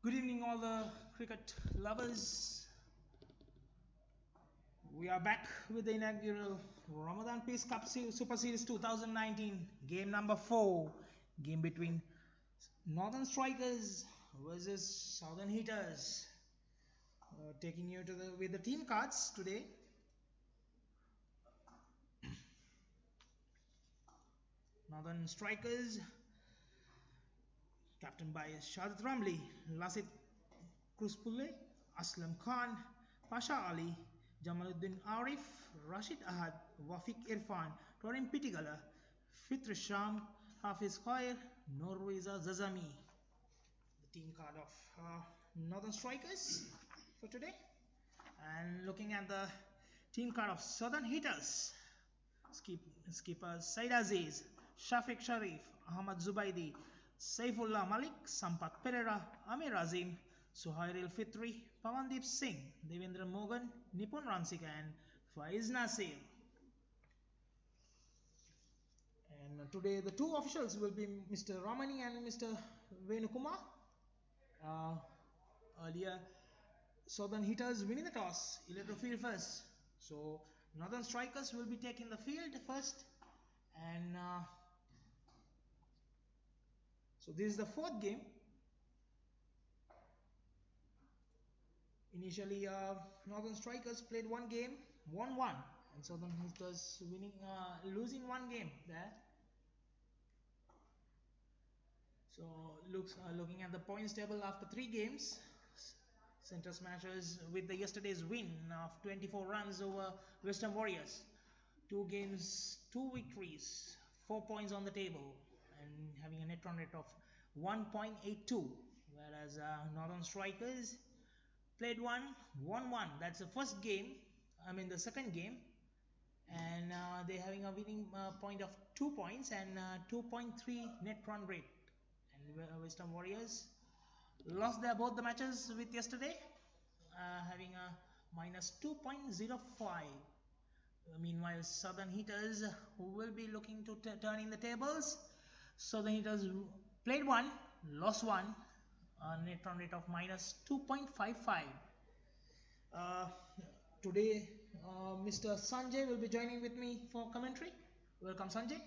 Good evening, all the cricket lovers. We are back with the inaugural Ramadan Peace Cup Super Series 2019, game number 4, game between Northern Strikers versus Southern Heaters. Taking you to with the team cards today. Northern Strikers, captained by Shahadat Ramli, Lasit Kruspule, Aslam Khan, Pasha Ali, Jamaluddin Arif, Rashid Ahad, Wafiq Irfan, Torin Pitigala, Fitr Sham, Hafiz Khair, Norweza Zazami. The team card of Northern Strikers for today. And looking at the team card of Southern Heaters, skipper Said Aziz, Shafiq Sharif, Ahmad Zubaidi, Saifullah Malik, Sampak Pereira, Amir Azim, Suhairil Fitri, Pawandeep Singh, Devendra Mogan, Nipun Ransika and Faiz Nasir. And today the two officials will be Mr. Ramani and Mr. Venukumar. Earlier, Southern Heaters winning the toss, elected to field first. So Northern Strikers will be taking the field first. And so this is the fourth game. Initially, Northern Strikers played one game, 1-1, and Southern Heaters losing one game there. So looking at the points table after 3 games, Center Smashers with the yesterday's win of 24 runs over Western Warriors. 2 games, 2 victories, 4 points on the table, and having a net run rate of 1.82. Whereas Northern Strikers played 1-1. That's the first game. The second game, and they're having a winning point of 2 points and 2.3 net run rate. And Western Warriors lost both the matches with yesterday, having a minus 2.05. Meanwhile, Southern Heaters, who will be looking to turn in the tables, Southern Heaters played 1, lost 1, net run rate of minus 2.55. Today, Mr. Sanjay will be joining with me for commentary. Welcome, Sanjay.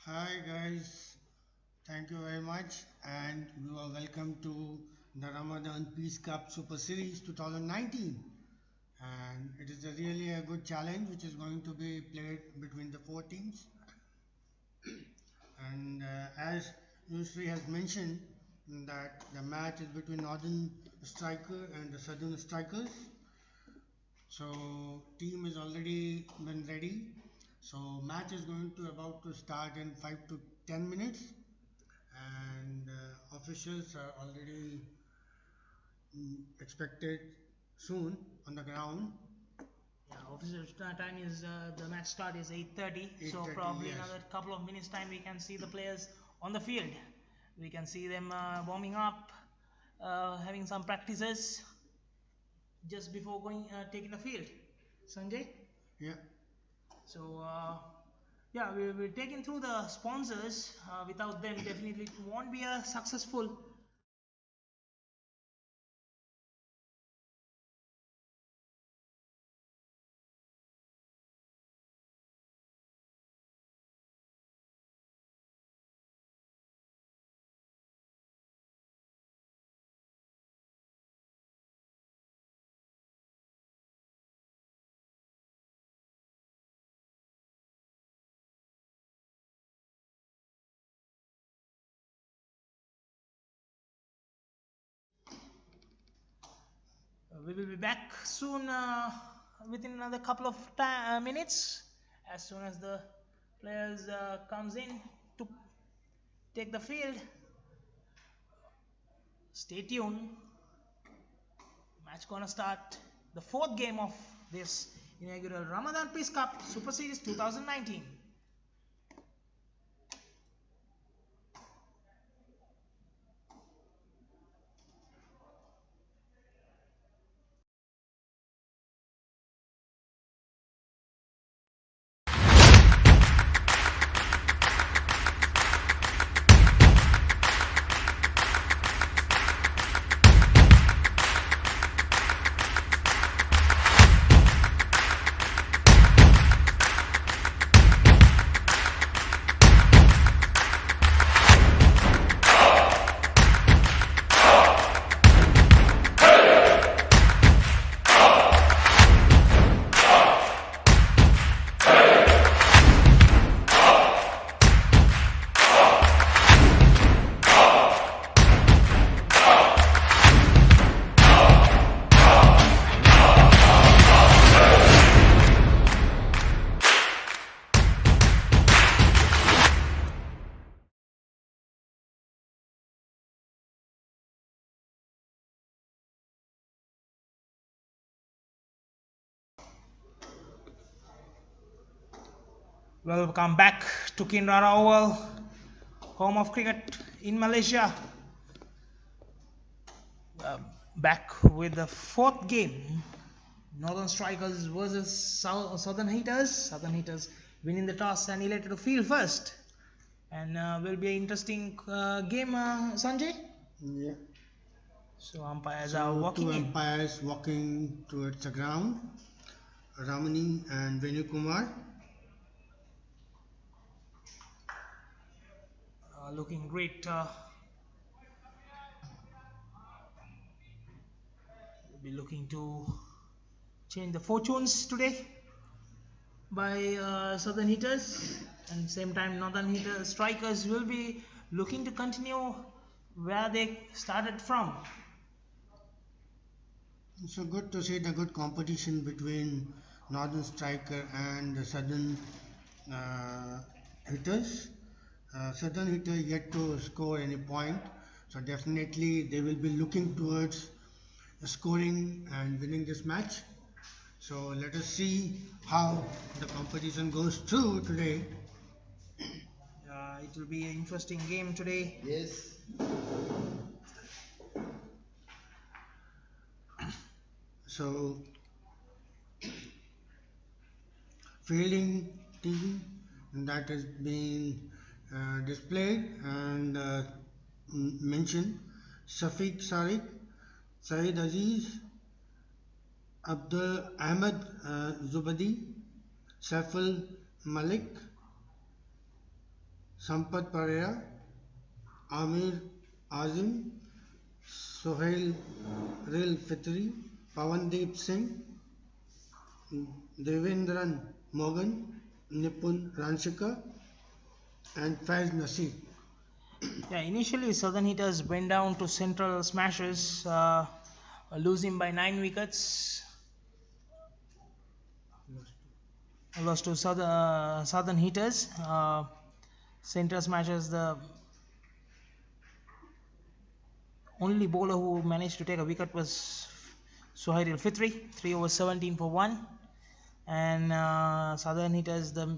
Hi guys, thank you very much, and you are welcome to the Ramadan Peace Cup Super Series 2019. And it is really a good challenge which is going to be played between the 4 teams. And as Yusri has mentioned, that the match is between Northern Striker and the Southern Strikers. So team is already been ready. So match is going to about to start in 5 to 10 minutes, and officials are already expected soon on the ground. Yeah, official time is the match start is 8:30. So probably yes. Another couple of minutes time we can see the players on the field. We can see them warming up, having some practices just before taking the field. Sanjay? Yeah. So we're taking through the sponsors. Without them, definitely it won't be a successful. We will be back soon within another couple of minutes, as soon as the players comes in to take the field. Stay tuned. Match gonna start the 4th game of this inaugural Ramadan Peace Cup Super Series 2019. Welcome back to Kinrara Oval, home of cricket in Malaysia. Uh, Back with the fourth game, Northern Strikers versus Southern Heaters. Southern Heaters winning the toss and elected to field first. And will be an interesting game, Sanjay. Yeah. So umpires are walking two in. umpires walking towards the ground, Ramani and Venukumar. Looking great. Will be looking to change the fortunes today by Southern Heaters, and same time Northern Heaters Strikers will be looking to continue where they started from. So good to see the good competition between Northern Striker and the Southern uh, Hitters. Southern Hitter yet to score any point, so definitely they will be looking towards scoring and winning this match. So let us see how the competition goes through today. It will be an interesting game today. Yes. So fielding team that is being displayed and mentioned: Shafiq Sariq, Saeed Aziz, Abdul Ahmed Zubadi, Saiful Malik, Sampat Pereira, Amir Azim, Sohail Ril Fitri, Pawandeep Singh, Devendran Morgan, Nipun Ranchika, and Faiz Nasir. Yeah, initially Southern Heaters went down to Central Smashers, losing by 9 wickets. Lost to Southern Heaters. Central Smashers, the only bowler who managed to take a wicket was Suhail Fitri, 3 overs 17 for 1. And Southern Hitters, the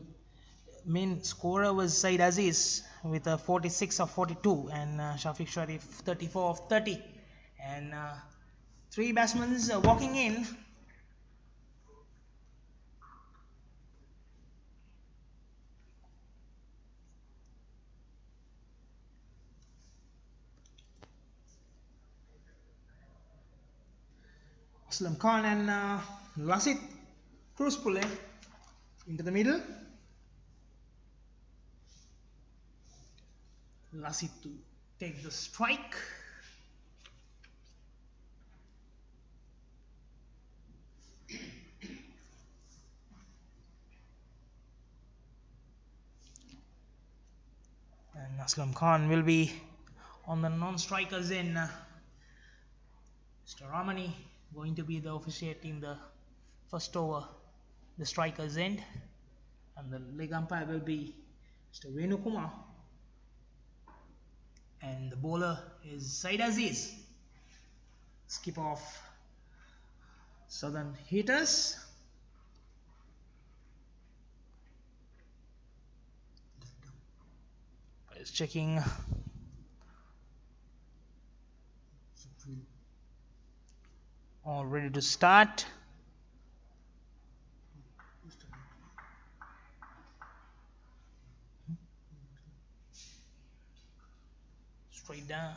main scorer was Said Aziz with a 46 of 42, and Shafiq Sharif 34 of 30. And three batsmen walking in. Aslam Khan and Lasit Cruspule into the middle. Lasit to take the strike. And Aslam Khan will be on the non-strikers in. Mr. Ramani going to be the officiating the first over, the strikers end, and the leg umpire will be Mr. Venukumar, and the bowler is Said Aziz, skipper of Southern Heaters. Is checking. All ready to start. Straight down.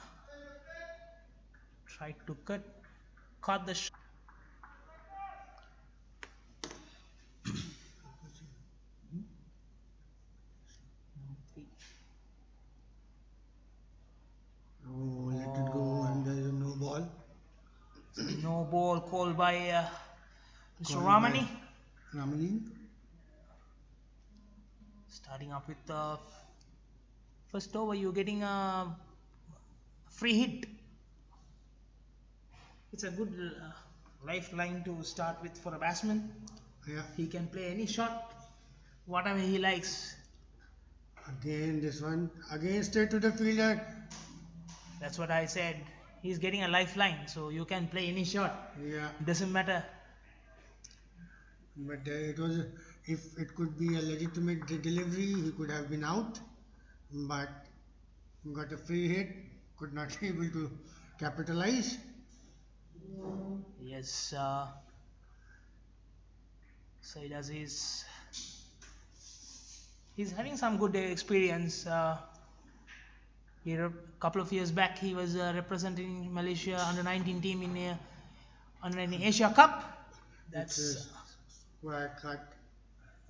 Try to cut the shot. Oh, let it go, and there is a no ball. No ball called by Mr. Called Ramani. by Ramani. Starting up with the first over, you're getting a free hit. It's a good lifeline to start with for a batsman. Yeah. He can play any shot, whatever he likes. Again, this one. Again, straight to the fielder. That's what I said. He's getting a lifeline, so you can play any shot. Yeah. It doesn't matter. But it was If it could be a legitimate delivery, he could have been out, but got a free hit, could not able to capitalize. Yes, Said Aziz, he's having some good experience. Here, a couple of years back, he was representing Malaysia under 19 team in under 19 Asia Cup. It's a That's square cut.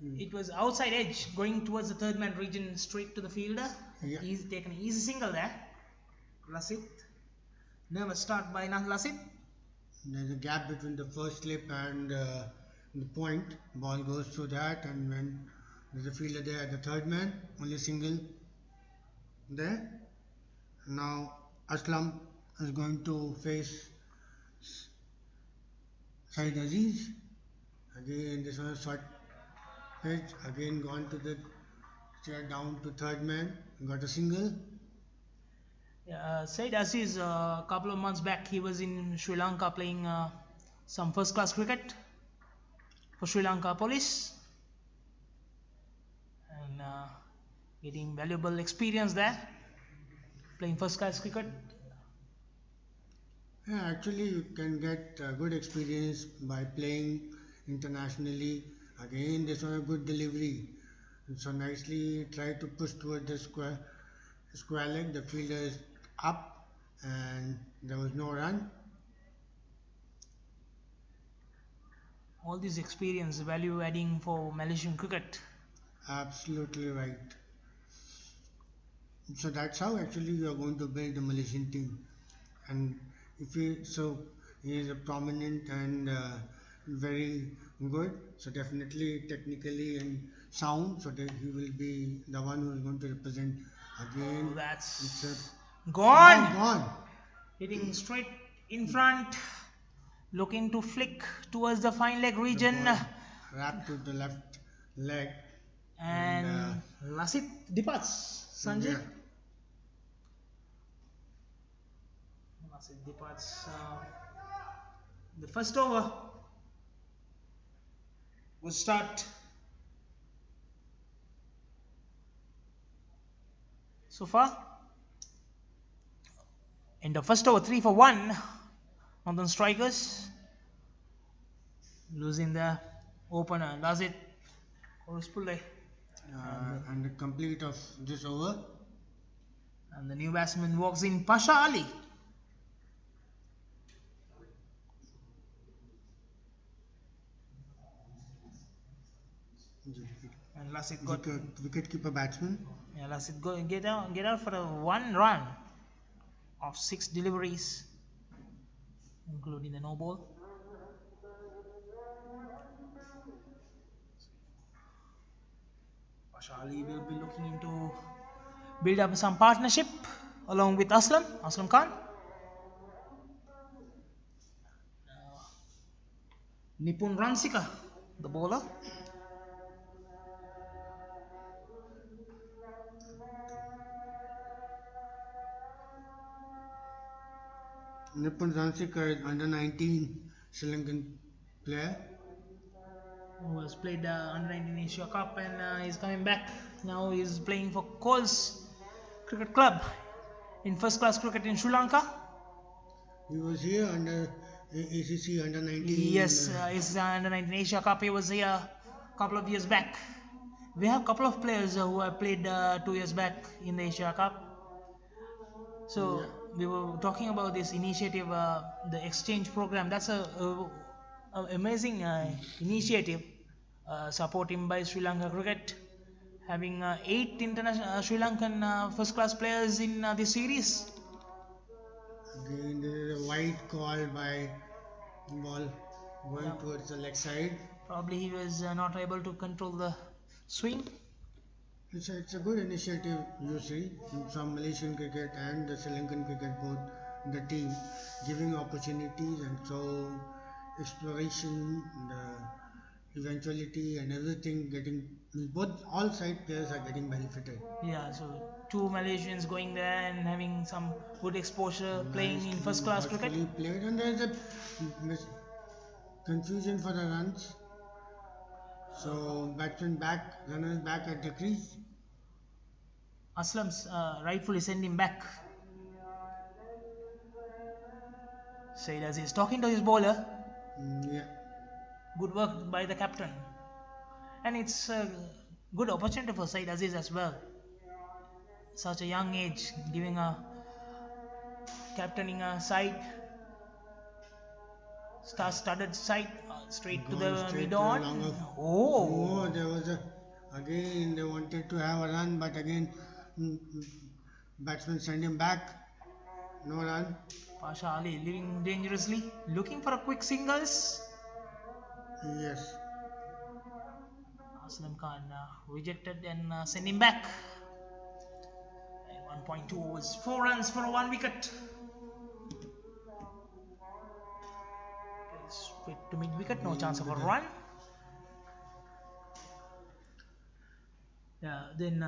it was outside edge going towards the third man region straight to the fielder. Yeah. He's taken an easy single there. Lasit. Nervous start by Lasit. There's a gap between the first slip and the point. Ball goes through that, and when there's a fielder there at the third man, only single there. Now Aslam is going to face Said Aziz. Again, this one is short pitch. Again, gone to the down to third man. Got a single. Said Aziz, a couple of months back, he was in Sri Lanka playing some first class cricket for Sri Lanka Police and getting valuable experience there playing first class cricket. Yeah, actually, you can get good experience by playing internationally. Again, this one a good delivery. And so nicely tried to push toward the square leg. The fielder is up, and there was no run. All this experience value adding for Malaysian cricket. Absolutely right. So that's how actually we are going to build the Malaysian team. And if he is a prominent and very good. So definitely technically and sound. So that he will be the one who is going to represent again. Oh, that's It's gone. gone. Hitting straight in front. Looking to flick towards the fine leg region. Wrapped to the left leg. And Lasit departs. Sanjay. Yeah. Lasit departs. The first over will start. So far, in the first over, 3 for 1. Northern Strikers losing the opener. Lasit Koruspulle. And the complete of this over. And the new batsman walks in, Pasha Ali. And Lasit got Wicket-keeper batsman. Yeah, Lasit get out for a 1 run of 6 deliveries, including the no ball. Pasha Ali will be looking into build up some partnership along with Aslam Khan. Nipun Ransika, the bowler. Nipun Ransika is under 19 Sri Lankan player. Who has played under 19 Asia Cup and is coming back. Now he's playing for Coles Cricket Club in first class cricket in Sri Lanka. He was here under ACC under 19. Yes, it's under 19 Asia Cup. He was here a couple of years back. We have a couple of players who have played 2 years back in the Asia Cup. So we were talking about this initiative, the exchange program. That's a amazing initiative supported by Sri Lanka Cricket, having 8 international Sri Lankan first class players in this series. Again, there is a wide call by ball going towards the leg side. Probably he was not able to control the swing. It's a good initiative, you see, from Malaysian cricket and the Sri Lankan cricket, both the team giving opportunities, and so exploration, the eventuality and everything getting, both all side players are getting benefited. Yeah, so 2 Malaysians going there and having some good exposure, playing in first class cricket. Played, and there's a confusion for the runs. So batsman back, runners back at the crease. Aslam's rightfully send him back. Said as he's talking to his bowler. Yeah. Good work by the captain. And it's a good opportunity for Said Aziz as well. Such a young age, giving a captaining a side, star-studded side, straight to Gone the straight mid to the on. longer. Oh, Oh, there was a again they wanted to have a run, but again mm, mm, batsman sent him back. No run. Pasha Ali living dangerously, looking for a quick singles. Yes. Aslam Khan rejected and sent him back. And 1.2 overs, 4 runs for 1 wicket. Straight to mid wicket, no chance of a run. Yeah, then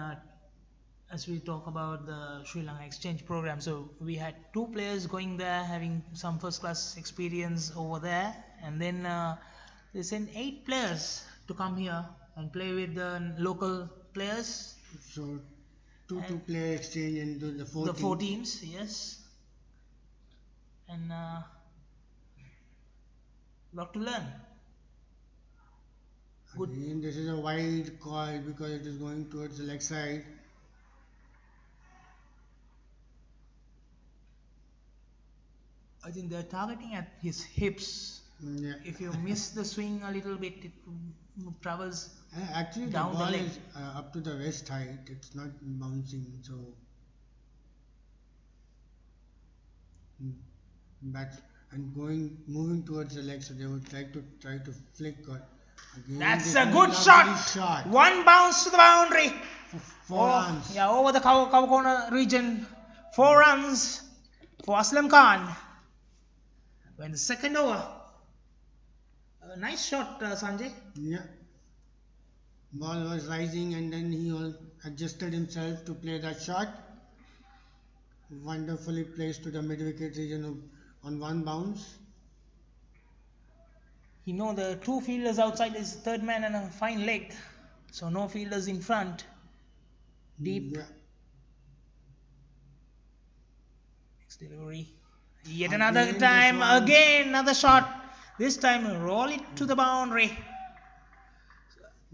as we talk about the Sri Lanka exchange program, so we had 2 players going there having some first class experience over there, and then they sent 8 players to come here and play with the local players. So two player exchange into the The 4 teams, yes, and lot to learn. Good. Again, this is a wide call because it is going towards the leg side. I think they're targeting at his hips. Yeah. If you miss the swing a little bit, it travels Actually, the down the ball leg. is up to the wrist height. It's not bouncing, so bats and moving towards the leg, so they would try to flick. Or again, That's this a is good lovely shot. One bounce to the boundary. Four runs. Yeah, over the cover corner region. 4 runs for Aslam Khan. When the second over. Nice shot, Sanjay. Yeah. Ball was rising and then he all adjusted himself to play that shot. Wonderfully placed to the mid-wicket region on one bounce. You know the 2 fielders outside is third man and a fine leg. So no fielders in front. Deep. Yeah. Next delivery. Yet Again, another time. this one. Again another shot. This time roll it to the boundary.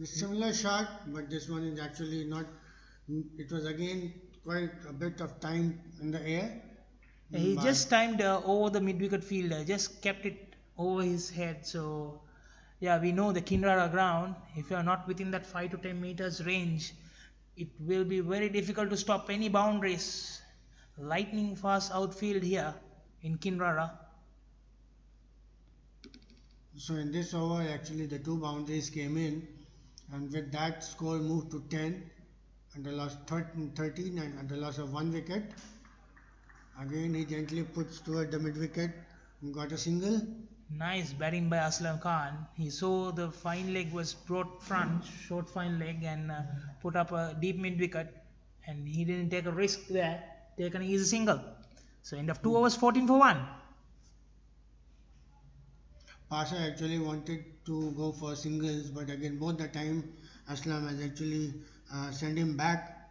A similar shot, but this one is actually not. It was again quite a bit of time in the air. He just timed over the mid-wicket fielder, just kept it over his head. So, yeah, we know the Kinrara ground, if you are not within that 5 to 10 meters range, it will be very difficult to stop any boundaries. Lightning fast outfield here in Kinrara. So in this over, actually the 2 boundaries came in, and with that score moved to 10, and the loss 13 and the loss of 1 wicket. Again, he gently puts toward the mid-wicket and got a single. Nice batting by Aslam Khan. He saw the fine leg was brought front, short fine leg, and put up a deep mid-wicket, and he didn't take a risk there, take an easy single. So end of 2 overs, 14 for 1. Pasha actually wanted to go for singles, but again, both the time Aslam has actually sent him back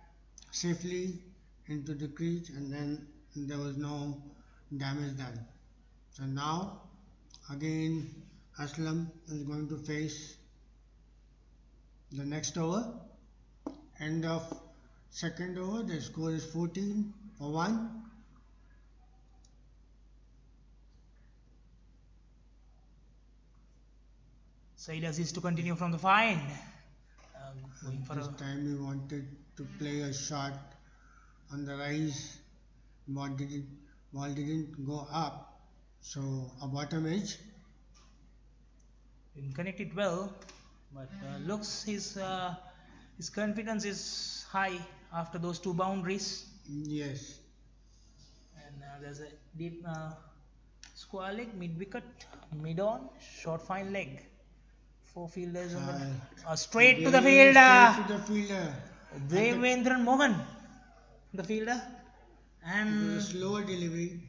safely into the crease, and then there was no damage done. So now, again, Aslam is going to face the next over. End of second over, the score is 14 for 1. So he does is to continue from the fine. Going for This time he wanted to play a shot on the rise. Ball didn't go up. So a bottom edge. didn't connect it well, but looks his confidence is high after those 2 boundaries. Yes. And there's a deep square leg, mid wicket, mid on, short fine leg. 4 fielders on the straight to the fielder. Straight to the fielder. Devendran Mohan, the fielder, and a slower delivery.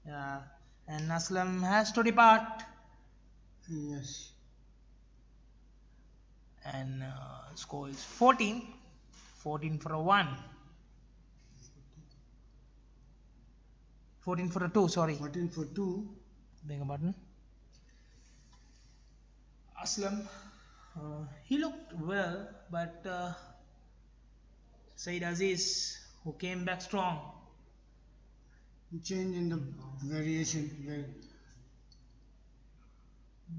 Yeah, and Aslam has to depart. Yes. and score is 14. 14 for a 1. 14 for a 2, sorry. 14 for 2. Beg your pardon. Aslam, he looked well, but Said Aziz, who came back strong. Change in the variation.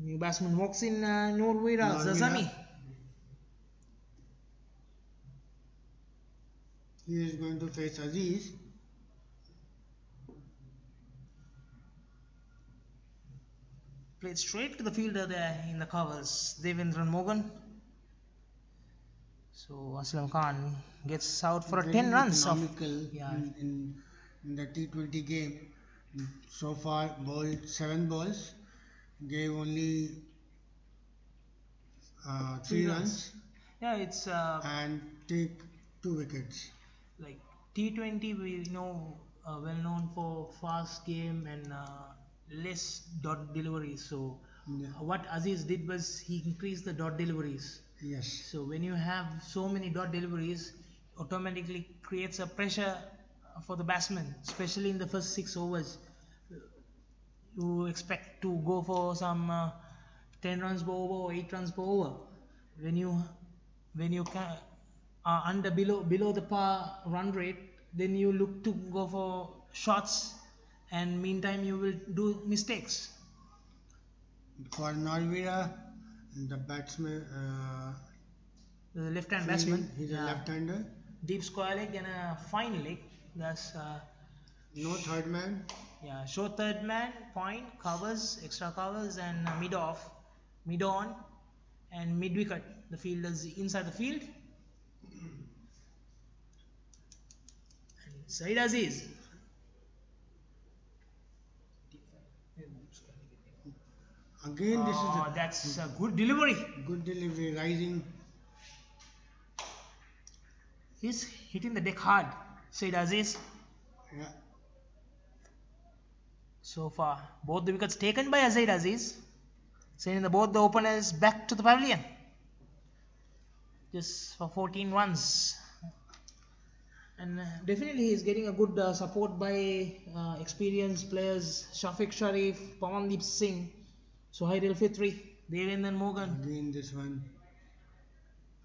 New batsman walks in, Norwira Zazami. He is going to face Aziz. Played straight to the fielder there in the covers, Devendran Mogan. So Aslam Khan gets out for Very 10 runs. In the T20 game. So far, bowled 7 balls, gave only 3 runs. Yeah, it's and take 2 wickets. Like T20, we know well known for fast game and less dot deliveries. So what Aziz did was he increased the dot deliveries. Yes. So when you have so many dot deliveries, automatically creates a pressure for the batsman, especially in the first 6 overs. You expect to go for some 10 runs per over or 8 runs per over. When you are under below the par run rate, then you look to go for shots, and meantime you will do mistakes. For Norwira, the batsman, The left-hand batsman, he's a left-hander. Deep square leg and a fine leg. That's no third man. Yeah, show third man, point, covers, extra covers, and mid off, mid on, and mid wicket. The fielders inside the field. And Said Aziz. Again, this is that's a good delivery. Good delivery, rising. He's hitting the deck hard, Said Aziz. Yeah. So far, both the wickets taken by Said Aziz, sending both the openers back to the pavilion. Just for 14 runs. And definitely he's getting a good support by experienced players, Shafiq Sharif, Pawandeep Singh, Suhail Fitri, Devendran Mogan. Again this one,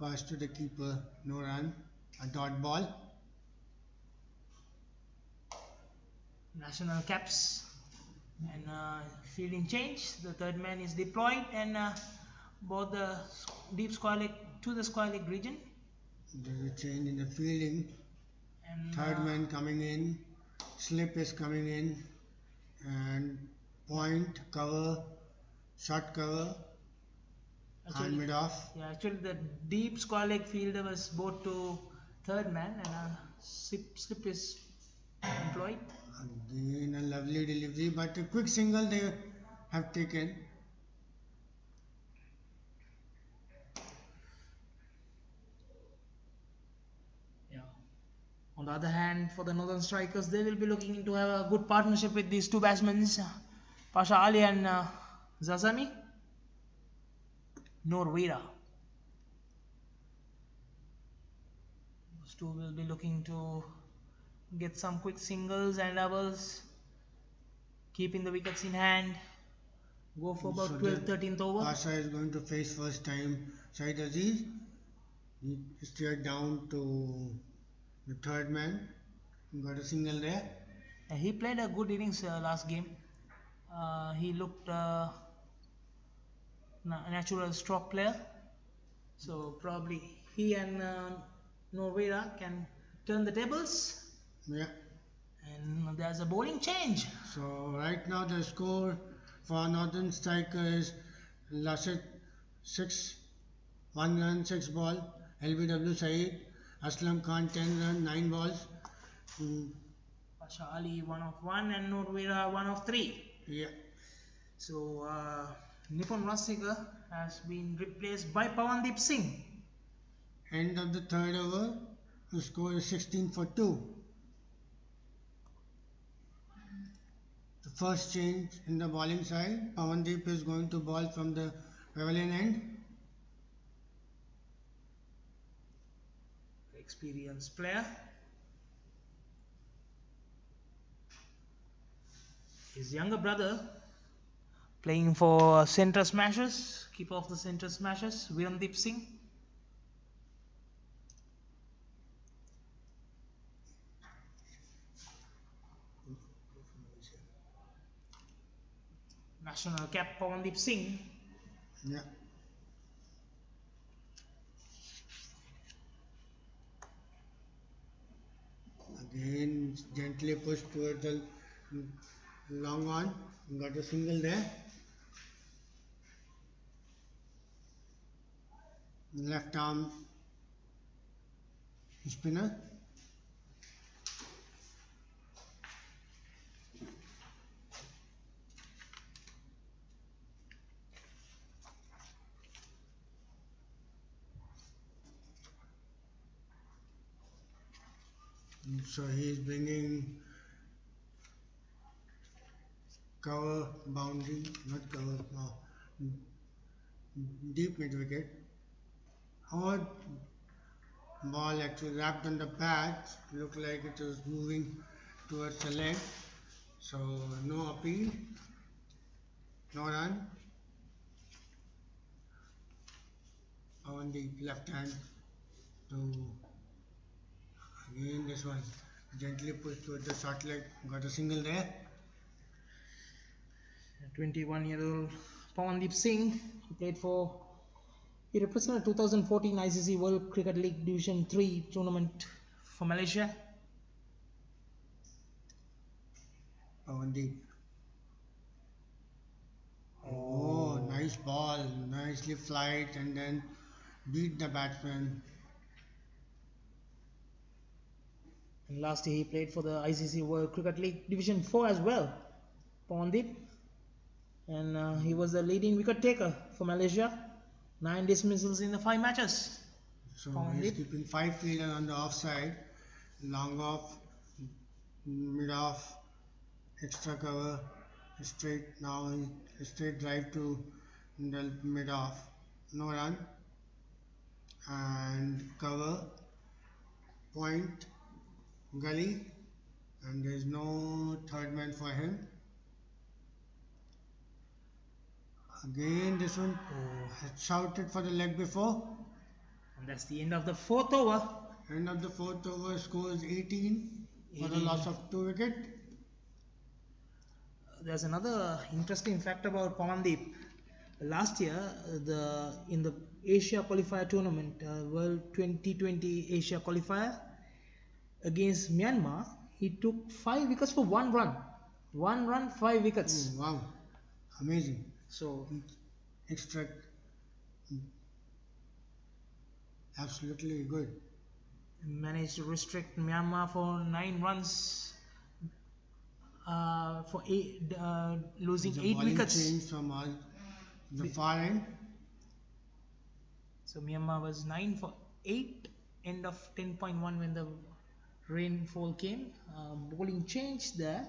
pass to the keeper, no run, a dot ball. National caps and fielding change. The third man is deployed and both the deep square leg to the square leg region. There's a change in the fielding. And third man coming in, slip is coming in, and point, cover, short cover, and mid off. Yeah, actually the deep square leg fielder was brought to third man and slip is employed. Again a lovely delivery, but a quick single they have taken. Yeah. On the other hand, for the Northern Strikers, they will be looking to have a good partnership with these two batsmen, Pasha Ali and Zazami. Norwira. Those two will be looking to get some quick singles and doubles, keeping the wickets in hand. Go for about 12th, 13th over. Pasha is going to face first time Said Aziz. He steered down to the third man. Got a single there. He played a good innings last game. He looked a natural stroke player. So probably he and Norwira can turn the tables. Yeah. And there's a bowling change. So right now the score for Northern Strikers, Lasset 6, 1 run, 6 ball, LBW Saeed, Aslam Khan 10 run, 9 balls. Pasha Ali 1 of 1 and Norwira 1 of 3. Yeah. So Nipun Rasika has been replaced by Pawandeep Singh. End of the third over, the score is 16 for 2. The first change in the bowling side, Pawandeep is going to bowl from the pavilion end. experienced player. His younger brother playing for Centre Smashers, keeper of the Centre Smashers, Virandeep Singh. National cap Pawandeep Singh. Yeah. Again, gently pushed towards the long on. Got a single there. Left arm spinner. So he is bringing cover boundary, not cover, deep mid wicket. Or ball actually wrapped on the pad, looked like it was moving towards the leg. So no appeal, no run. On the left hand to again this one gently pushed towards the short leg, got a single there. 21-year-old Pawandeep Singh, he represented 2014 ICC World Cricket League Division 3 tournament for Malaysia. Pawandeep. Oh, nice ball, nicely flight and then beat the batsman. And last year he played for the ICC World Cricket League Division 4 as well, Pawandeep. And he was the leading wicket taker for Malaysia. 9 dismissals in the 5 matches. So he's keeping 5 fielders on the offside, long off, mid off, extra cover, straight now, straight drive to the mid off, no run, and cover, point, gully, and there is no third man for him. Again this one had shouted for the leg before. And that's the end of the 4th over. End of the 4th over, scores 18 for the loss of 2 wickets. There's another interesting fact about Pawandeep. Last year, in the Asia Qualifier tournament, World 2020 Asia Qualifier against Myanmar, he took 5 wickets for 1 run. 1 run, 5 wickets. Oh, wow, amazing. So Extra, absolutely good. Managed to restrict Myanmar for 9 runs, losing 8 wickets. Change from the far end. So Myanmar was 9 for 8, end of 10.1 when the rainfall came. Bowling change there.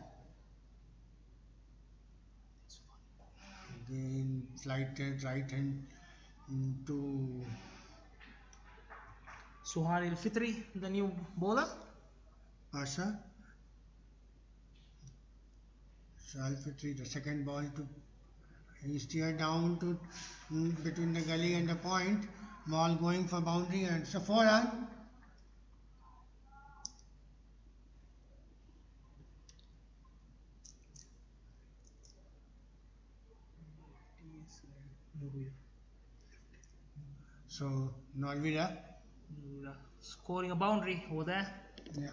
Again, flighted right hand to Suhail Fitri, the new bowler. Pasha. Suhail Fitri, the second ball to he steered down to between the gully and the point. Ball going for boundary and it's a 4 run. So Norvira scoring a boundary over there. Yeah.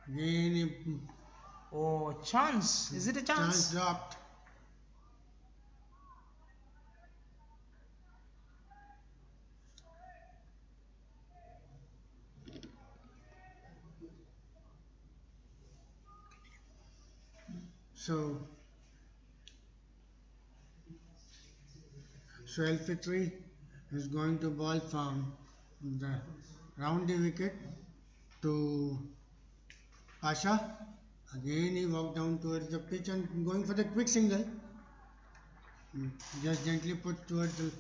Again, Oh, chance. Is it a chance? chance dropped. So Suhail Fitri is going to ball from the round the wicket to Pasha Again, he walked down towards the pitch and going for the quick single. Just gently put towards the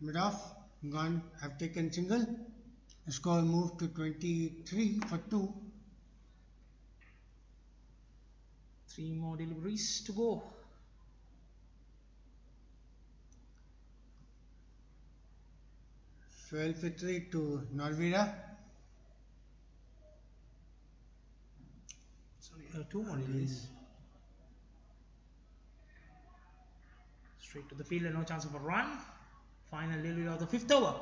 mid off. Gone, have taken single. The score moved to 23 for 2. 3 more deliveries to go. Swell Fitri to Norvira. Sorry, 2 more deliveries. Straight to the field and no chance of a run. Final delivery of the 5th over.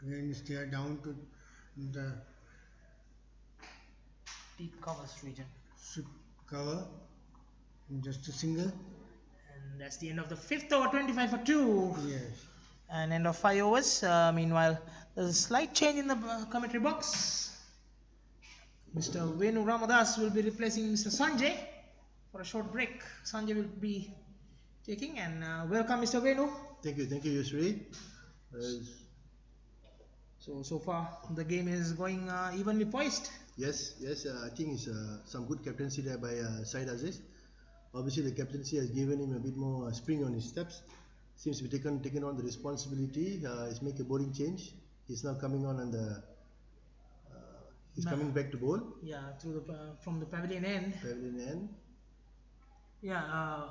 Again, steer down to the Deep covers region. cover. Just a single. And that's the end of the 5th over, 25 for 2. Yes. And end of 5 overs. Meanwhile, there's a slight change in the commentary box. Mr. Venu Ramadas will be replacing Mr. Sanjay for a short break. Sanjay will be taking, and welcome Mr. Venu. Thank you, Yusri. So far the game is going evenly poised. Yes, I think it's some good captaincy there by Said Aziz. Obviously, the captaincy has given him a bit more spring on his steps. Seems to be taken on the responsibility. He's make a bowling change. He's now coming on and he's coming back to bowl. Yeah, through the from the pavilion end. Yeah,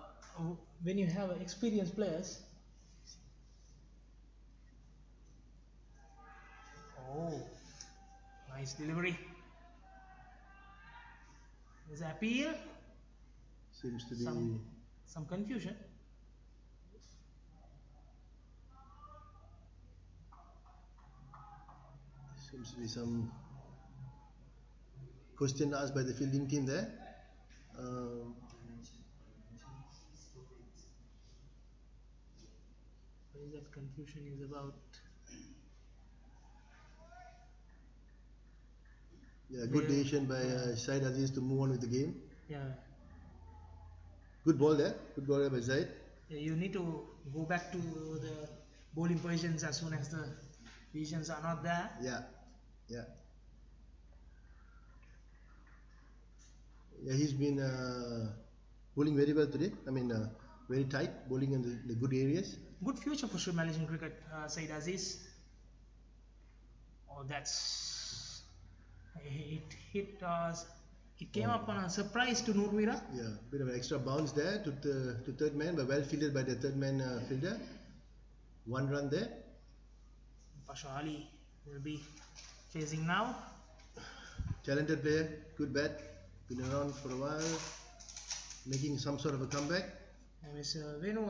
when you have experienced players. Oh, nice delivery. There's appeal. Seems to be some confusion. Seems to be some question asked by the fielding team there. What is that confusion is about? Yeah, good decision by Said Aziz to move on with the game. Yeah. Good ball there by Zaid. Yeah, you need to go back to the bowling positions as soon as the visions are not there. Yeah, he's been bowling very well today. I mean, very tight, bowling in the good areas. Good future for Sri Malaysian cricket, Said Aziz. Oh, that's it hit. It came up on a surprise to Nurvira. Yeah, bit of an extra bounce there to third man, but well fielded by the third man fielder. 1 run there. Pasha Ali will be facing now. Talented player, good bat, been around for a while, making some sort of a comeback. And Mr. Venu,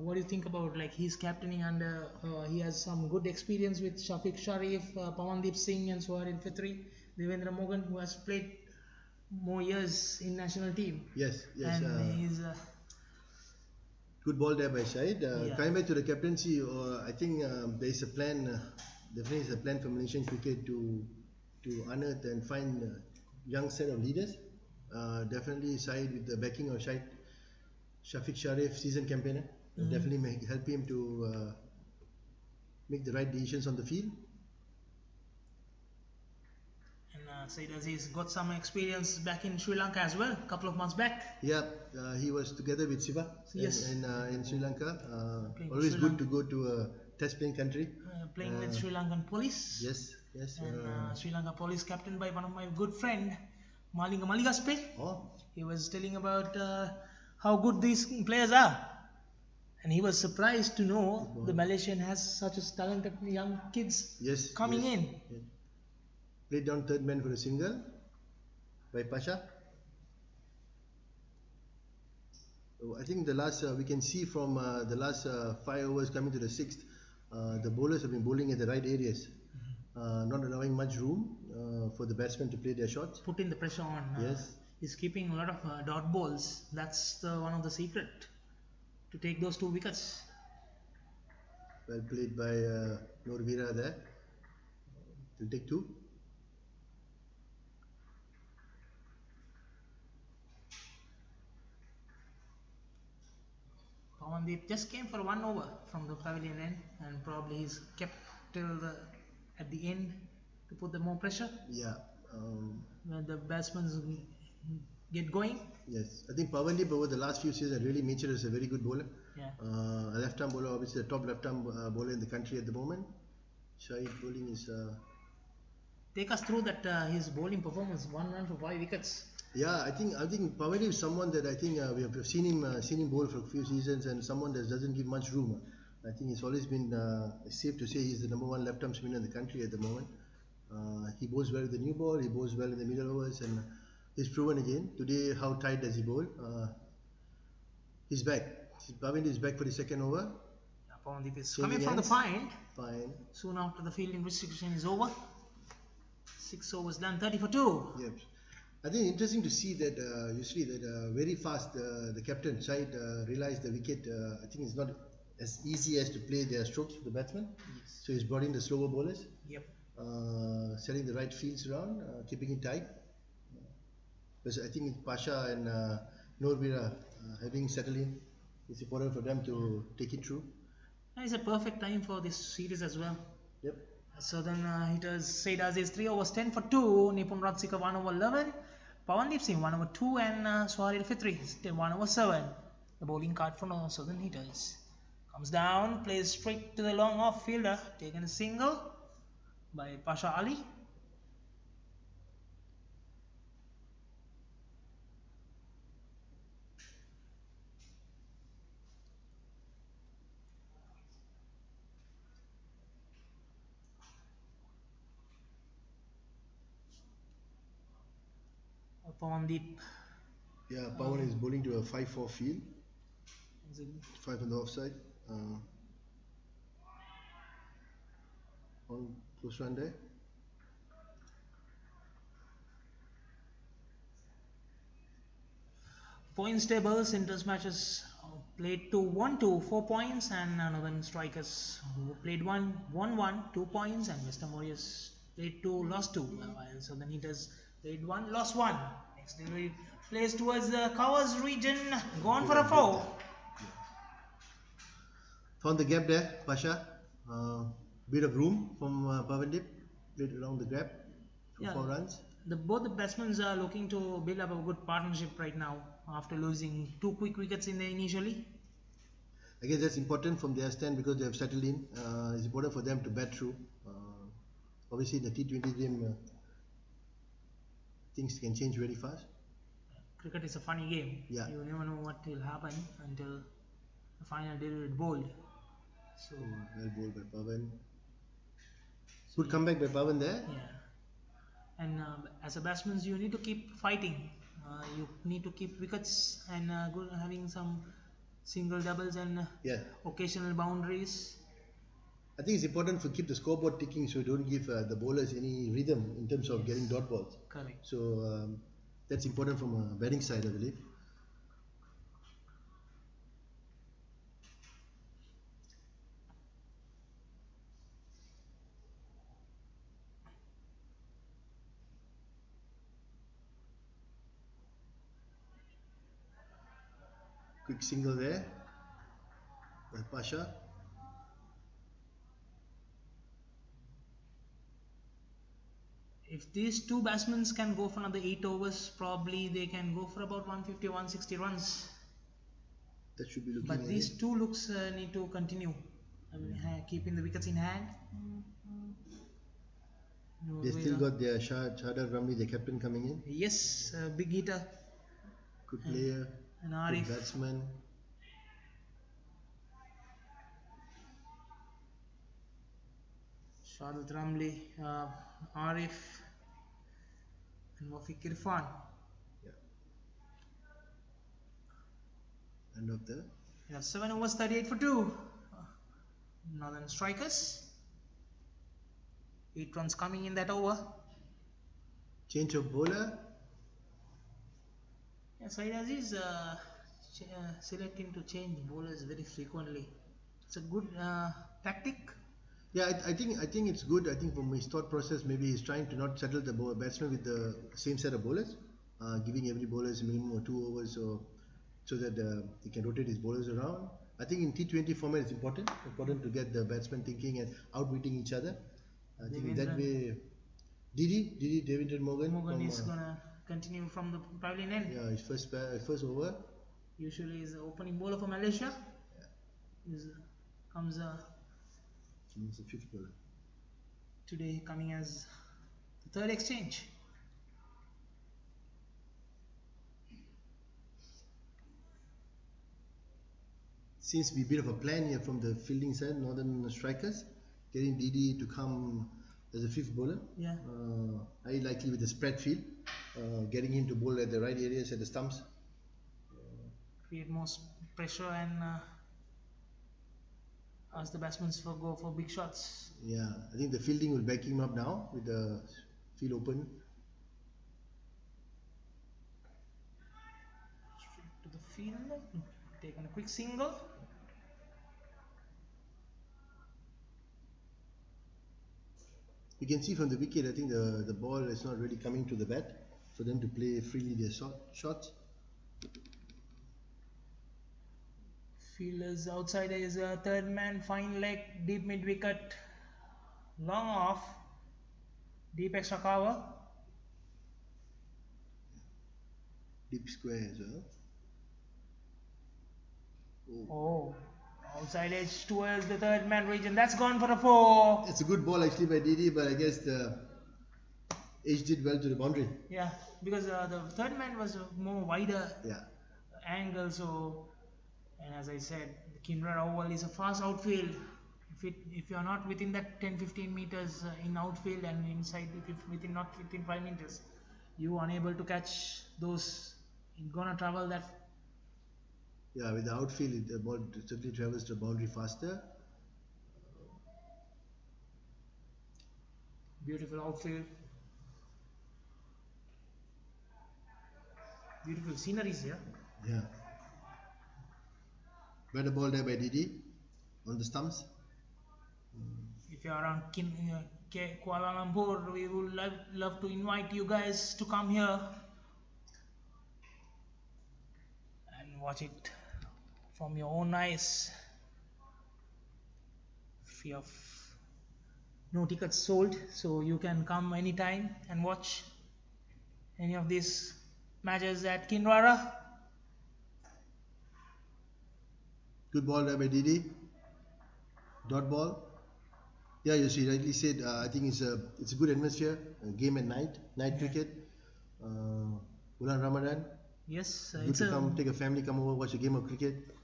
what do you think about like he's captaining under? He has some good experience with Shafiq Sharif, Pawandeep Singh, and Suhail Fitri, Devendra Mogan, who has played more years in national team. Yes. And he's good ball there by Shahid. Coming back to the captaincy, I think there is a plan. Definitely, is a plan for Malaysian cricket to unearth and find a young set of leaders. Definitely, Shahid with the backing of Shafiq Sharif, seasoned campaigner, definitely help him to make the right decisions on the field. Said Aziz got some experience back in Sri Lanka as well, a couple of months back. Yeah, he was together with Siva in Sri Lanka. Always Sri good to go to a test playing country. Playing with Sri Lankan police. Yes. And Sri Lanka police captained by one of my good friend, Malinga Maligaspe. Oh. He was telling about how good these players are. And he was surprised to know the Malaysian has such a talented young kids coming in. Yes. Played down third man for a single by Pasha. So I think the last we can see from the last 5 overs coming to the 6th, the bowlers have been bowling at the right areas, not allowing much room for the batsmen to play their shots. Putting the pressure on. Yes. He's keeping a lot of dot balls. That's one of the secret to take those 2 wickets. Well played by Nurvira there. He'll take 2. Pawandeep just came for 1 over from the pavilion end, and probably he's kept till the at the end to put the more pressure Yeah. when the batsmen get going. Yes, I think Pavandip over the last few seasons really matured as a very good bowler. Yeah. A left-arm bowler, obviously the top left-arm bowler in the country at the moment. Shahid bowling is. Take us through that his bowling performance. 1 run for 5 wickets. Yeah, I think Pavandip is someone that I think we've seen him bowl for a few seasons, and someone that doesn't give much room. I think it's always been safe to say he's the number one left-arm spinner in the country at the moment. He bowls well with the new ball, he bowls well in the middle overs, and he's proven again. Today, how tight does he bowl? He's back. Pavandip is back for the second over. Pawandeep is Changing coming from the hands. point. Soon after the fielding restriction is over. 6 overs done, 30 for 2. Yep. I think interesting to see that usually that very fast the captain Shahid realized the wicket. I think it's not as easy as to play their strokes for the batsman. Yes. So he's brought in the slower bowlers. Yep. Setting the right fields around, keeping it tight. Because I think Pasha and Norvira having settled in, it's important for them to take it through. And it's a perfect time for this series as well. Yep. Southern hitters Said Aziz 3 overs 10 for 2, Nipun Ratsika 1 over 11, Pawandeep Singh 1 over 2, and Suhail Fitri 1 over 7. The bowling card for Southern hitters. Comes down, plays straight to the long off fielder, taken a single by Pasha Ali. Pawandeep. Yeah, Pawan is bowling to a 5-4 field. 5 on the offside. On close run there. Points tables in test matches played 2-1-2, 4 points, and Northern Strikers who played 1-1-1, 2 points, and Western Warriors played 2, lost 2, while Southern Hitters played 1, lost 1. Next delivery plays towards the covers region, gone for a 4. Found the gap there, Pasha. Bit of room from Pavandeep. Played around the gap for 4 runs. Both the batsmen are looking to build up a good partnership right now after losing 2 quick wickets in there initially. I guess that's important from their stand because they have settled in. It's important for them to bat through. Obviously, in the T20 game, things can change very fast. Cricket is a funny game. Yeah. You never know what will happen until the final delivery bowled. So well bowled by Pavan. Good comeback by Pavan there. yeah. And as a batsman, you need to keep fighting. You need to keep wickets and having some single doubles and occasional boundaries. I think it's important to keep the scoreboard ticking so you don't give the bowlers any rhythm in terms of getting dot balls. Correct. So that's important from a batting side, I believe. Quick single there by Pasha. If these two batsmen can go for another 8 overs, probably they can go for about 150, 160 runs. That should be looking. But these two looks need to continue. I mean, keeping the wickets in hand. They still got their Shadar Ramli, the captain, coming in. Yes, big hitter. Good player. And Arif. Good batsman. Shadar Ramli, Arif, and Wafiq Irfan. Yeah. End of the. Yeah, 7 overs, 38 for 2. Northern Strikers. 8 runs coming in that over. Change of bowler. Yeah, Said Aziz selecting to change bowlers very frequently. It's a good tactic. Yeah, I think it's good. I think from his thought process, maybe he's trying to not settle the batsman with the same set of bowlers, giving every bowler a minimum of 2 overs, so that he can rotate his bowlers around. I think in T20 format it's important to get the batsmen thinking and outwitting each other. I think in that way, Devendra Morgan Morgan from, is gonna continue from the pavilion end. yeah, his first over. Usually is the opening bowler for Malaysia. Comes He's the fifth bowler. today coming as the third exchange. Seems to be a bit of a plan here from the fielding side, Northern Strikers, getting Didi to come as a fifth bowler. Yeah. Highly likely with the spread field, getting him to bowl at the right areas at the stumps. Create more pressure and ask the batsmen to go for big shots. Yeah, I think the fielding will back him up now with the field open. Straight to the field, taking a quick single. You can see from the wicket, I think the ball is not really coming to the bat for them to play freely their shots. Fielders outside is a third man, fine leg, deep mid wicket, long off, deep extra cover. Deep square as well. Oh, outside edge towards the third man region. That's gone for a 4. It's a good ball actually by Didi, but I guess the edge did well to the boundary. Yeah, because the third man was more wider angle. So, and as I said, the Kindra oval is a fast outfield. If you're not within that 10-15 meters in outfield and inside, if not within 5 meters, you are unable to catch those. It's gonna travel that. Yeah, with the outfield, the ball certainly travels to the boundary faster. Beautiful outfield. Beautiful sceneries here. Yeah. Better ball there by Didi on the stumps. If you are around Kuala Lumpur, we would love to invite you guys to come here and watch it from your own eyes. Free of no tickets sold, so you can come anytime and watch any of these matches at Kinrara. Good ball there by Didi. Dot ball. Yeah, you see, rightly said. I think it's a good atmosphere. Game at night cricket. Bulan Ramadan. Yes, Good to come, take a family, come over, watch a game of cricket.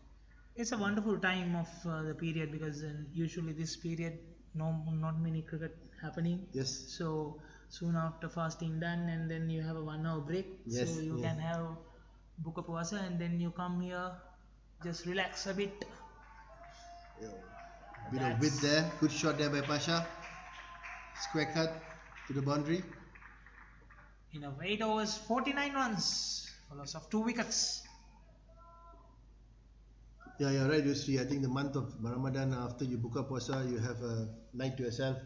It's a wonderful time of the period because usually this period, not many cricket happening. Yes. So soon after fasting done, and then you have a 1 hour break. Yes. So you can have buka puasa, and then you come here, just relax a bit. Bit of width there. Good shot there by Pasha. Square cut to the boundary. In 8 overs, 49 runs for loss of 2 wickets. Yeah, you're right, Yusri. I think the month of Ramadan, after you buka puasa, you have a night to yourself.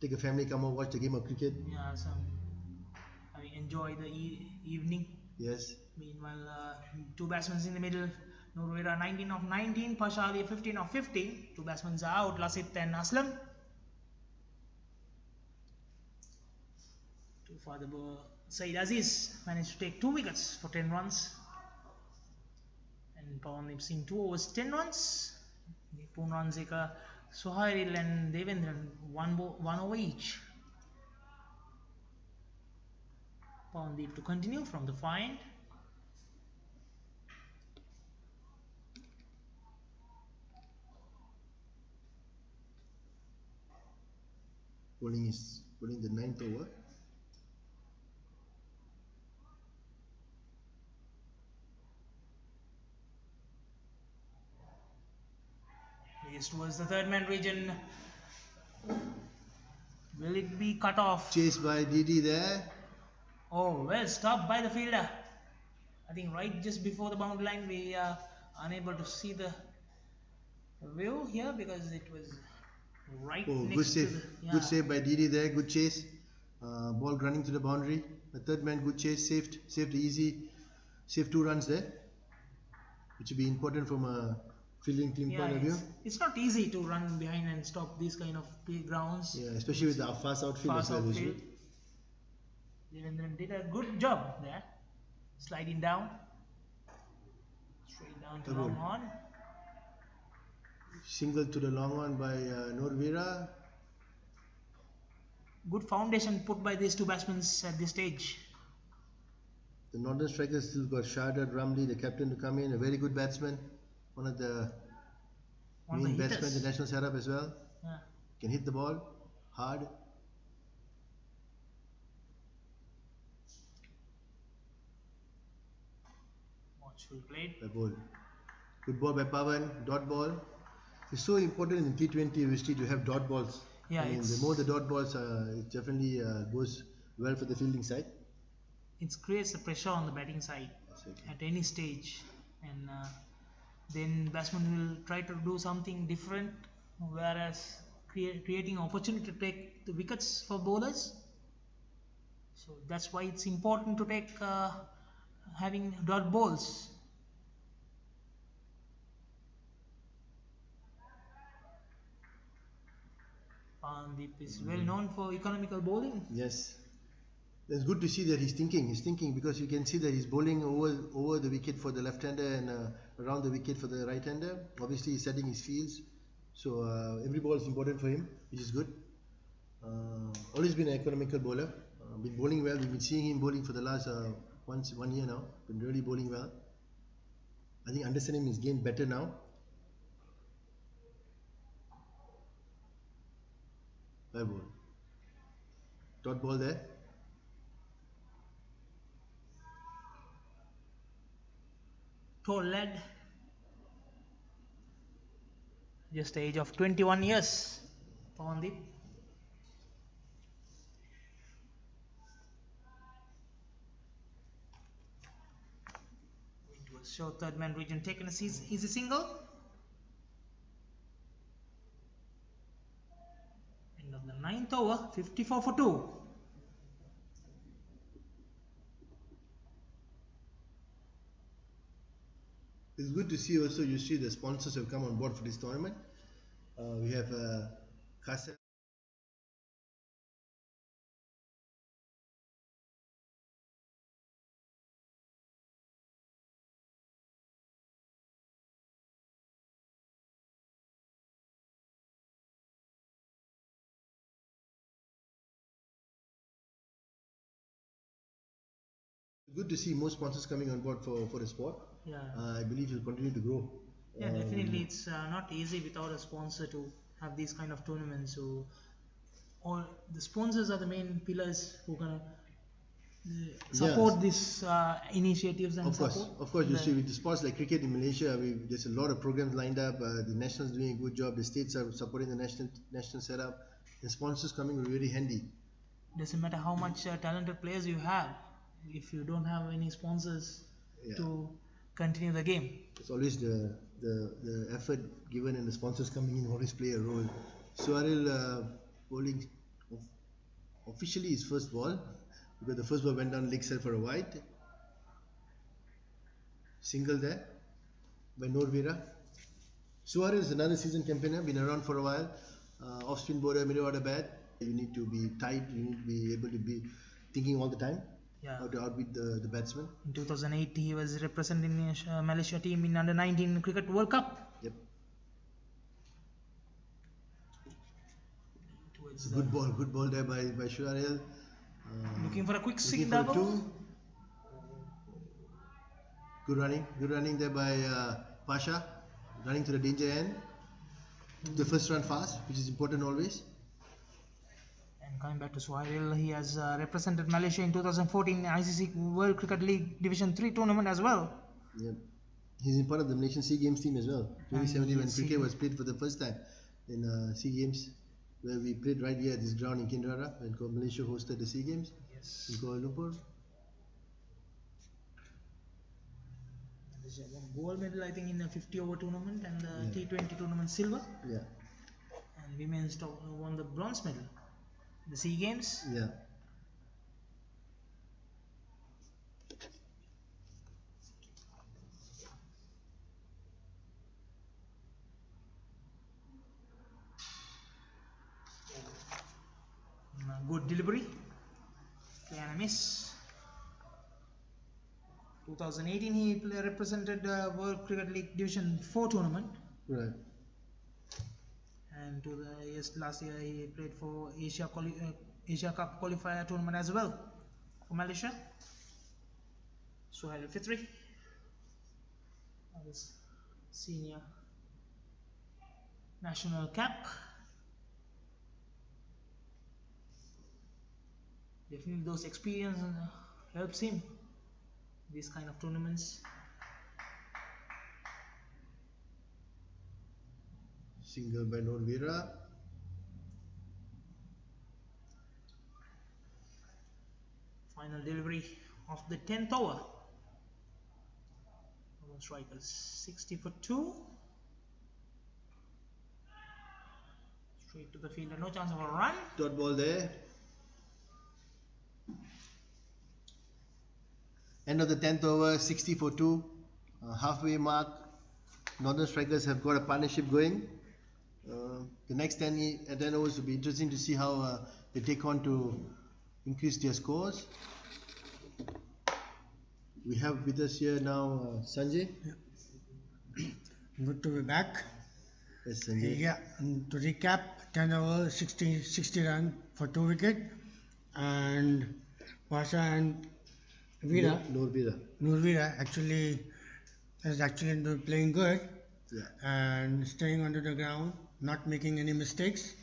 Take a family, come over, watch the game of cricket. Yeah, enjoy the evening. Yes. Meanwhile, 2 batsmen in the middle. Nurwira 19 of 19, Pasha Ali 15 of 15. 2 batsmen are out, Lasit and Aslam. For the Said Aziz managed to take 2 wickets for 10 runs. And Pawandeep Singh 2 overs 10 runs. Poonran Zeka, Sohail and Devendran 1 over each. Pawandeep to continue from the far end. Bowling the 9th over. Yes, towards the third man region. Will it be cut off? Chased by Didi there. Oh, well stopped by the fielder. I think right just before the boundary line, we are unable to see the view here because it was right next good save. to the... Yeah. Good save by Didi there. Good chase. Ball running to the boundary. The third man, good chase. Saved easy. Saved 2 runs there. Which will be important from a fielding team point of view. It's not easy to run behind and stop these kind of big grounds. Yeah, especially with the fast outfield as well. Devendran did a good job there. Sliding down. Straight down to long on. Single to the long on by Norvira. Good foundation put by these two batsmen at this stage. The Northern Strikers still got Shardad Ramli, the captain, to come in. A very good batsman. One of the main batsmen in the national setup as well. Yeah. Can hit the ball hard. Watchful played. Good ball by Pavan. Dot ball. It's so important in T20 obviously to have dot balls. Yeah, the more the dot balls, it definitely goes well for the fielding side. It creates the pressure on the batting side at any stage, and then batsman will try to do something different, whereas creating opportunity to take the wickets for bowlers. So that's why it's important to take having dot balls. Deep is well known for economical bowling. Yes. It's good to see that he's thinking because you can see that he's bowling over the wicket for the left-hander and around the wicket for the right-hander. Obviously he's setting his fields, so every ball is important for him, which is good. Always been an economical bowler, been bowling well. We've been seeing him bowling for the last 1 year now, been really bowling well. I think understanding his game better now. Fair ball. Dot ball there. Tall lad, just the age of 21 years, Pawandeep. It was show third man region taken as easy single. End of the 9th over, 54 for 2. It's good to see also, you see the sponsors have come on board for this tournament. We have Casa. Good to see more sponsors coming on board for the sport. Yeah. I believe it will continue to grow. Yeah, definitely. It's not easy without a sponsor to have these kind of tournaments. So, all the sponsors are the main pillars who gonna support these initiatives and Of course. You see, with the sports like cricket in Malaysia, there's a lot of programs lined up. The nationals doing a good job. The states are supporting the national setup. The sponsors coming will be very handy. Doesn't matter how much talented players you have, if you don't have any sponsors to continue the game. It's always the effort given and the sponsors coming in always play a role. Suaril bowling officially his first ball, because the first ball went down leg side for a wide. Single there by Norvira. Suaril is another season campaigner, been around for a while. Off-spin bowler, middle order bat. You need to be tight, you need to be able to be thinking all the time. How to outbeat the batsman. In 2008, he was representing Malaysia team in Under-19 Cricket World Cup. Yep. It's a good ball there by Shuaril. Looking for a quick swing double. Good running there by Pasha, running to the danger end. The first run fast, which is important always. And coming back to Suhail, he has represented Malaysia in 2014 ICC World Cricket League Division 3 tournament as well. Yep. He's part of the Malaysian SEA Games team as well. 2017 when cricket was played for the first time in SEA Games, where we played right here at this ground in Kinrara when Malaysia hosted the SEA Games in Kuala Lumpur. Gold medal, I think, in the 50 over tournament and the T20 tournament silver. Yeah. And women's won the bronze medal. The SEA Games. Yeah. delivery. Play and a miss. 2018 he represented World Cricket League Division 4 tournament. Right. And last year he played for Asia Cup qualifier tournament as well for Malaysia. Suhail Fitri, his senior national cap. Definitely those experience helps him these kind of tournaments. Single by Norvira. Final delivery of the 10th over. Strickers 60 for 2. Straight to the fielder, no chance of a run. Dot ball there. End of the 10th over, 60 for 2. Halfway mark. Northern Strikers have got a partnership going. The next 10 overs will be interesting to see how they take on to increase their scores. We have with us here now Sanjay. Yeah. Good to be back. Yes, Sanjay. Yeah, and to recap, 10 overs, 60 run for 2 wicket, and Pasha and Nurvira actually is playing good. Yeah. And staying onto the ground, not making any mistakes.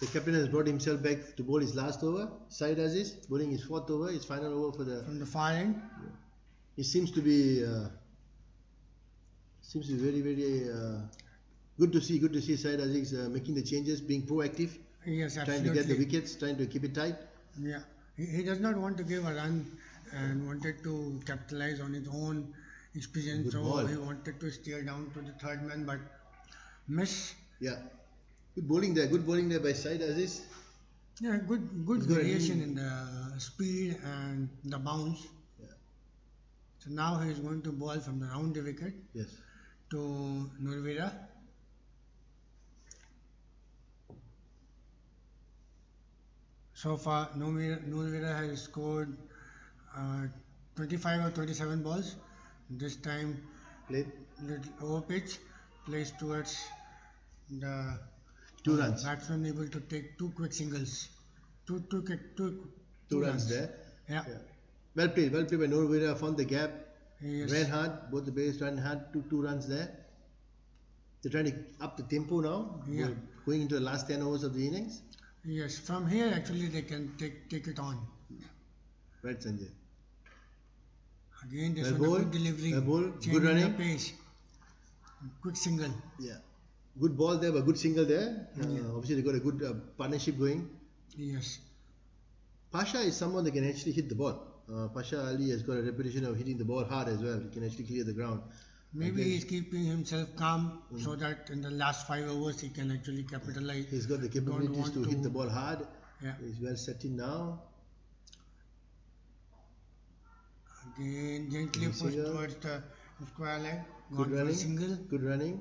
The captain has brought himself back to bowl his last over. Syed Aziz bowling his 4th over, his final over for the from the far end. Yeah. It seems to be very good to see Syed Aziz making the changes, being proactive. Yes, absolutely. Trying to get the wickets, trying to keep it tight. Yeah, he does not want to give a run and wanted to capitalize on his own experience. So he wanted to steer down to the third man, but miss. Yeah, good bowling there by Syed Aziz. Yeah, good variation in the speed and the bounce. Yeah. So now he is going to bowl from the round the wicket. Yes. To Nurvira. So far, Nurvira has scored 25 or 27 balls. This time, played little over pitch, plays towards the 2 runs. Batsman able to take 2 quick singles. Two runs there. Yeah. Well played by Nurvira, found the gap. Yes. Ran hard, both the bases ran hard, 2 runs there. They're trying to up the tempo now. Yeah. Going into the last 10 overs of the innings. Yes, from here actually they can take it on. Right, Sanjay. Again, this was a good delivery. Good running. The pace. Quick single. Yeah. Good ball there, but good single there. Obviously, they got a good partnership going. Yes. Pasha is someone that can actually hit the ball. Pasha Ali has got a reputation of hitting the ball hard as well. He can actually clear the ground. Maybe he's keeping himself calm so that in the last 5 overs he can actually capitalize. He's got the capabilities to hit the ball hard. Yeah. He's well set in now. Again, gently pushed towards the square leg. Good running. Single. Good running.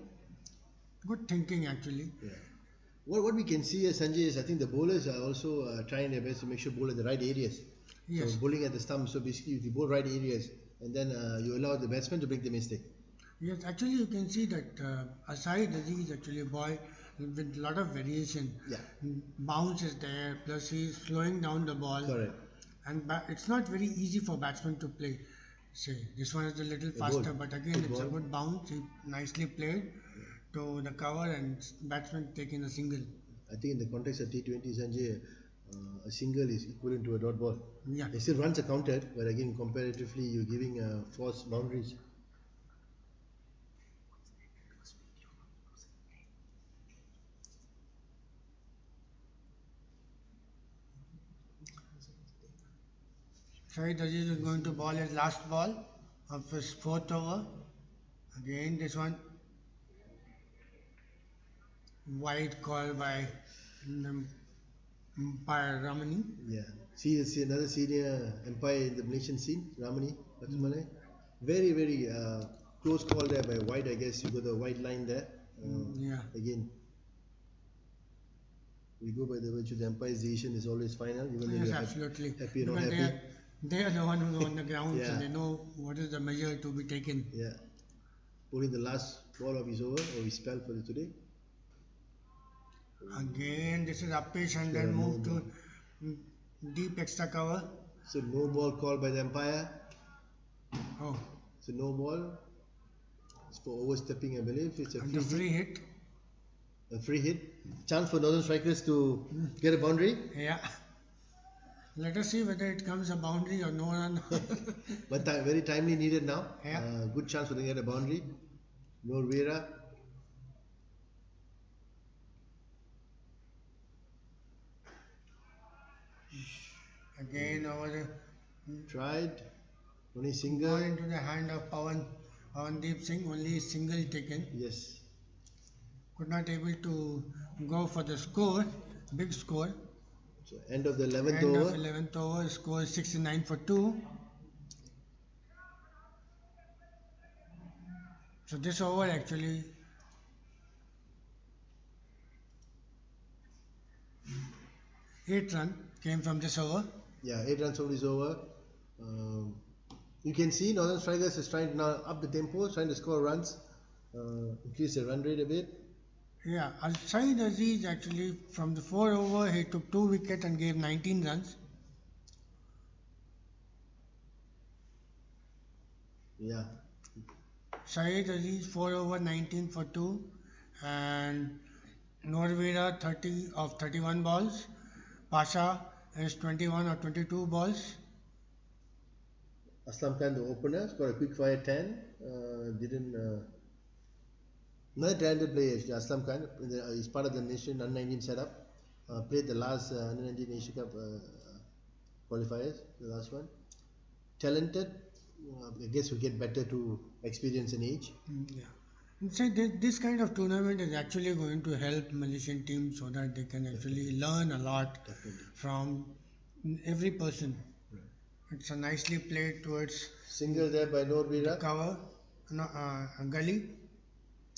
Good thinking actually. Yeah. What we can see here, Sanjay, is I think the bowlers are also trying their best to make sure bowl at the right areas. Yes. So bowling at the stump. So basically, if you bowl right areas, and then you allow the batsman to make the mistake. Yes, actually you can see that Aside Aziz actually ball with a lot of variation. Yeah. Bounce is there, plus he's slowing down the ball. Correct. And it's not very easy for batsmen to play. Say this one is a little faster, but again it's a good bounce. He nicely played to the cover and batsman taking a single. I think in the context of T20, Sanjay, a single is equivalent to a dot ball. Yeah. They still runs are counted, but again comparatively you're giving false boundaries. Syed Aziz is going to ball his last ball of his 4th over. Again this one wide call by umpire Ramani. Yeah. See another senior umpire in the Malaysian scene, Ramani Lakshmane. Very close call there by wide. I guess you got the white line there. Yeah. Again. We go by the virtue the umpire's decision is always final, even though Yes, you're absolutely. happy or not Because happy. they are the one who's on the ground, so Yeah. they know what is the measure to be taken. Yeah. Bowling the last ball of his over or his spell for the today. Again, this is uppish and Sure, then no move to ball. deep extra cover. So no ball called by the umpire. Oh, So no ball. It's for overstepping, I believe. It's a and free the free hit. hit. A free hit. Chance for Northern Strikers to get a boundary. Yeah. Let us see whether it comes a boundary or no run. But very timely needed now. Yeah. Good chance for them to get a boundary. Norvera. Again over the Tried. Only gone single. into the hand of Pawandeep Singh, only single taken. Yes. Could not able to go for the score, big score. So end of the 11th End over. of 11th over, score 69 for 2. So this over actually 8 run came from this over. Yeah, 8 runs over is over. Um, you can see Northern Strikers is trying to now up the tempo, trying to score runs, increase the run rate a bit. Yeah, Al-Said Aziz actually from the 4 over he took 2 wickets and gave 19 runs. Yeah. Saeed Aziz 4 over 19 for 2 and Norvera 30 of 31 balls. Pasha is 21 or 22 balls. Aslam Khan, the opener, scored a quick fire 10. Didn't. Another talented player, actually, Aslam Khan. He's part of the Nation Under-19 setup. Played the last Under-19 Asia Cup qualifiers, the last one. Talented. I guess will get better to experience and age. Yeah. So this kind of tournament is actually going to help Malaysian teams so that they can actually learn a lot Definitely. from every person. Right. It's a nicely played towards Single there by Norvera. cover, no, gully,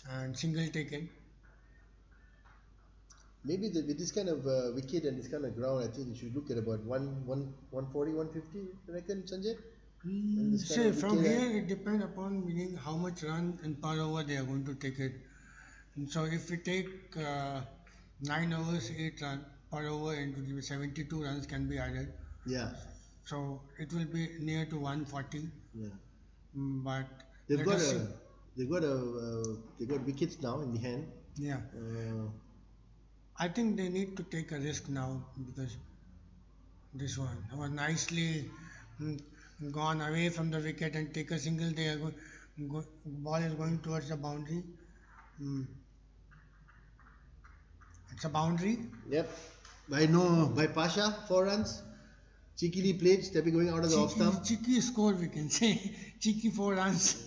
and single taken. Maybe with this kind of wicket and this kind of ground, I think you should look at about 140, 150, you reckon, Sanjay? And this kind Say of from wicket here it depends upon meaning how much run and per over they are going to take it. And so if we take 9 overs, 8 run per over into 72 runs can be added. Yeah, So it will be near to 140. yeah. But They've let got us see. they got wickets now in the hand. Yeah, I think they need to take a risk now because this one was nicely gone away from the wicket and take a single. They are ball is going towards the boundary. Mm. It's a boundary. Yep. By Pasha, 4 runs. Cheekily played, stepping going out of the off stump. Cheeky score we can say. Cheeky 4 runs.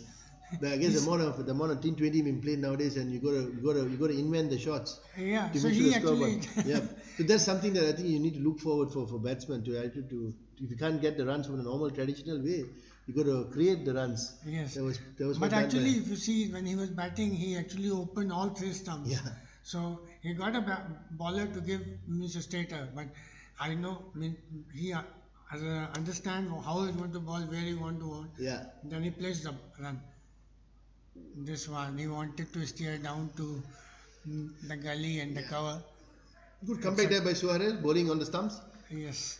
I guess the amount of T20 being played nowadays, and you got to invent the shots. Yeah, To so make sure he the score actually yeah. So that's something that I think you need to look forward for batsmen to if you can't get the runs from the normal traditional way, you got to create the runs. yes. That was But what done actually, by- if you see when he was batting, he actually opened all 3 stumps. Yeah. So he got a bowler to give Mr. Stater, but I know he understand how he's going to bowl, where he want to bowl. Yeah. Then he plays the run. This one he wanted to steer down to the gully and the cover. Good comeback there by Suarez, bowling on the stumps. Yes.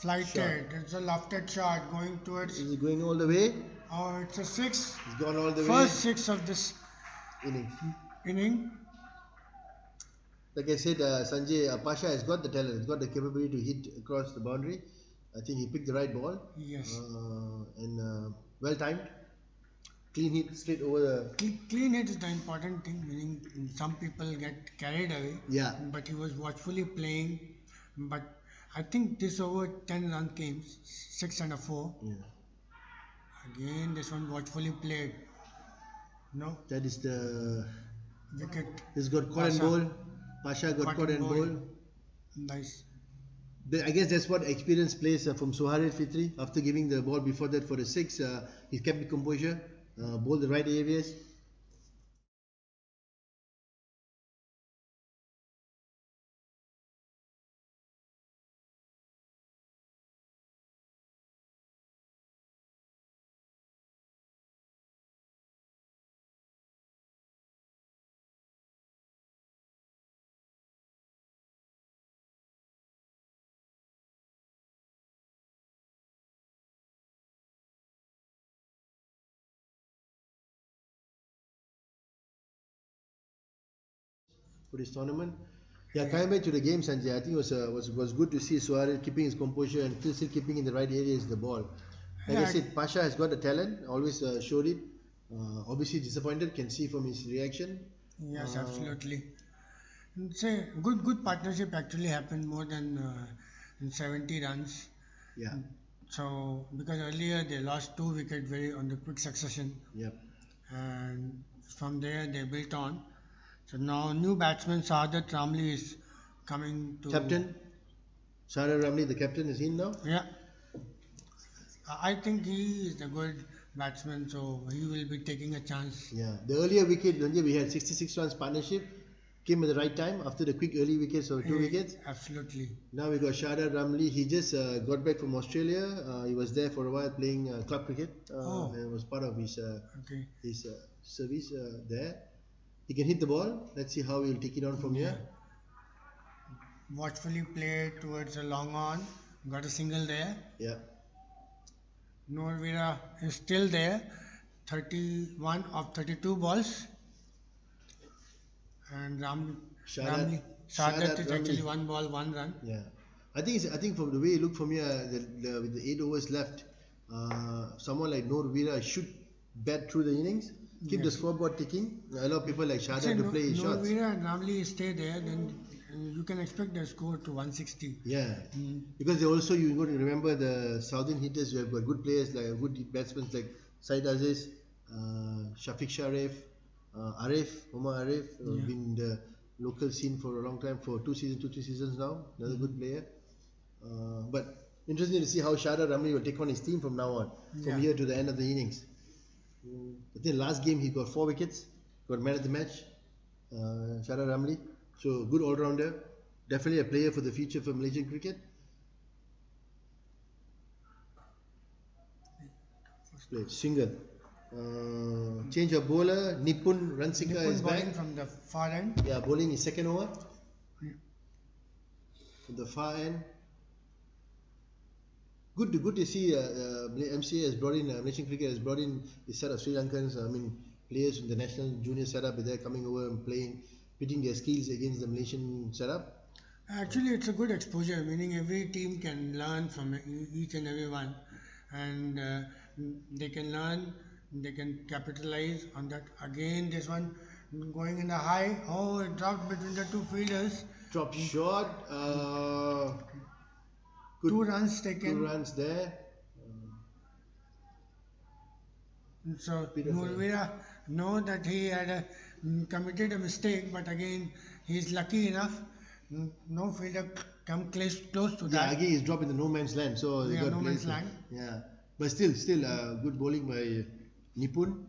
Flighted. It's a lofted shot going towards. Is it going all the way? Oh, it's a 6. It's gone all the First 6 of this way. Innings. inning. Like I said, Sanjay Pasha has got the talent, he's got the capability to hit across the boundary. I think he picked the right ball. Yes. And well timed. Clean hit straight over the. Clean hit is the important thing, meaning some people get carried away. Yeah. But he was watchfully playing. But I think this over 10 run came, 6 and a 4. Yeah. Again, this one watchfully played. No That is the. wicket. He's got caught and Pasha. bowl. Pasha got caught and bowl. Nice. I guess that's what experience plays from Suhail Fitri. After giving the ball before that for the 6, he kept the composure, bowled the right areas. For this tournament. Yeah, coming back to the game, Sanjay, I think it was good to see Suarez keeping his composure and still keeping in the right areas the ball. Like I said, Pasha has got the talent, always showed it. Obviously disappointed, can see from his reaction. Yes, absolutely. It's a good partnership actually happened more than 70 runs. Yeah. So because earlier they lost 2 wickets very on the quick succession, Yep. and from there they built on. So now new batsman Saadat Ramli is coming to Captain Shahrar Ramli, the captain, is in now. Yeah, I think he is a good batsman, so he will be taking a chance. Yeah, the earlier wicket, we had 66 runs partnership, came at the right time after the quick early wickets or 2 wickets. Absolutely. Now we got Shahrar Ramli. He just got back from Australia. He was there for a while playing club cricket. And was part of his service there. He can hit the ball. Let's see how he'll take it on from here. Watchfully played towards a long on. Got a single there. Yeah. Norvira is still there. 31 of 32 balls. And Saadat is actually 1 ball, 1 run. Yeah. I think from the way you look from here, with the 8 overs left, someone like Norvira should bat through the innings. Keep the scoreboard ticking. Allow people like Saadat to play his shots. Norvira and Ramli stay there, then you can expect the score to 160. Yeah, because they also, you got to remember the southern hitters. You have got good players like good batsmen like Said Aziz, Shafiq Sharif, Omar Arif, been in the local scene for a long time, for 2 seasons, 2-3 seasons now. Another good player. But interesting to see how Shahrar Ramli will take on his team from now on, from here to the end of the innings. I think last game he got 4 wickets, got man of the match, Shahrar Ramli. So good all-rounder, definitely a player for the future for Malaysian cricket. Single. Change of bowler, Nipun Ransika is back. From the far end. Yeah, bowling his second over. From the far end. Good to see MCA has brought in, Malaysian cricket has brought in a set of Sri Lankans, players in the national junior setup. They're coming over and playing, pitting their skills against the Malaysian setup. Actually, it's a good exposure, meaning every team can learn from each and every one, and they can learn, they can capitalize on that. Again, this one going in the high. Oh, it dropped between the 2 fielders. Drop shot. 2 runs taken. 2 runs there. So Norvira know that he had committed a mistake, but again he is lucky enough. No fielder come close to that. Yeah, again he's dropped in the no man's land. So he got no man's land. Yeah, but still good bowling by Nipun.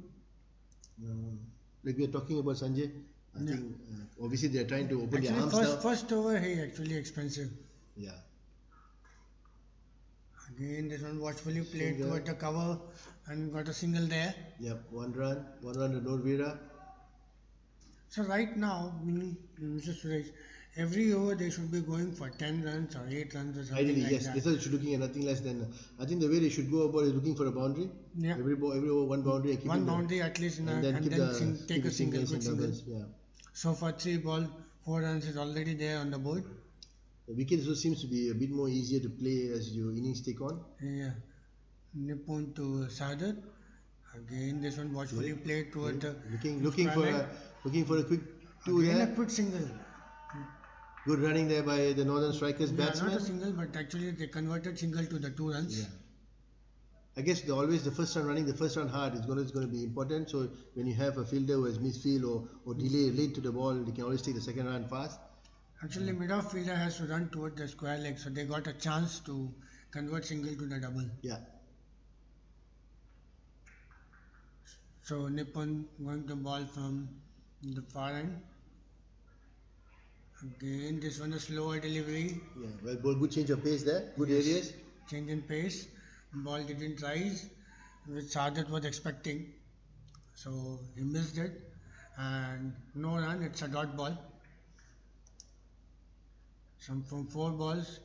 Like we are talking about Sanjay. I think obviously they are trying to open their arms now. First over he actually expensive. Yeah. Again, this one watchfully played toward the cover and got a single there. Yep, 1 run to Norvira. So right now, Mr. Suresh, every over they should be going for 10 runs or 8 runs or something. Ideally, like yes. that. They should be looking at nothing less than. I think the way they should go about is looking for a boundary. Yeah. Every over 1 boundary. And one boundary at least, and then take a single. Yeah. So for 3 balls, 4 runs is already there on the board. The wicket also seems to be a bit more easier to play as your innings take on. Yeah. Nipun to Saadat. Again, this one watchfully played toward the looking for a quick 2 again there. A quick single. Good running there by the Northern Strikers batsmen. Not a single, but actually they converted single to the 2 runs. Yeah. I guess always the first run hard is going to be important. So when you have a fielder who has misfield or delay late to the ball, they can always take the second run fast. Actually, mid-off fielder has to run toward the square leg, so they got a chance to convert single to the double. Yeah. So Nippon going to ball from the far end. Again, this one a slower delivery. Yeah. Well, ball, good change of pace there. Good Yes. areas. Change in pace. Ball didn't rise, which Sadat was expecting. So he missed it. And no run, it's a dot ball. Some from 4 balls,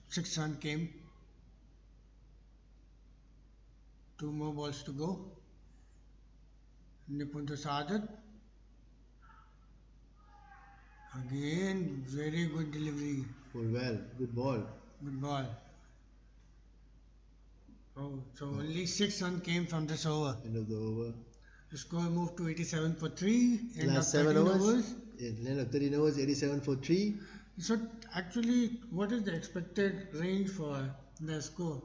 6 runs came. 2 more balls to go. Nippon to Sadat. Again, very good delivery. Well, good ball. Good ball. Oh, so only 6 runs came from this over. End of the over. The score moved to 87 for 3. End of Last 13 7 overs. End of 13 overs, 87 for 3. So actually, what is the expected range for the score?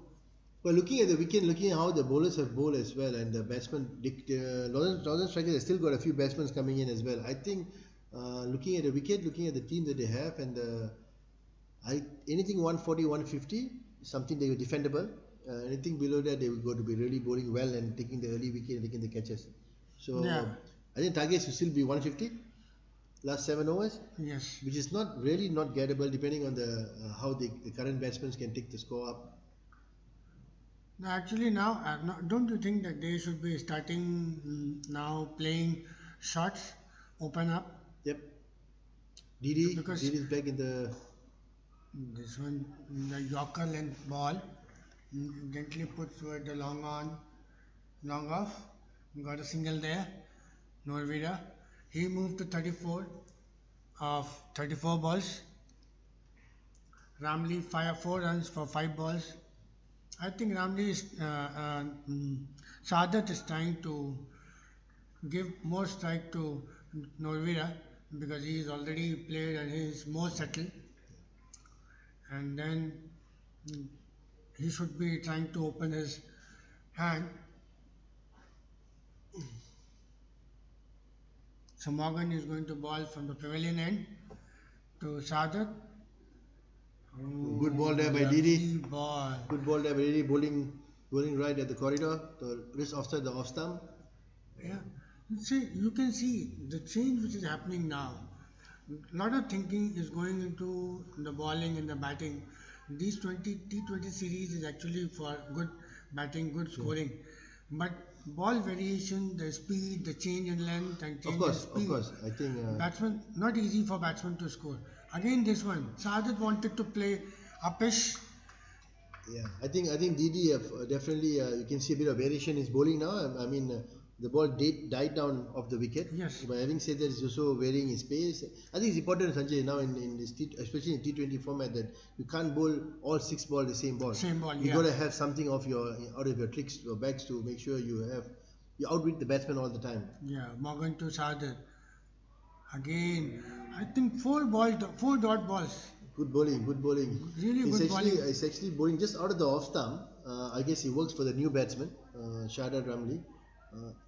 Well, looking at the wicket, looking at how the bowlers have bowled as well, and the batsmen, Northern Strikers have still got a few batsmen coming in as well. I think, looking at the wicket, looking at the team that they have, and anything 140, 150 is something they were defendable. Anything below that, they will go to be really bowling well and taking the early wicket and taking the catches. So, Yeah. I think targets will still be 150. Last 7 overs, Yes. which is not really not gettable depending on the how the current batsmen can take the score up. Now, actually, don't you think that they should be starting now playing shots, open up? Yep. Didi Because- is back in the This one, the Yorker length ball, gently put toward the long on, long off. Got a single there. Norvida. He moved to 34 of 34 balls. Ramli 4 runs for 5 balls. I think Ramli is Sadat is trying to give more strike to Norvira because he is already played and he is more settled. And then he should be trying to open his hand. So Morgan is going to ball from the pavilion end to Sadat. Good ball there by Lovely Didi. ball. Good ball there by Didi, bowling right at the corridor, just after the off stump. Yeah. See, you can see the change which is happening now. A lot of thinking is going into the bowling and the batting. These T20 series is actually for good batting, good scoring. But ball variation, the speed, the change in length and change in speed. Of course. I think Batsman, not easy for batsman to score. Again, this one, Sadat wanted to play uppish. yeah, I think Didi definitely you can see a bit of variation in his bowling now. I mean the ball died down off the wicket. Yes. But having said that, it's also varying his pace. I think it's important, Sanjay, now in this especially in T20 format that you can't bowl all 6 balls the same ball. Same ball, You yeah. got to have something out of your tricks or bags to make sure you outwit the batsman all the time. Yeah, Morgan to Sadat. Again, I think 4 dot balls. Good bowling. Really good bowling. It's actually bowling just out of the off stump. I guess he works for the new batsman, Shardad Ramli.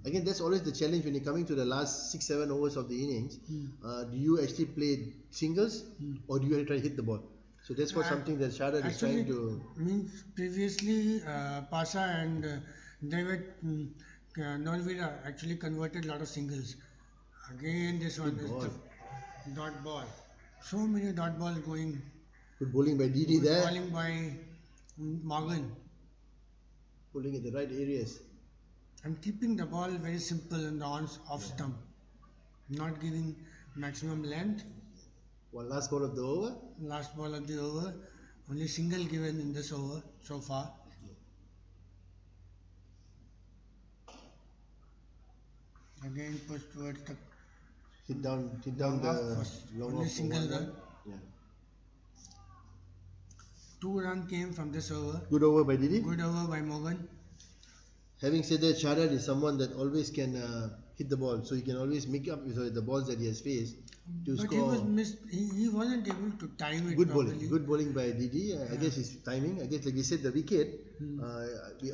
Again, that's always the challenge when you're coming to the last 6-7 overs of the innings. Do you actually play singles or do you try to hit the ball? So that's what something that Shardad is trying to. Means previously Pasha and David Norvira actually converted a lot of singles. Again, this one Good is ball. the dot ball. So many dot balls going. Good bowling by Didi Good there. bowling by Morgan. Bowling in the right areas. And keeping the ball very simple in the off stump. Not giving maximum length. One last ball of the over. Last ball of the over. Only single given in this over so far. Again push towards the Hit down long the off first. long Only off for single 1 run. Yeah. 2 runs came from this over. Good over by Didi. Good over by Morgan. Having said that, Shardad is someone that always can hit the ball, so he can always make up with the balls that he has faced to But score. he wasn't able to time it Good properly. bowling by Didi. I guess his timing. I guess like we said, the wicket.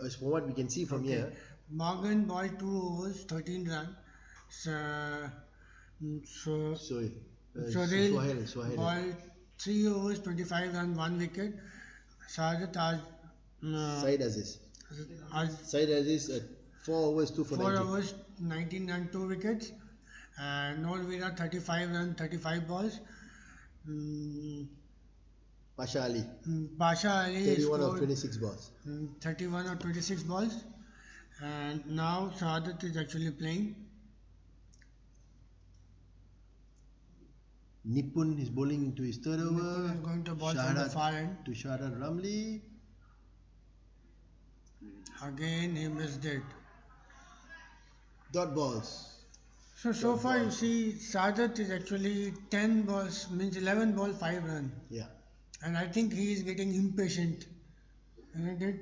As for what we can see from here. Morgan ball 2 overs, 13 runs. So So Sohail Sohail. ball 3 overs, 25 runs, 1 wicket. Sadat Side Aziz. Az, Side Aziz at 4 overs, 2 for 4 90. overs, 19 runs, 2 wickets. And Noel Vira 35 runs, 35 balls. Mm, Pasha Ali. Pasha Ali 31 of scored 26 balls. 31 or 26 balls. And now Sadat is actually playing. Nipun is bowling into his third over. Nipun is going to ball from the far end. To Shahrat Ramli. Again he missed it. Dot balls. So far you see Sadat is actually 10 balls, means 11 ball, 5 run. Yeah. And I think he is getting impatient. Isn't it?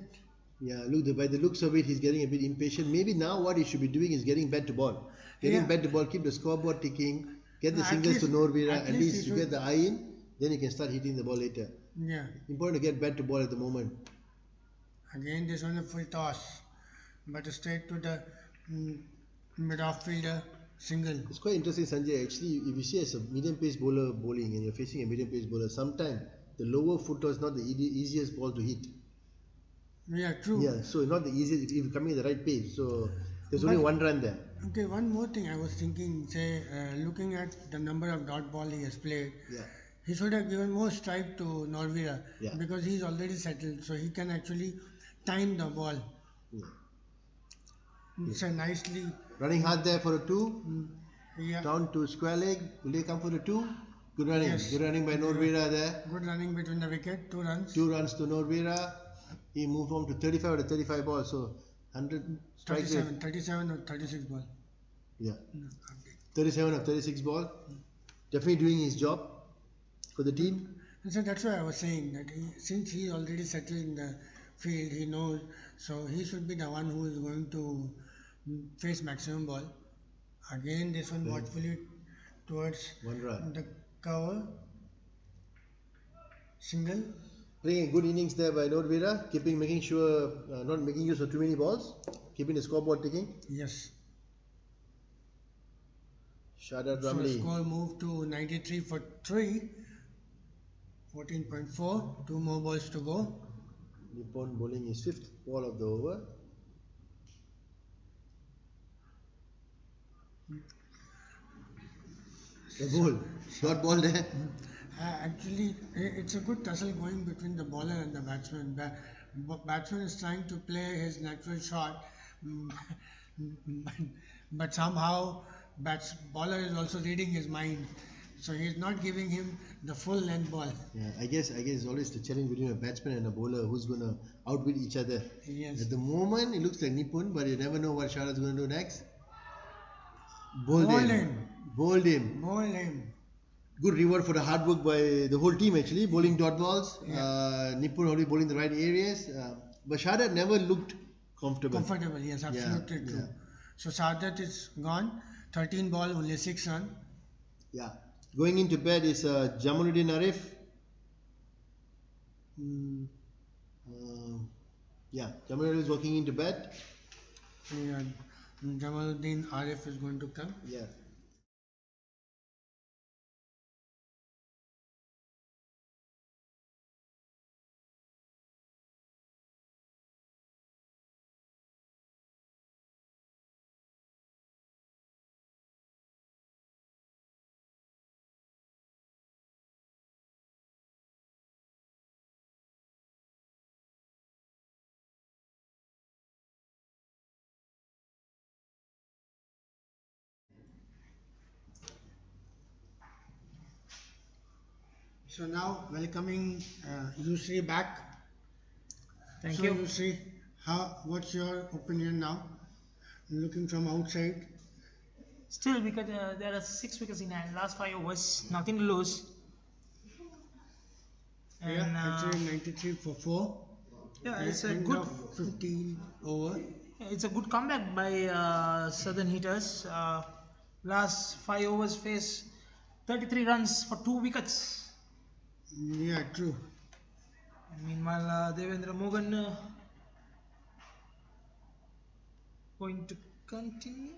Yeah, look, by the looks of it, he's getting a bit impatient. Maybe now what he should be doing is getting bat to ball. Getting bat to ball, keep the scoreboard ticking, get the singles to Norvira, at least you get the eye in, then you can start hitting the ball later. Yeah. Important to get bat to ball at the moment. Again, this one a full toss, but straight to the mid-off fielder single. It's quite interesting, Sanjay. Actually, if you see as a medium pace bowler bowling and you're facing a medium pace bowler, sometimes the lower footer is not the easiest ball to hit. Yeah, true. Yeah, so not the easiest if you're coming at the right pace. So there's only one run there. Okay, one more thing I was thinking, say, looking at the number of dot ball he has played, he should have given more strike to Norvira because he's already settled, so he can actually time the ball. So nicely. Running hard there for a 2. Down to square leg. Will they come for the 2? Good running. Yes. Good running by Norvira there. Good running between the wicket. 2 runs. 2 runs to Norvira. He moved on to 35 or 35 balls. So 100 strike rate. 37 or 36 ball. Yeah. 37 or 36 ball. Definitely doing his job for the team. And so that's why I was saying that since he already settled in the field, he knows, so he should be the one who is going to face maximum ball. Again, this one watchfully towards 1 run. the cover. Single. Playing a good innings there by Norvira, making sure not making use of too many balls, keeping the scoreboard ticking. Yes. Shahrat So Ramli. score moved to 93 for 3. 14.4. 2 more balls to go. Nippon bowling his 5th ball of the over. The ball. Dot ball there. Actually, it's a good tussle going between the bowler and the batsman. Batsman is trying to play his natural shot, but somehow bowler is also reading his mind. So he is not giving him the full length ball. Yeah, I guess it's always the challenge between a batsman and a bowler who's going to outwit each other. Yes. At the moment, it looks like Nippon, but you never know what Shahrat's going to do next. Bowled Bowled him. Bowled him. Good reward for the hard work by the whole team actually, bowling dot balls. Nippon already bowling the right areas. But Shahrat never looked comfortable. Comfortable, yes, absolutely true. Yeah. So Sadat is gone. 13 ball, only 6 runs. Yeah. Going into bed is Jamaluddin Arif. Jamaluddin is walking into bed. Yeah, Jamaluddin Arif is going to come. Yeah. So now welcoming Yusri back. Thank you. Yusri, what's your opinion now? Looking from outside. Still, because there are 6 wickets in hand, last 5 overs, nothing to lose. And, actually 93 for 4. Yeah, it's a End good. of 15 over. It's a good comeback by Southern hitters. Last 5 overs face 33 runs for 2 wickets. Yeah, true. Meanwhile, Devendra Mogan going to continue.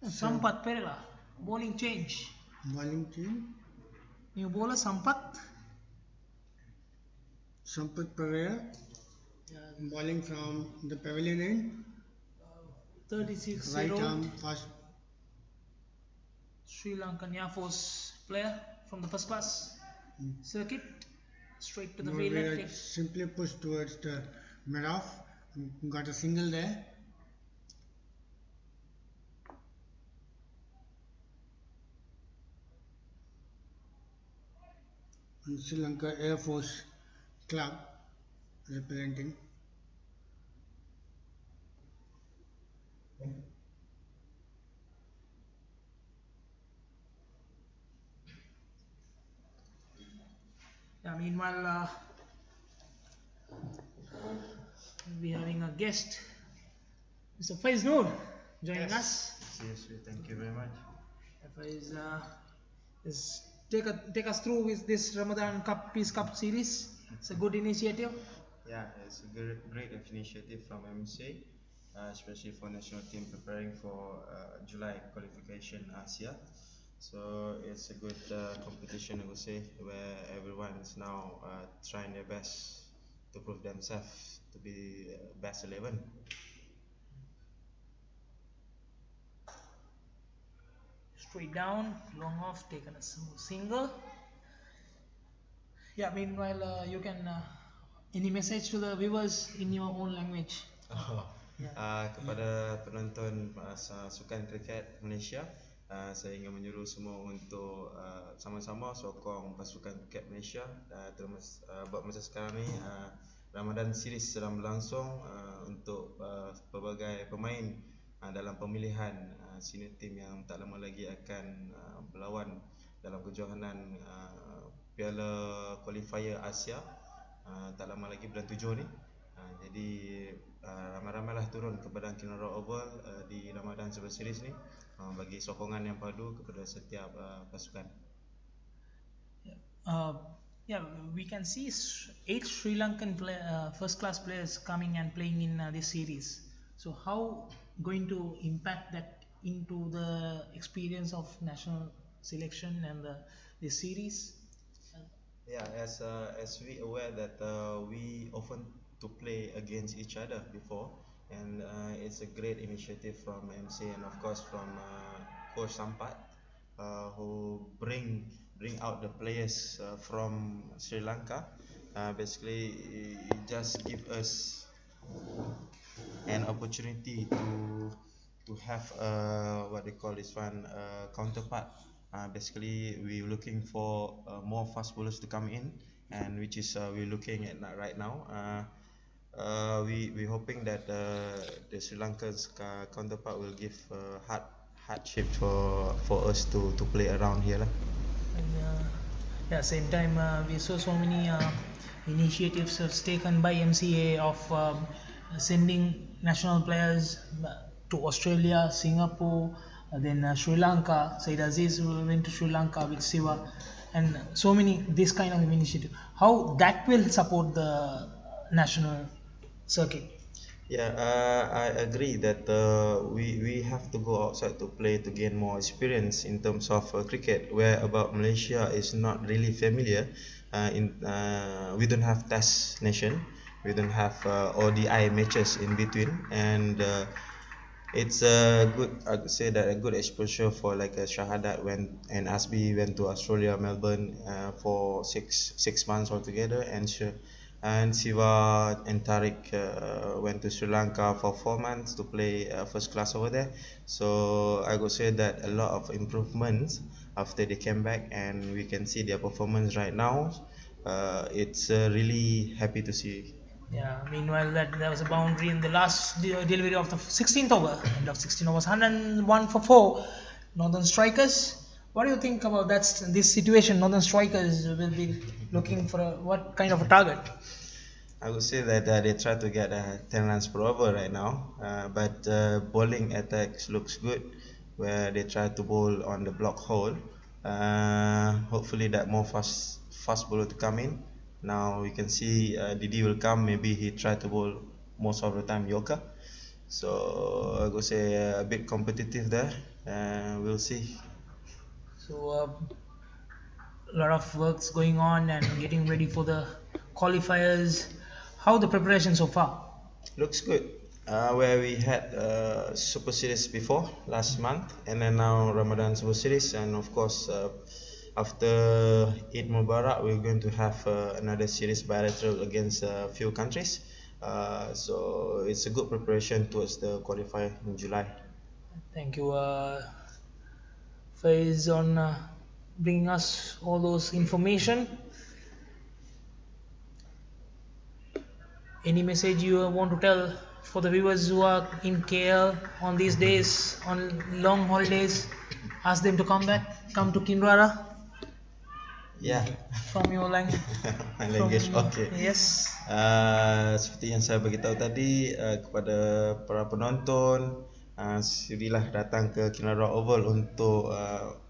So, Sampath Perela, bowling change. bowling team, New bowler Sampath. Sampath Pereira, Yeah, bowling from the pavilion end, 36 year right old arm fast. Sri Lankan Air Force player from the first class circuit. Straight to the fielder. Norway simply pushed towards the mid-off, got a single there. And Sri Lanka Air Force Club representing. Yeah, meanwhile, we'll be having a guest, Mr. Faiz Noor, joining us. Yes, thank you very much. Faiz is take us through with this Ramadan Cup Peace Cup series. It's a good initiative. Yeah, it's a great initiative from MCA, especially for national team preparing for July qualification Asia. So it's a good competition, I would say, where everyone is now trying their best to prove themselves to be best 11. Straight down, long off, taken a single. Yeah, meanwhile, you can any message to the viewers in your own language. Kepada penonton sukan kriket Malaysia, saya ingin menyuruh semua untuk sama-sama sokong pasukan kriket Malaysia. Buat masa sekarang ni Ramadan series sedang berlangsung untuk pelbagai pemain dalam pemilihan senior team yang tak lama lagi akan berlawan dalam kejohanan Piala Qualifier Asia tak lama lagi bulan 7 ni. Jadi ramai-ramailah turun ke padang Kinara Oval di Ramadan Super Series ni bagi sokongan yang padu kepada setiap pasukan. Yeah, we can see 8 Sri Lankan first class players coming and playing in this series. So how going to impact that into the experience of national selection and the series? Yeah, as we aware that we often to play against each other before, and it's a great initiative from MC and of course from Coach Sampath, who bring out the players from Sri Lanka. Basically, it just give us an opportunity to have what they call this one counterpart. Basically, we're looking for more fast bowlers to come in, and which is we're looking at right now. We're hoping that the Sri Lanka's counterpart will give hardship for us to play around here lah. And yeah, same time we saw so many initiatives taken by MCA of sending national players to Australia, Singapore, then Sri Lanka. Said Aziz went to Sri Lanka with Siva, and so many this kind of initiative. How that will support the national circuit? Yeah, I agree that we have to go outside to play to gain more experience in terms of cricket. Where about Malaysia is not really familiar. We don't have test nation. We don't have ODI matches in between, and it's a good, I would say that a good exposure for like a Shahadat and Asbi went to Australia, Melbourne for six months altogether, and Siva and Tariq went to Sri Lanka for 4 months to play first class over there. So I would say that a lot of improvements after they came back, and we can see their performance right now. It's really happy to see. Yeah, meanwhile there was a boundary in the last delivery of the 16th over. End of 16 overs, 101 for 4. Northern Strikers. What do you think about this situation? Northern Strikers will be looking for what kind of a target? I would say that they try to get 10 runs per over right now, but bowling attacks looks good, where they try to bowl on the block hole. Hopefully that more fast bowler to come in. Now we can see Didi will come. Maybe he try to bowl most of the time Yorker. So I would say a bit competitive there, and we'll see. So a lot of works going on and getting ready for the qualifiers. How the preparation so far? Looks good. Where we had Super Series before last month, and then now Ramadan Super Series, and of course after Eid Mubarak, we're going to have another series bilateral against a few countries. So it's a good preparation towards the qualifier in July. Thank you, Faiz, on bringing us all those information. Any message you want to tell for the viewers who are in KL on these days, on long holidays? Ask them to come back, come to Kinrara Yeah. from your language. My language, okay. Yes. Seperti yang saya beritahu tadi kepada para penonton, sudilah datang ke Kinara Oval untuk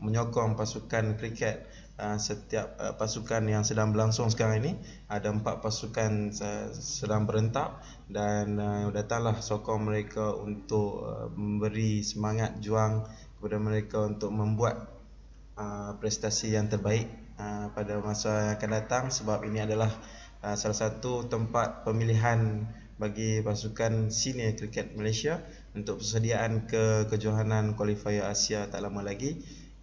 menyokong pasukan kriket. Setiap pasukan yang sedang berlangsung sekarang ini ada 4 pasukan sedang berentak, dan datanglah sokong mereka untuk memberi semangat juang kepada mereka untuk membuat prestasi yang terbaik pada masa yang akan datang, sebab ini adalah salah satu tempat pemilihan bagi pasukan senior kriket Malaysia untuk persediaan ke kejohanan kualifier Asia tak lama lagi.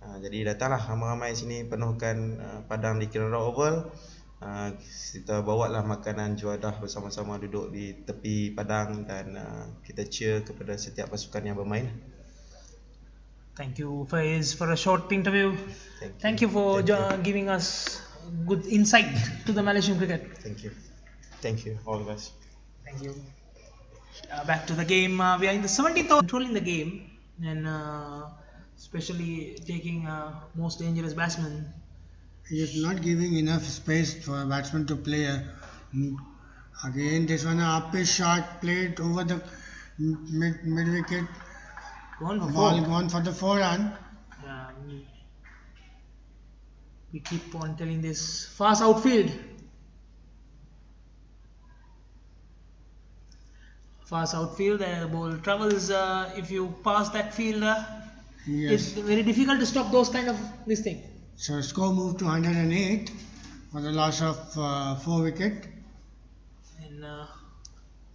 Jadi datanglah ramai-ramai sini, penuhkan padang di Kinara Oval. Kita bawalah makanan juadah bersama-sama, duduk di tepi padang, dan kita cheer kepada setiap pasukan yang bermain. Thank you, Faiz, for a short interview. Thank you for giving us good insight to the Malaysian cricket. Thank you, all the best. Thank you. Back to the game. We are in the 17th over, controlling the game, and especially taking most dangerous batsman. He is not giving enough space for a batsman to play. Again, this one a uppish shot played over the mid wicket. Gone for the 4-run. Yeah, we keep on telling this. Fast outfield. The ball travels. If you pass that field, Yes. it's very difficult to stop those kind of this thing. So score moved to 108 for the loss of 4 wicket. And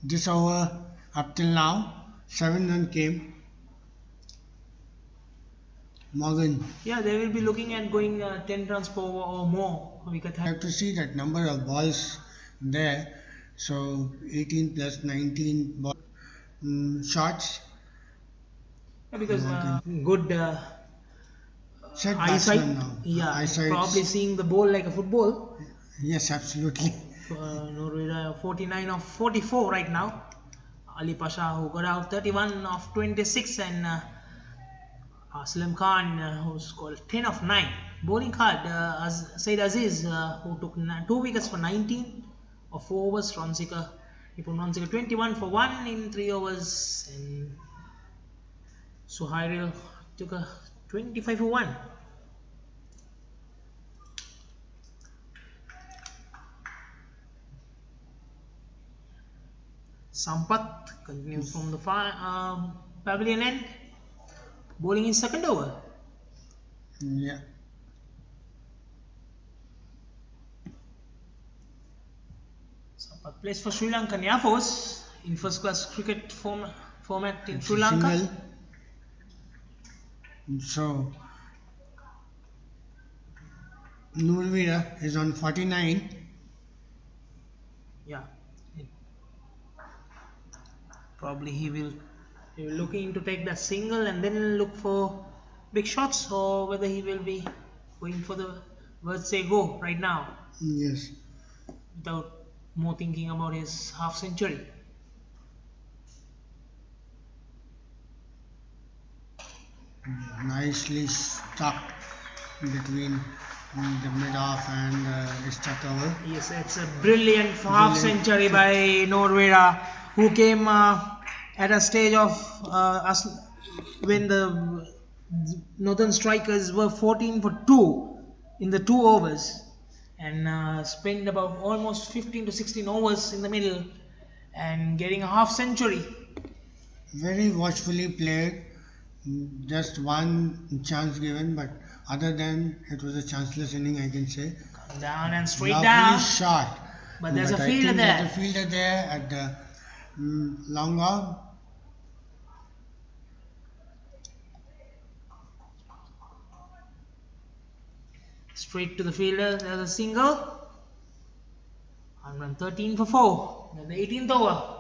This over up till now 7 run came. Morgan. yeah, they will be looking at going 10 runs per over or more. We could I have to see that number of balls there. So 18 plus 19 shots. because good Set eyesight. batsman now. Yeah, Eyesight. probably seeing the ball like a football. Yes, absolutely. Norway 49 of 44 right now. Ali Pasha, who got out 31 of 26, and Aslam Khan, who scored 10 of 9. Bowling card, Said Aziz, who took 2 wickets for 19 of 4 overs. He put Ronzika 21 for 1 in 3 overs, and Suhail took a 25 for 1. Sampath continues from the pavilion end, bowling in second over. Yeah. Sampath plays for Sri Lankan Air Force in first class cricket format in Sri Lanka. Single. So Nurvira is on 49. Yeah. Probably he will looking to take that single and then look for big shots, or whether he will be going for the words say go right now Yes. without more thinking about his half century. Nicely stuck between the mid off and extra cover. Yes, it's a brilliant half century by Norvera, who came at a stage of when the Northern Strikers were 14 for 2 in the 2 overs, and spent about almost 15 to 16 overs in the middle and getting a half century. very watchfully played. Just one chance given, but other than it was a chanceless inning, I can say. Down and straight Lovely down. shot. But there's a I fielder think there. there's a fielder there at the long on. Straight to the fielder. There's a single. 113 for 4. Then the 18th over.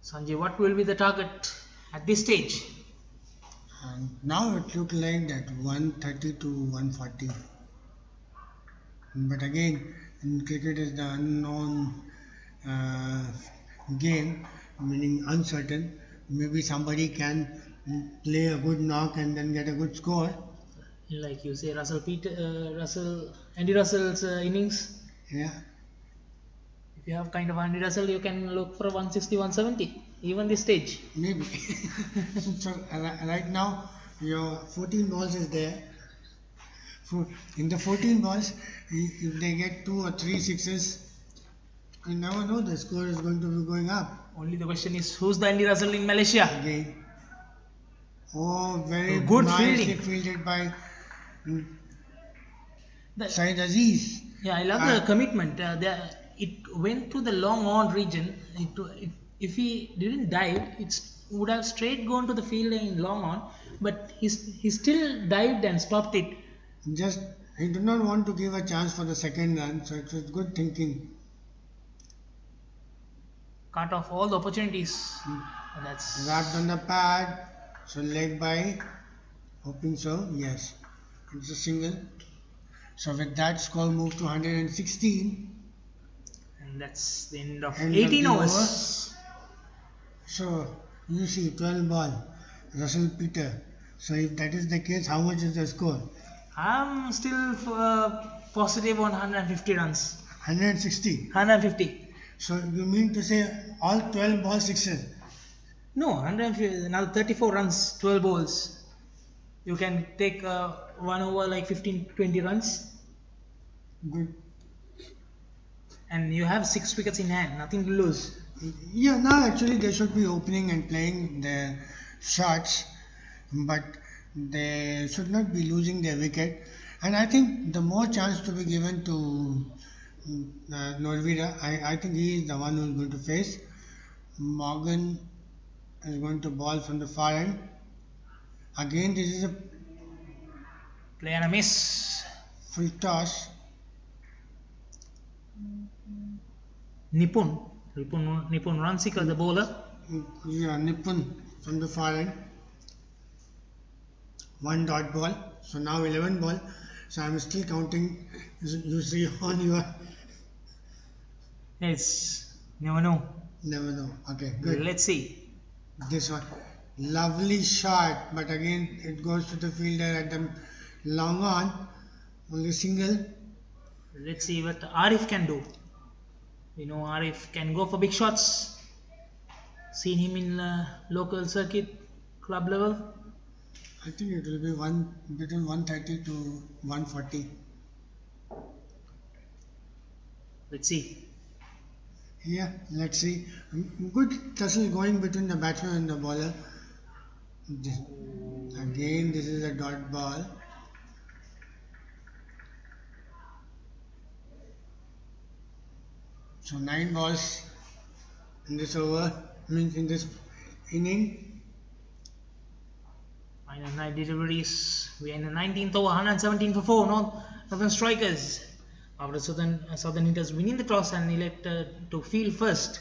Sanjay, what will be the target at this stage? And now it looked like that 130 to 140. But again, in cricket is the unknown uh, game, meaning uncertain. Maybe somebody can play a good knock and then get a good score. Like you say, Andy Russell's innings. Yeah, If you have kind of Andy Russell, you can look for 160, 170, even this stage. maybe. So right now, your 14 balls is there. In the 14 balls, if they get 2 or 3 sixes, you never know, the score is going to be going up. Only the question is, who's the Andy Russell in Malaysia? Again. Oh, very Good nicely fielding. fielded by The- Said Aziz. Yeah, I love the commitment. It went to the long on region. If he didn't dive, it would have straight gone to the field in long on. But he still dived and stopped it. Just he did not want to give a chance for the second run, so it was good thinking. Cut off all the opportunities. That's Wrapped on the pad, so leg by, hoping so, yes. It's a single. So with that, score moved to 116. and that's the end of End of 18 the overs. over. So you see 12 ball, Russell Peter. So if that is the case, how much is the score? I'm still positive on 150 runs. 160. 150. So you mean to say all 12 ball sixes? No, 150. Another 34 runs, 12 balls. You can take one over like 15, 20 runs, Good. and you have 6 wickets in hand. Nothing to lose. Yeah, now actually they should be opening and playing their shots, but they should not be losing their wicket. And I think the more chance to be given to Norvira, I think he is the one who is going to face. Morgan is going to ball from the far end. Again, this is a Play and a miss. free toss. Nipun Ransikar, the bowler. Yeah, Nipun from the far end. 1 dot ball. So now 11 ball. So I'm still counting. You see on your. It's never know. Never know. Okay, good. Let's see. This one. Lovely shot. But again, it goes to the fielder at the long on. Only single. Let's see what Arif can do. We know Arif can go for big shots. Seen him in local circuit, club level. I think it will be between 130 to 140. Let's see. Yeah, let's see. Good tussle going between the batsman and the bowler. Again, this is a dot ball. So 9 balls in this over, means in this inning. Final 9 deliveries. We are in the 19th over, 117 for 4. Northern Strikers. After Southern Hitters winning the toss and elected to field first.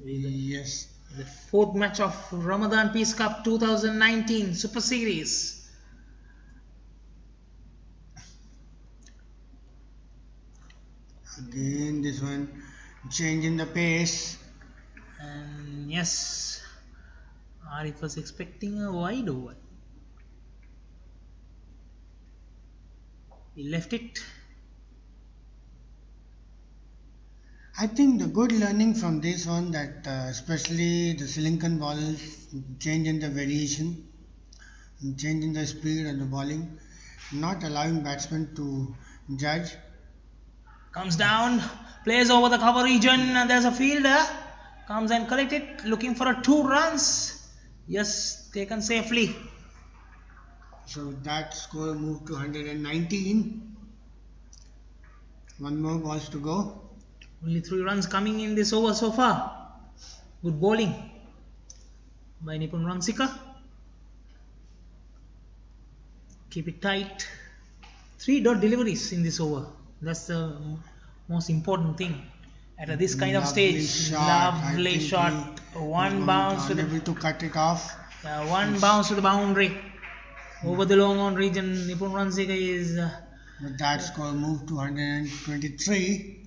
Yes. The 4th match of Ramadan Peace Cup 2019 Super Series. Again, this one change in the pace. And yes, Arif was expecting a wide over. He left it. I think the good learning from this one that especially the Sri Lankan bowlers change in the variation, change in the speed of the bowling, not allowing batsmen to judge. Comes down, plays over the cover region, and there's a fielder. Comes and collect it, looking for a 2 runs. Yes, taken safely. So that score moved to 119. One more balls to go. Only 3 runs coming in this over so far. Good bowling by Nipun Ramsika. Keep it tight. 3 dot deliveries in this over. That's the most important thing. At this kind of Lovely stage, shot. lovely shot. One bounce to unable to cut it off. one bounce to the boundary. Over the long on region, Nipun Ramsika is. But that score moved to 123.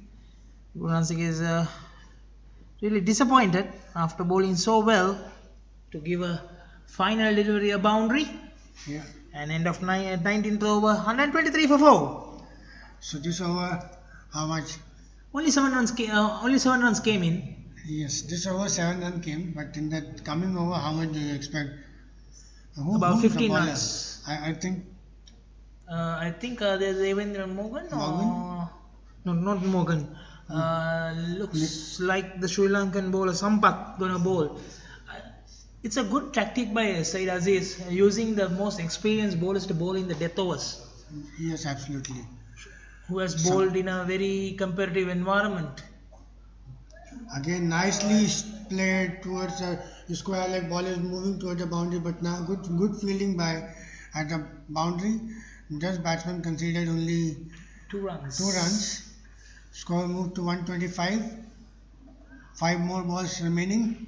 Nipun Ramsika is really disappointed after bowling so well to give a final delivery a boundary. Yeah. And end of 19th over, 123 for 4. So this over, how much? Only 7 runs came in. Yes, this over 7 runs came, but in that coming over, how much do you expect? About who's the 15 bowler? runs. I think There's Devendra Morgan. No, not Morgan. Looks like the Sri Lankan bowler Sampath gonna bowl. It's a good tactic by Said Aziz, using the most experienced bowlers to bowl in the death overs, yes, absolutely. who has bowled in a very competitive environment. Again, nicely played towards the square leg. Ball is moving towards the boundary, but now good fielding by at the boundary. Just batsman conceded only 2 runs. 2 runs. Score moved to 125. 5 more balls remaining.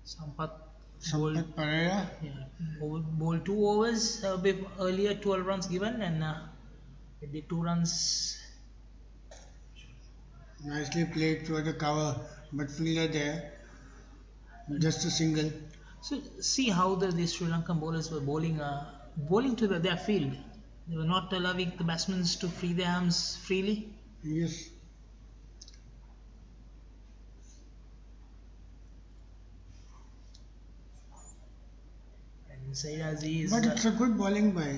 Sampath Sampath Pereira. bowled 2 overs earlier, 12 runs given, and with the 2 runs. Nicely played toward the cover, but fielder there. Just a single. So see how the Sri Lankan bowlers were bowling to their field. They were not allowing the batsmen to free their arms freely. Yes. And Said Aziz. But it's a good bowling by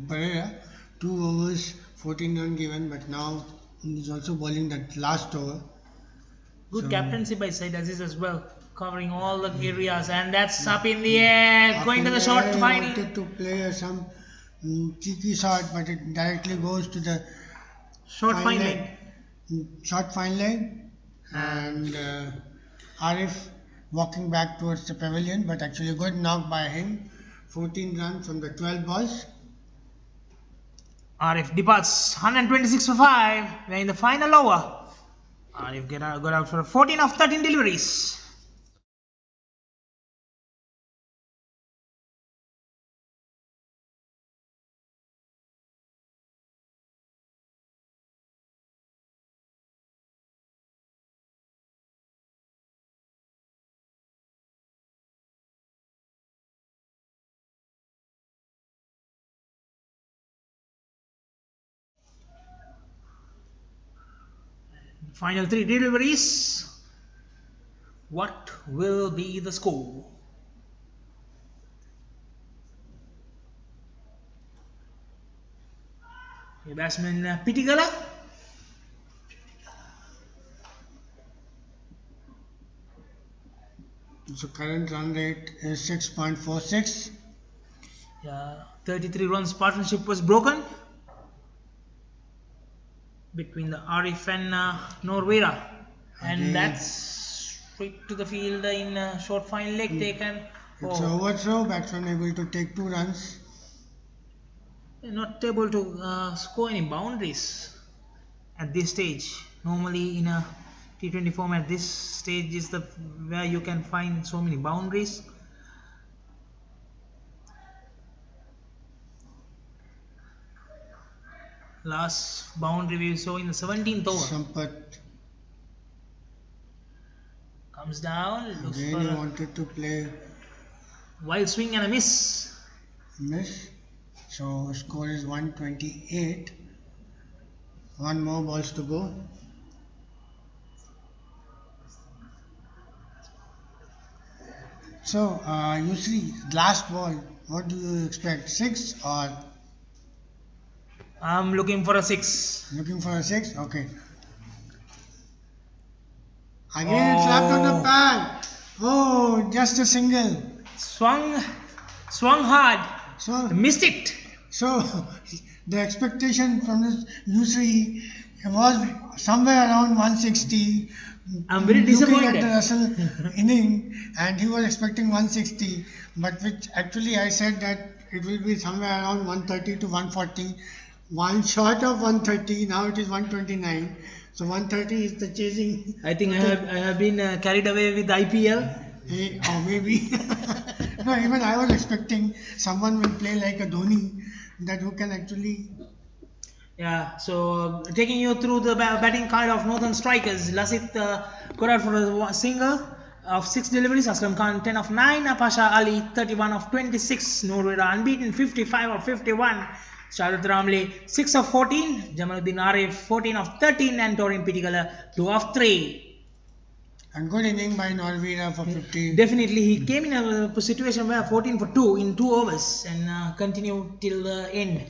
Pereira. 2 overs, 14 runs given, but now he's also bowling that last over. Good captaincy by Said Aziz as well, covering all the areas, and that's up in the air, going to the short final. He wanted to play some cheeky shot, but it directly goes to the Short fine leg. Short fine leg, and Arif walking back towards the pavilion, but actually good knock by him. 14 runs from the 12 balls. Arif departs 126 for 5. We're in the final over. Arif got out for 14 of 13 deliveries. Final 3 deliveries. What will be the score? Batsman Pitigala. So current run rate is 6.46. 33 runs partnership was broken between the Arif and Norvera, and that's straight to the field in short fine leg taken. It's overthrow, batsman able to take 2 runs. Not able to score any boundaries at this stage. Normally in a T20 format, this stage is the where you can find so many boundaries. Last boundary we saw in the 17th over. Sampath Comes down, looks again for he a wanted to play wild swing and a miss. miss. So score is 128. 1 more balls to go. So, you see, last ball, what do you expect? Six or I'm looking for a 6. looking for a six? Okay. Again, it slapped on the Oh, pad. Oh, just a single. swung, swung hard, So, missed it. so the expectation from this Yusri was somewhere around 160. I'm very Looking at the disappointed. Russell inning, and he was expecting 160, but which actually I said that it will be somewhere around 130 to 140. One short of 130. Now it is 129. So 130 is the chasing. I think I have been carried away with IPL. Or maybe. No, even I was expecting someone will play like a Dhoni, that who can actually. Yeah, so taking you through the batting card of Northern Strikers, Lasit Korar for a single of 6 deliveries, Aslam Khan 10 of 9, Pasha Ali 31 of 26, Norwera unbeaten 55 of 51, Sharat Ramle 6 of 14, Jamaluddin Arif 14 of 13, and Torin Pitikala 2 of 3. And good inning by Norvira for 50. Definitely, he came in a situation where 14 for 2 in 2 overs and continued till the end.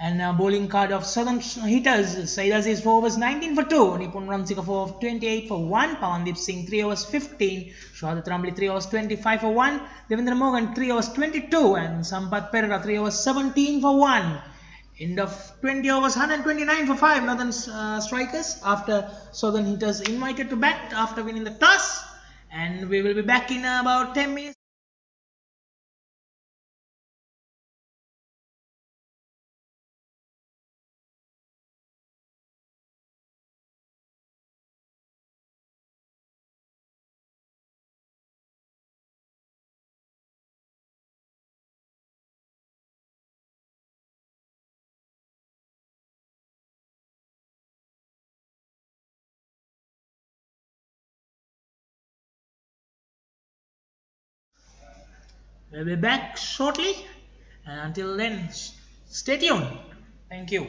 And bowling card of Southern hitters, Said Aziz 4 overs 19 for 2, Nipun Ramsika 4 of 28 for 1, Pawandip Singh 3 overs 15, Shahadat Ramli 3 overs 25 for 1, Devendra Morgan 3 overs 22, and Sampath Pereira 3 overs 17 for 1. End of 20 overs, 129 for 5 Northern Strikers after Southern hitters invited to bat after winning the toss. And we will be back in about 10 minutes. We'll be back shortly. And until then, stay tuned. Thank you.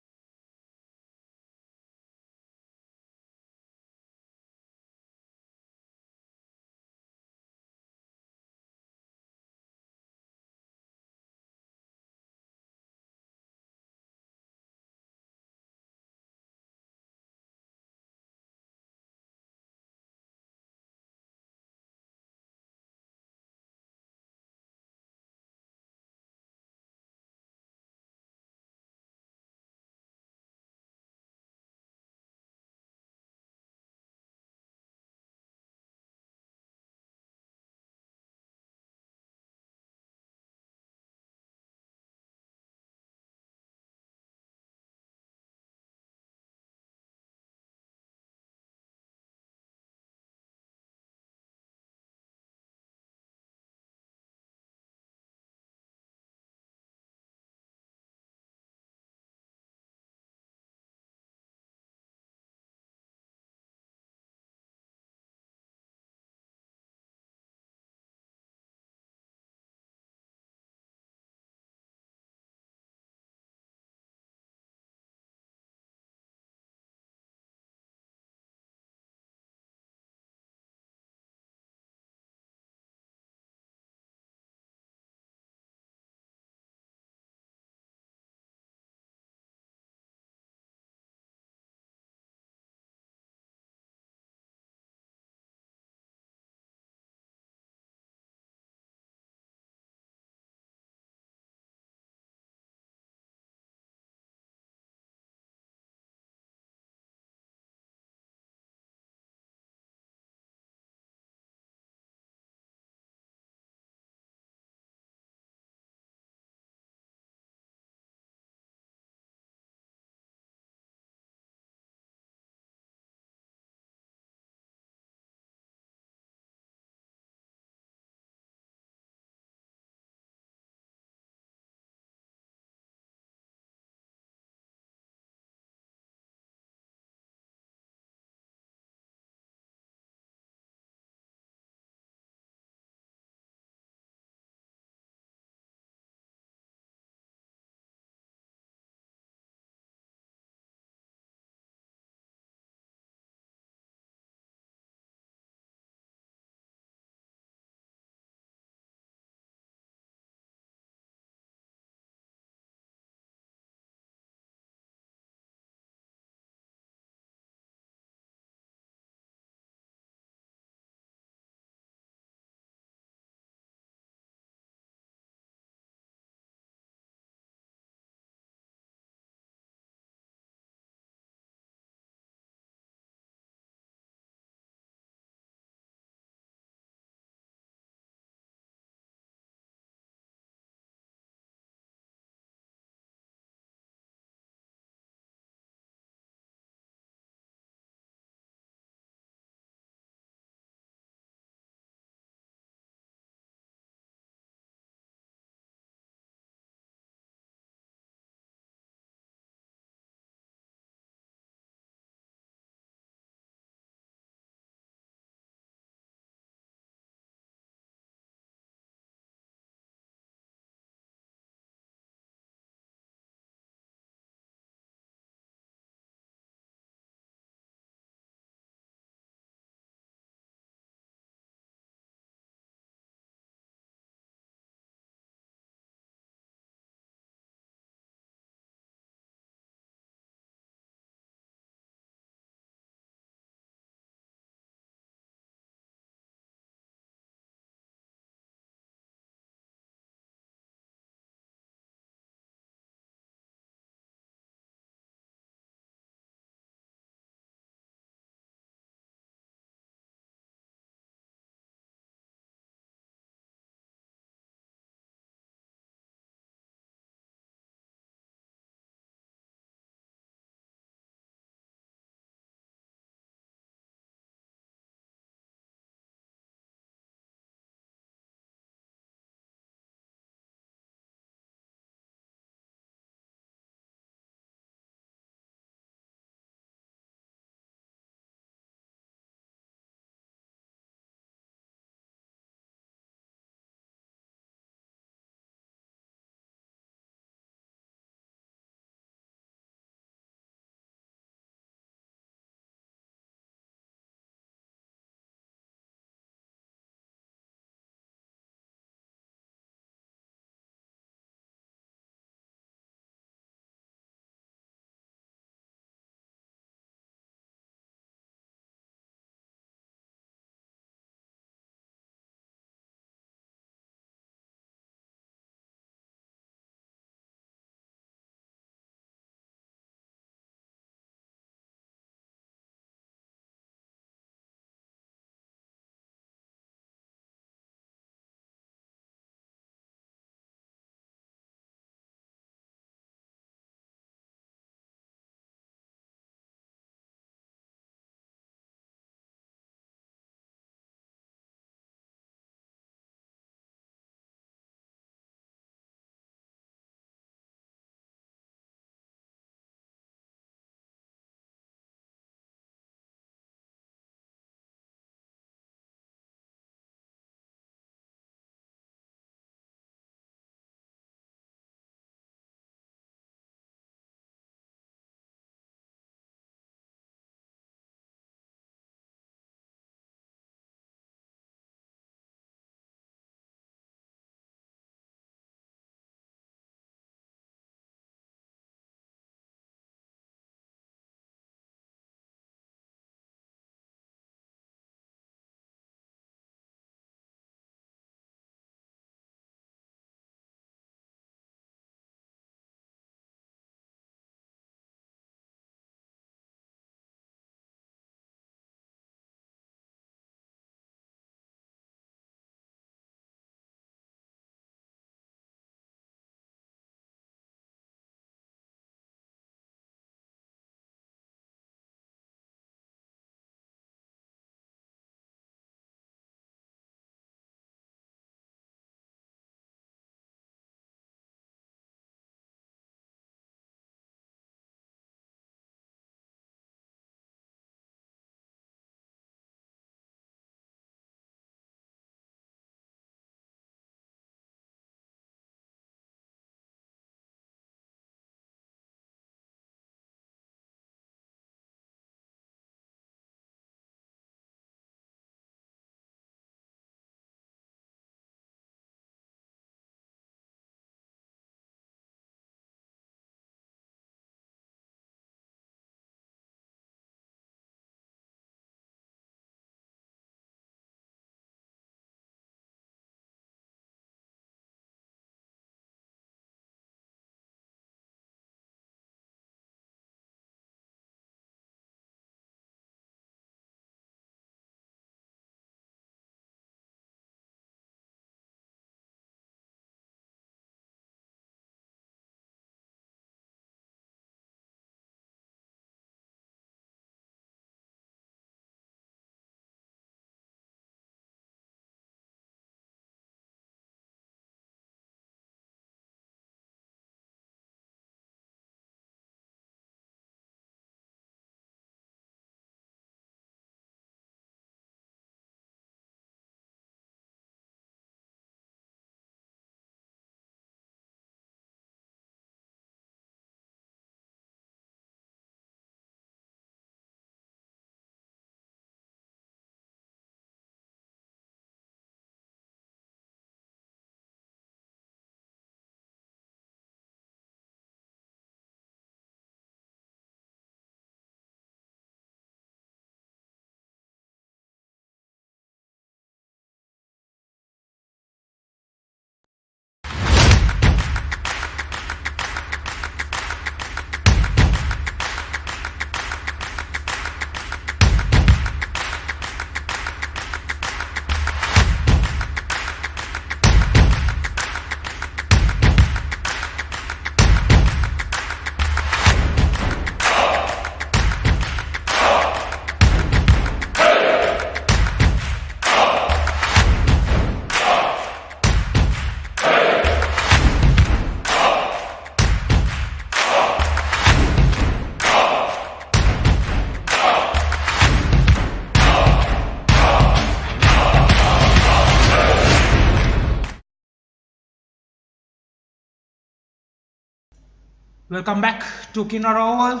Welcome back to Kinara Oval.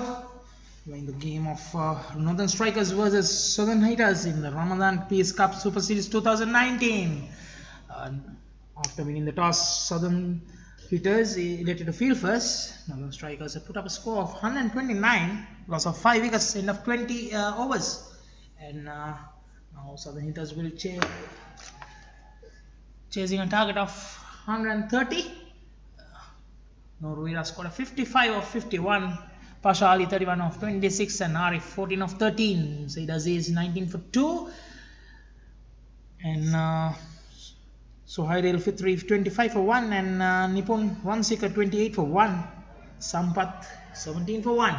We're in the game of Northern Strikers versus Southern Hitters in the Ramadan Peace Cup Super Series 2019. After winning the toss, Southern Hitters elected to field first. Northern Strikers have put up a score of 129, loss of 5 wickets, end of 20 overs. And now Southern Hitters will chasing a target of 130. Norwira scored a 55 of 51. Pasha Ali 31 of 26 and Arif 14 of 13. Said Aziz 19 for 2. And Sohail Fitri 25 for 1 and Nipun Wansika 28 for 1. Sampath 17 for 1.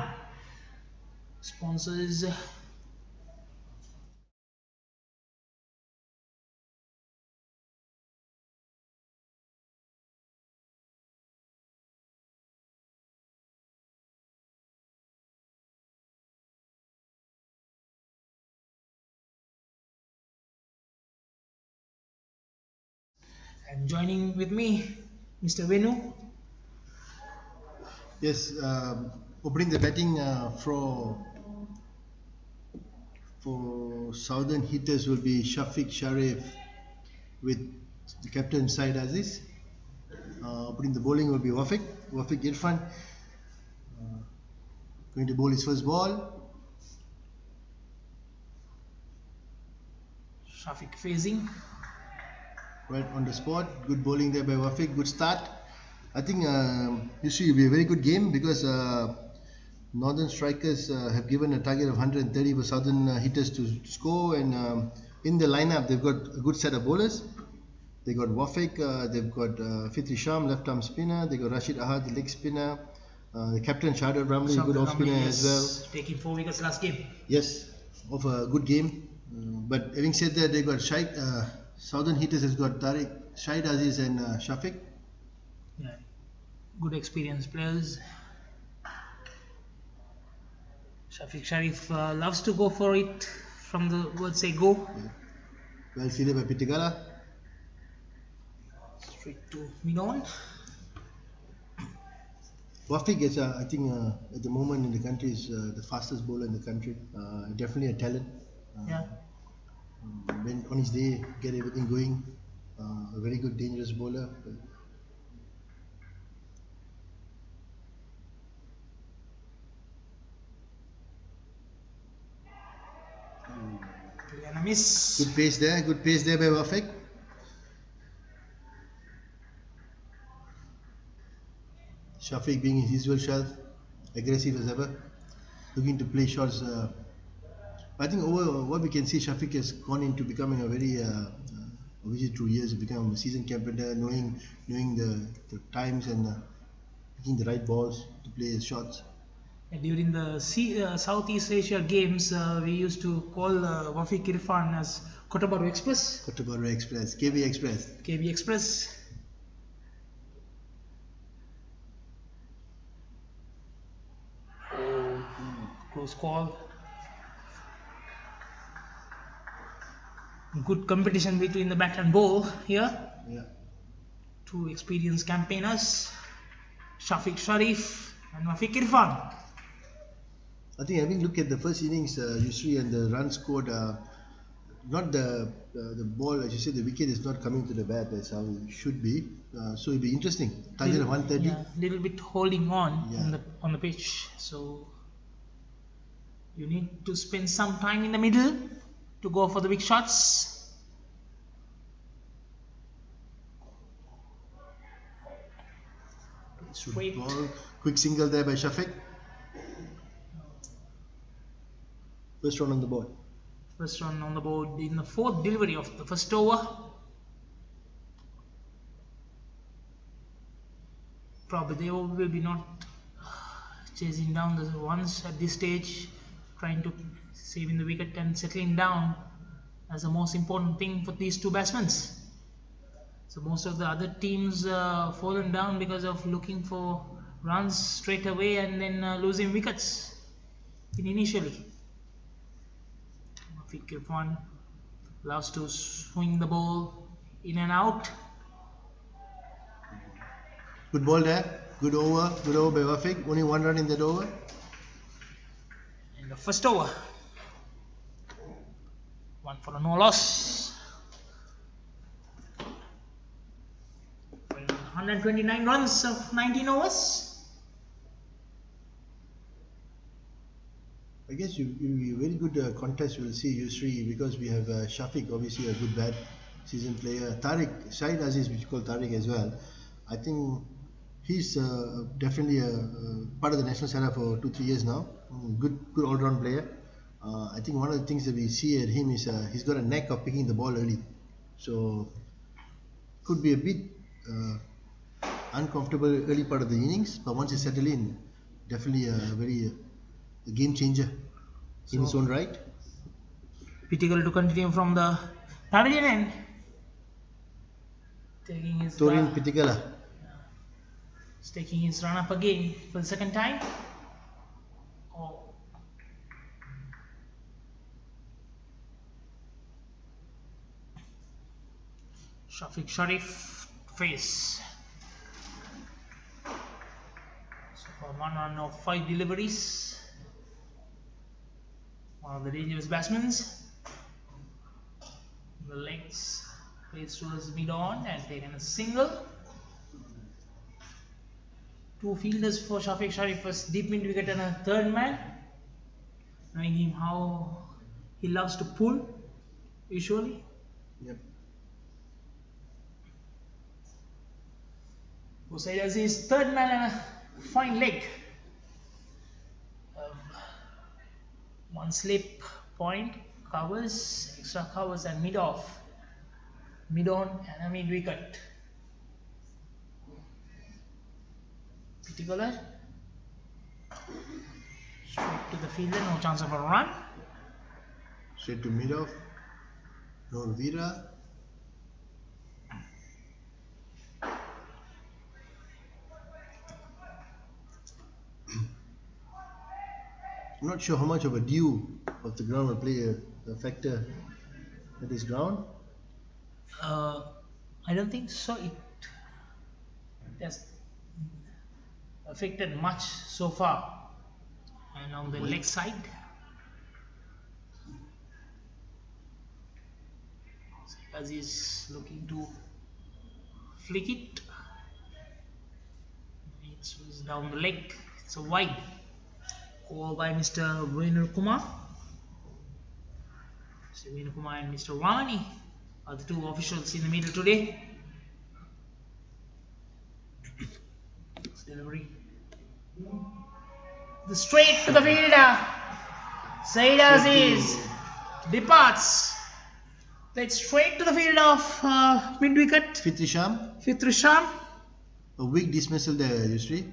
Sponsors and joining with me Mr. Venu. Yes, opening the batting for Southern Hitters will be Shafiq Sharif with the captain Said Aziz. Opening the bowling will be Wafiq Irfan. Going to bowl his first ball. Shafiq phasing. Right on the spot. Good bowling there by Wafiq. Good start. I think usually will be a very good game because Northern Strikers have given a target of 130 for Southern Hitters to score, and in the lineup they've got a good set of bowlers. They got Wafiq, they've got Fitri Sham, left arm spinner. They got Rashid Ahad, the leg spinner. The captain Shahidul Ramli, good off spinner as well. Taking 4 wickets last game. Yes, of a good game. But having said that, they got Southern Hitters has got Tariq, Shahid Aziz and Shafiq. Yeah. Good experienced players. Shafiq Sharif loves to go for it from the word say go. Yeah. Well fielded by Pittigala. Straight to Minon. Wafiq is, I think, at the moment in the country is the fastest bowler in the country. Definitely a talent. Yeah. When on his day, get everything going. A very good, dangerous bowler. And a miss. Good pace there by Wafiq. Shafiq being his usual self, aggressive as ever, looking to play shots. I think over what we can see, Shafiq has gone into becoming a very, obviously through years, become a seasoned captain, knowing the times and picking the right balls to play his shots. And during the Southeast Asia games, we used to call Wafiq Irfan as Kotabaru Express. Kotabaru Express, KB Express. KB Express. Oh, close call. Good competition between the bat and ball here. Yeah. Two experienced campaigners, Shafiq Sharif and Wafiq Irfan. I think having looked at the first innings, Yusri and the runs scored, not the ball, as you said, the wicket is not coming to the bat as how it should be. So it'll be interesting. Target of 130. Yeah, little bit holding on Yeah. on the pitch. So you need to spend some time in the middle to go for the big shots. Straight. Ball. Quick single there by Shafiq. First run on the board. First run on the board in the 4th delivery of the first over. Probably they will be not chasing down the ones at this stage, trying to saving the wicket and settling down as the most important thing for these two batsmen. So most of the other teams fallen down because of looking for runs straight away and then losing wickets initially. Wafiq Irfan loves to swing the ball in and out. Good ball there. Good over by Wafiq. Only 1 run in that over. In the first over. 1 for a no loss. 129 runs of 19 overs. I guess you very good contest we'll see Yusri because we have Shafiq, obviously a good bat season player. Tariq, Shahid Aziz, which you call Tariq as well. I think he's definitely a part of the national setup for 2-3 years now. Good all-round player. I think one of the things that we see at him is he's got a knack of picking the ball early. So could be a bit uncomfortable early part of the innings, but once he settle in, definitely a game changer in his own right. Critical to continue from the pavilion end. Taking his Torin Pitikala. Taking his run up again for the second time. Oh. Shafiq Sharif face. So for 1 run of 5 deliveries. One of the dangerous batsmen. The legs plays towards mid on and taken a single. 2 fielders for Shafiq Sharif, first deep mid wicket and a third man. Knowing him how he loves to pull usually. Yep. Hussain Aziz, third man and a fine leg. One slip point, covers, extra covers and mid off. Mid on and a mid wicket. Particular. Straight to the fielder, no chance of a run. Straight to mid off. No Vira. I'm not sure how much of a dew of the ground will play a factor at this ground. I don't think so. It has affected much so far. And on the leg side, Aziz looking to flick it. It was down the leg. It's a wide. Call by Mr. Venur Kumar. Mr. Venur Kumar and Mr. Wani are the 2 officials in the middle today. Delivery. The straight to the fielder. Saeed Aziz departs. Played straight to the field of mid wicket. Fitrisham. A weak dismissal there, Yusri.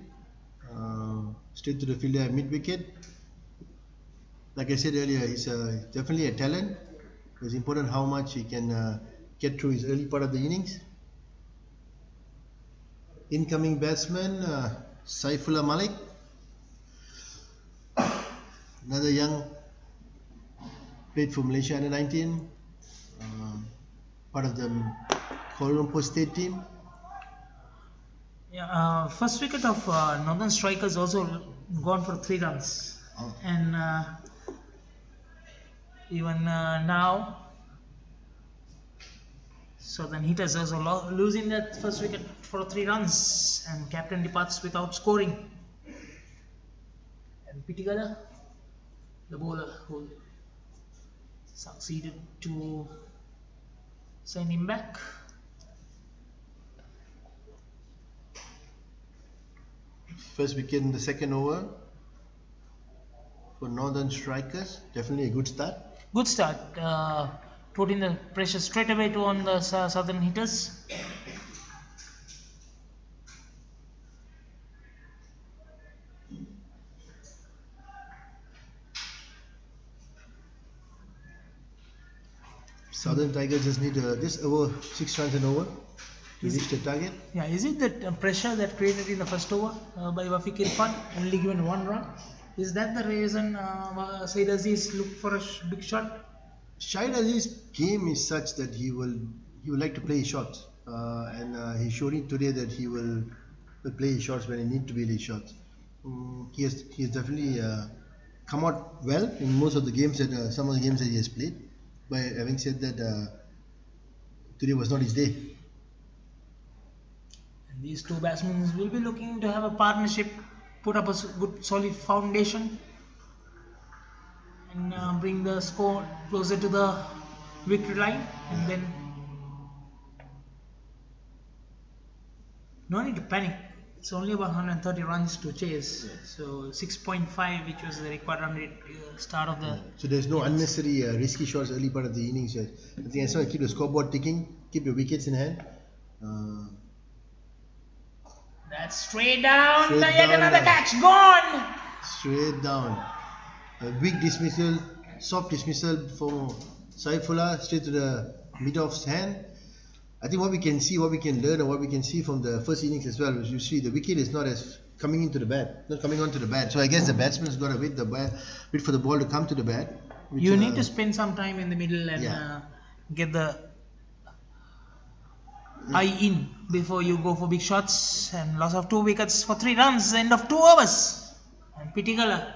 Straight to the fielder at mid wicket. Like I said earlier, he's definitely a talent. It's important how much he can get through his early part of the innings. Incoming batsman Saifullah Malik, another young, played for Malaysia under 19, part of the Kuala Lumpur state team. Yeah, first wicket of Northern Strickers also gone for 3 runs. Oh. And even now, Southern Hitters also losing that first wicket for 3 runs, and captain departs without scoring. And Pitigala, the bowler who succeeded to send him back. First wicket in the second over for Northern Strickers. Definitely a good start. Good start. Putting the pressure straight away to on the Southern Hitters. Southern Tigers just need this over 6 runs and over to reach the target. Yeah, is it that pressure that created in the first over by Wafiq Irfan, only given 1 run? Is that the reason Saeed Aziz looked for a big shot? Shahid Aziz's game is such that he will like to play his shots, and he showed it today that he will play his shots when he need to play his shots. He has definitely come out well in most of the games that some of the games that he has played. But having said that, today was not his day. And these two batsmen will be looking to have a partnership, put up a good solid foundation, and bring the score closer to the victory line. And then no need to panic. It's only about 130 runs to chase. So 6.5, which was the required run rate start of the. So there's no unnecessary risky shots early part of the innings. I think as long as keep the scoreboard ticking, keep your wickets in hand. That's straight down. Straight Yet down another there. catch gone. Straight down. A weak dismissal, soft dismissal for Saifullah, straight to the mid-off's hand. I think what we can see, what we can learn, and what we can see from the first innings as well, is you see the wicket is not as coming into the bat, not coming onto the bat. So I guess the batsman's got to wait for the ball to come to the bat. You need to spend some time in the middle and get the eye in before you go for big shots. And loss of 2 wickets for 3 runs, end of 2 overs. And Pitigala,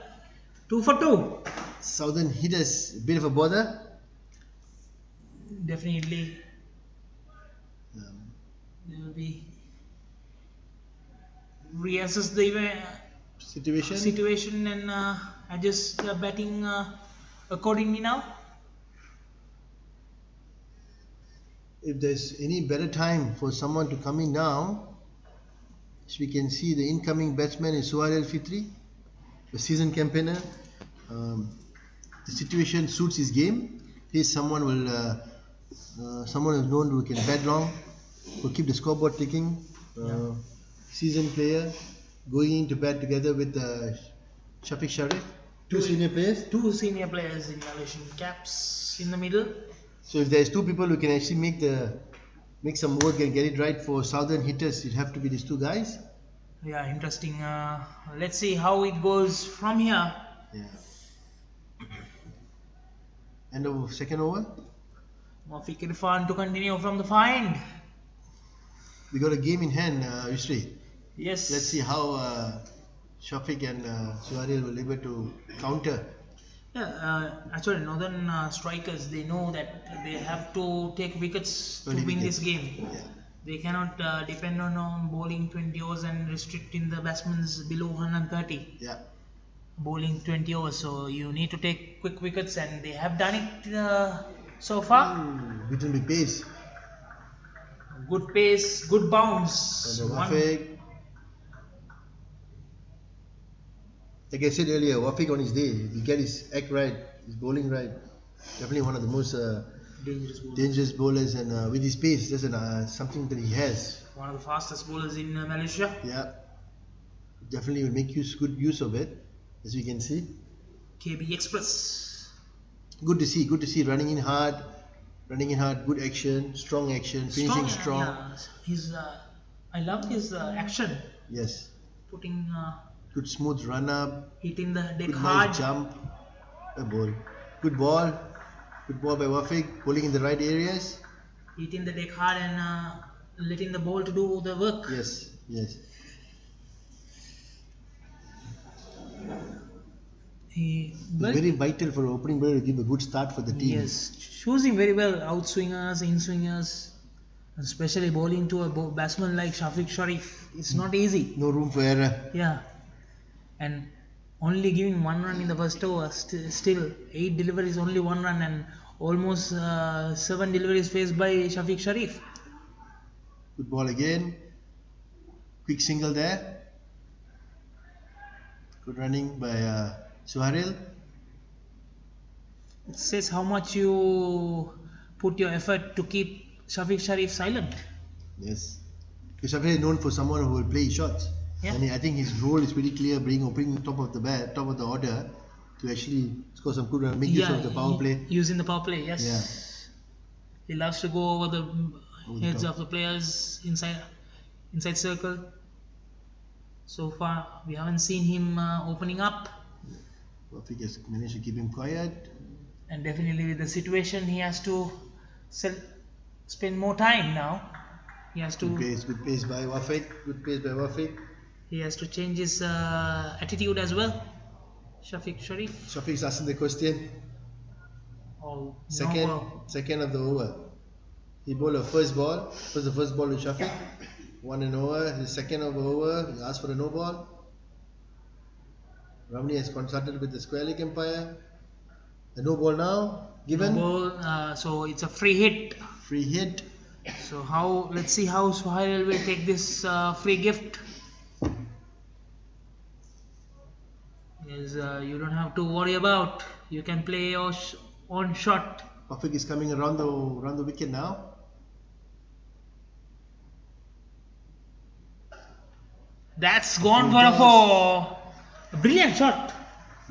2 for 2. Southern hit us a bit of a bother. Definitely. They will be reassess the situation and adjust the batting accordingly now. If there's any better time for someone to come in now, as we can see, the incoming batsman is Suhail Fitri, the season campaigner. The situation suits his game. He's someone someone who's known who can bat long, who keep the scoreboard ticking. Seasoned player, going into bat together with Shafiq Sharif. Two senior players in Malaysian caps in the middle. So if there's 2 people who can actually make some work and get it right for Southern hitters, it have to be these 2 guys. Yeah, interesting. Let's see how it goes from here. Yeah. End of second over. Muafiq Irfan to continue from the far end. We got a game in hand, Yusri. Yes. Let's see how Shafiq and Suhail will be able to counter. Yeah, actually, Northern Strikers, they know that they have to take wickets to win this game. Yeah. They cannot depend on bowling 20 overs and restricting the batsmen below 130. Yeah. Bowling 20 overs, so you need to take quick wickets, and they have done it so far. Beaten with pace. Good pace, good bounce. Wafiq. Like I said earlier, Wafiq on his day, if he get his act right, his bowling right, definitely one of the most dangerous bowlers, and with his pace, that's something that he has. One of the fastest bowlers in Malaysia. Yeah, definitely will make good use of it, as we can see. KB Express. Good to see, running in hard, good action, strong action, finishing strong. Yeah. I love his action. Yes. Putting. Good smooth run up. Hitting the deck good hard. Nice jump. A ball. Good ball by Wafiq, bowling in the right areas. Hitting the deck hard and letting the ball to do the work. Yes. Very vital for opening bowler to give a good start for the team. Yes, choosing very well outswingers, in-swingers, especially bowling to a batsman like Shafiq Sharif. It's not easy. No room for error. Yeah, and only giving 1 run in the first over. Still 8 deliveries, only 1 run, and almost 7 deliveries faced by Shafiq Sharif. Good ball again. Quick single there. Good running by Suhail. It says how much you put your effort to keep Shafiq Sharif silent. Yes. Because Shafiq is known for someone who will play shots. Yeah. And I think his role is pretty clear, opening top of the order to actually score some good runs, make use of the power play. Using the power play, yes. Yeah. He loves to go over the heads of the players inside circle. So far, we haven't seen him opening up. Wafiq has managed to keep him quiet. And definitely with the situation, he has to spend more time now. He has to Good pace by Wafiq. Good pace by Wafiq. he has to change his attitude as well. Shafiq Sharif. Shafiq's asking the question. Oh, Second, no ball. second of the over. He bowled a first ball. Was the first ball with Shafiq. 1 and over. His second of the over. He asked for a no ball. Ramli has consulted with the square leg umpire. A no ball now. Given. No ball. So it's a free hit. Free hit. So let's see how Suhail will take this free gift. Is you don't have to worry about. You can play your own shot. Wafiq is coming around the wicket now. That's gone for a 4. A brilliant shot.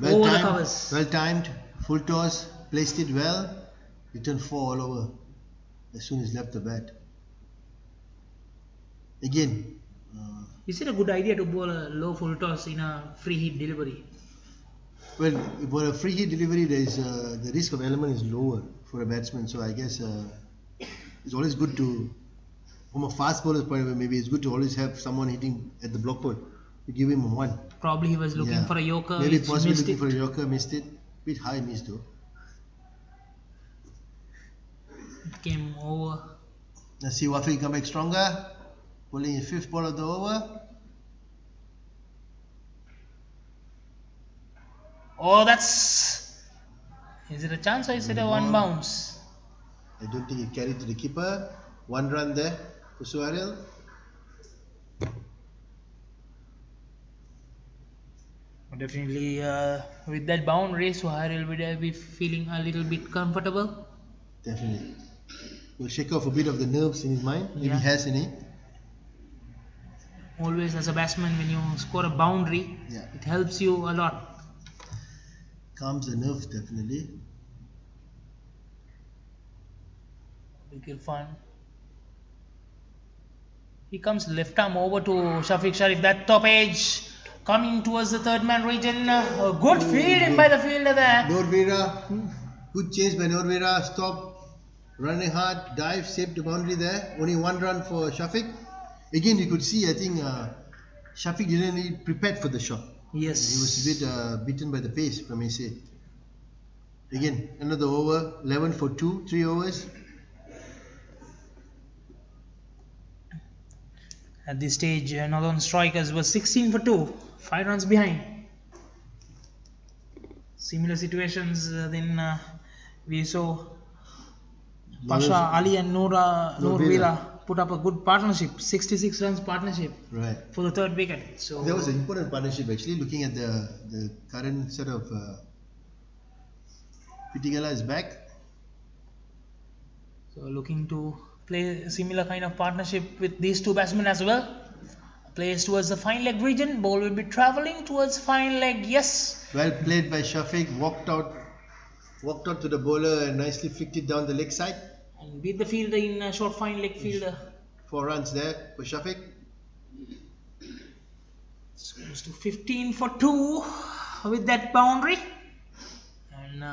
Over the covers. Well timed. Full toss. Placed it well. Returned 4 all over. As soon as left the bat. Again. Is it a good idea to bowl a low full toss in a free hit delivery? Well, for a free hit delivery, there is the risk of element is lower for a batsman. So I guess it's always good to, from a fast bowler's point of view, maybe it's good to always have someone hitting at the block put to give him a 1. Probably he was looking for a yorker. Maybe possibly looking for a yorker, missed it. Bit high miss though. It came over. Let's see Wafiq come back stronger. Bowling his 5th ball of the over. Oh, that's. Is it a chance or is it a 1 bounce? I don't think he carried to the keeper. 1 run there for Suhail. Definitely, with that boundary, Suhail will be feeling a little bit comfortable. Definitely. Will shake off a bit of the nerves in his mind, if he has any. Always as a batsman, when you score a boundary, it helps you a lot. Calms the nerves, definitely. Wicket fun. He comes left arm over to Shafiq Sharif, that top edge. Coming towards the third man region. A good fielding by the fielder there. Norvera. Good chase by Norvera. Stop. Running hard. Dive. Saved the boundary there. Only 1 run for Shafiq. Again, you could see, I think, Shafiq didn't really prepare for the shot. Yes. He was a bit beaten by the pace, if I may say. Again, another over. 11 for 2. 3 overs. At this stage, Northern Strikers was 16 for 2. 5 runs behind. Similar situations, then we saw Pasha Ali and Noor Vira put up a good partnership, 66 runs partnership for the 3rd wicket. So that was an important partnership actually. Looking at the current set of Pitigala is back. So looking to play a similar kind of partnership with these 2 batsmen as well. Plays towards the fine leg region. Ball will be travelling towards fine leg. Yes. Well played by Shafiq. Walked out to the bowler and nicely flicked it down the leg side. And beat the fielder in a short fine leg fielder. 4 runs there for Shafiq. It's close to 15 for 2 with that boundary. And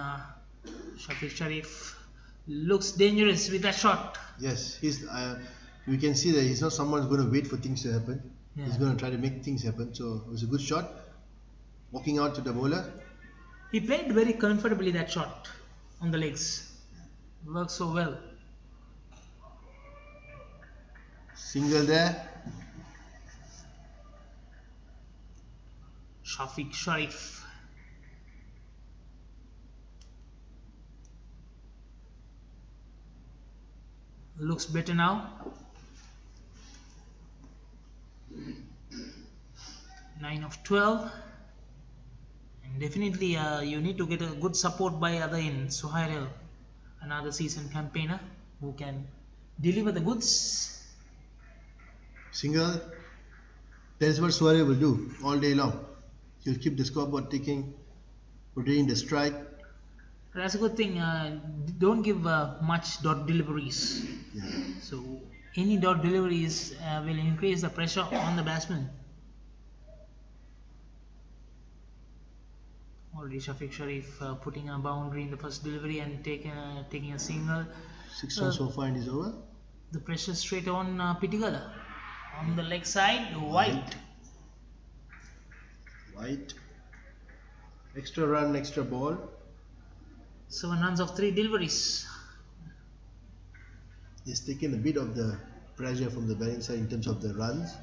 Shafiq Sharif looks dangerous with that shot. Yes, we can see that he's not someone who's going to wait for things to happen. He's going to try to make things happen. So it was a good shot. Walking out to the bowler. He played very comfortably that shot on the legs. Worked so well. Single there. Shafiq Sharif. Looks better now. 9 of 12. And definitely you need to get a good support by other end. Suhail, another seasoned campaigner who can deliver the goods. Single. That is what Suhail will do all day long. He'll keep the scoreboard ticking, rotating the strike. That's a good thing. Don't give much dot deliveries. So any dot deliveries will increase the pressure on the batsman. Already Shafiq Sharif putting a boundary in the first delivery and taking a single. 6 runs so far in this over. The pressure straight on Pitigala. On the leg side, White. White. Extra run, extra ball. 7 runs of 3 deliveries. He's taken a bit of the pressure from the batting side in terms of the runs.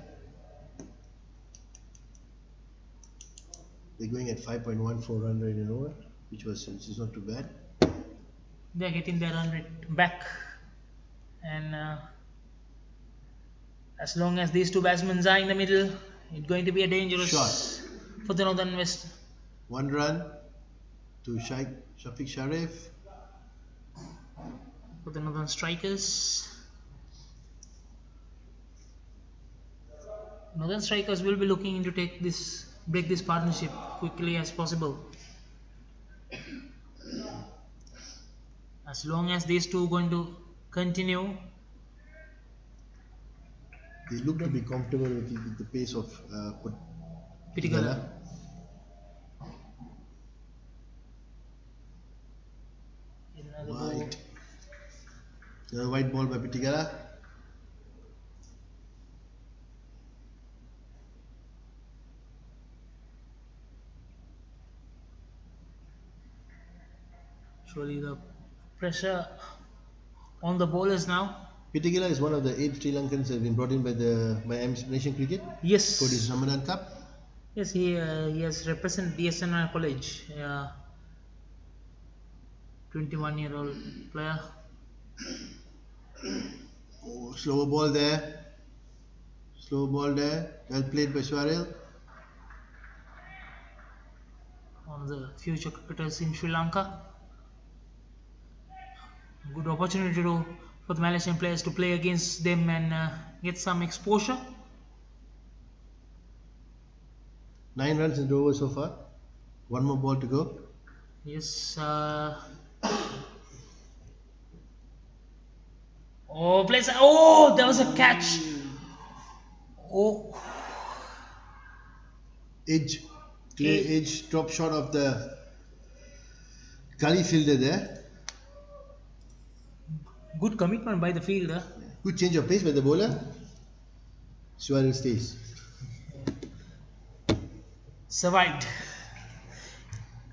They're going at 5.14 run rate an over, which is not too bad. They're getting their run rate back, and as long as these two batsmen are in the middle, it's going to be a dangerous shot for the Northern West. 1 run to Shafiq Sharif For the Northern Strikers. Northern Strikers will be looking into break this partnership quickly as possible. As long as these two are going to continue, they look to be comfortable with the pace of Pitigala. White. Another white ball by Pitigala. Surely the pressure on the bowlers now. Pitigala is one of the 8 Sri Lankans that have been brought in by Nation Cricket. Yes. For this Ramadan Cup. Yes, he has represented DSNI College. 21-year-old player. Oh, slower ball there. Slow ball there. Well played by Swaril. One of the future cricketers in Sri Lanka. Good opportunity for the Malaysian players to play against them and get some exposure. 9 runs in the over so far. 1 more ball to go. Yes. Oh, place. Oh, there was a catch. Oh. Clear edge, drop shot of the gully fielder there. Good commitment by the fielder. Good change of pace by the bowler. Swaril stays. Survived.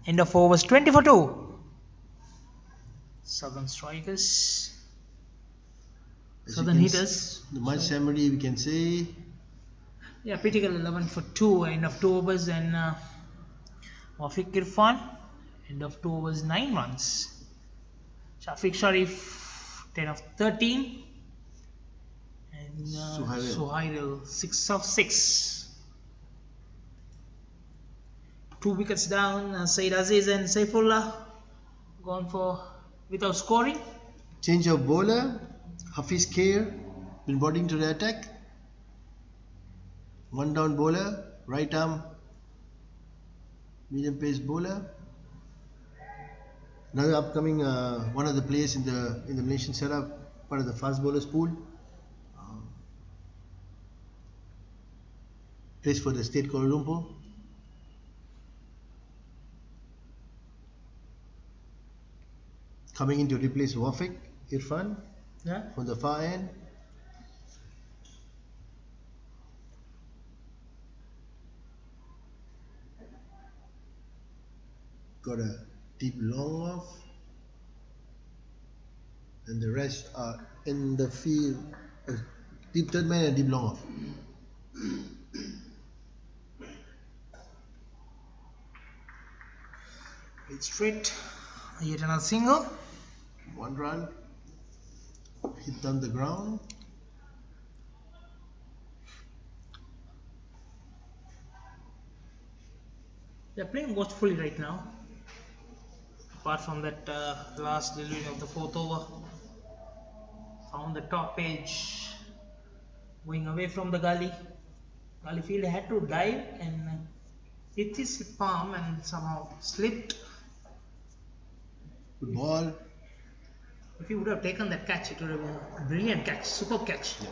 End of overs 20 for 2. Southern Strikers. Southern Hitters. The match summary we can say. Yeah, Pitigala 11 for 2. End of 2 overs and Wafiq Irfan. End of 2 overs 9 runs. Shafiq Sharif 10 of 13. And Suhail 6 of 6. 2 wickets down. Said Aziz and Saifullah gone for without scoring. Change of bowler. Hafiz Khair been brought into the attack. 1 down bowler. Right arm medium pace bowler. Another upcoming one of the players in the Malaysian setup, part of the fast bowlers pool. Plays for the state Kuala Lumpur. Coming in to replace Wafiq Irfan from the far end. Got a deep long off, and the rest are in the field. Deep third man and deep long off. It's straight. Yet another single. 1 run. Hit down the ground. They're playing watchfully right now. Apart from that last delivery of the 4th over. Found the top edge. Going away from the gully. Gully fielder had to dive and hit his palm and somehow slipped. Good ball. If he would have taken that catch, it would have been a brilliant catch, superb catch. Yeah.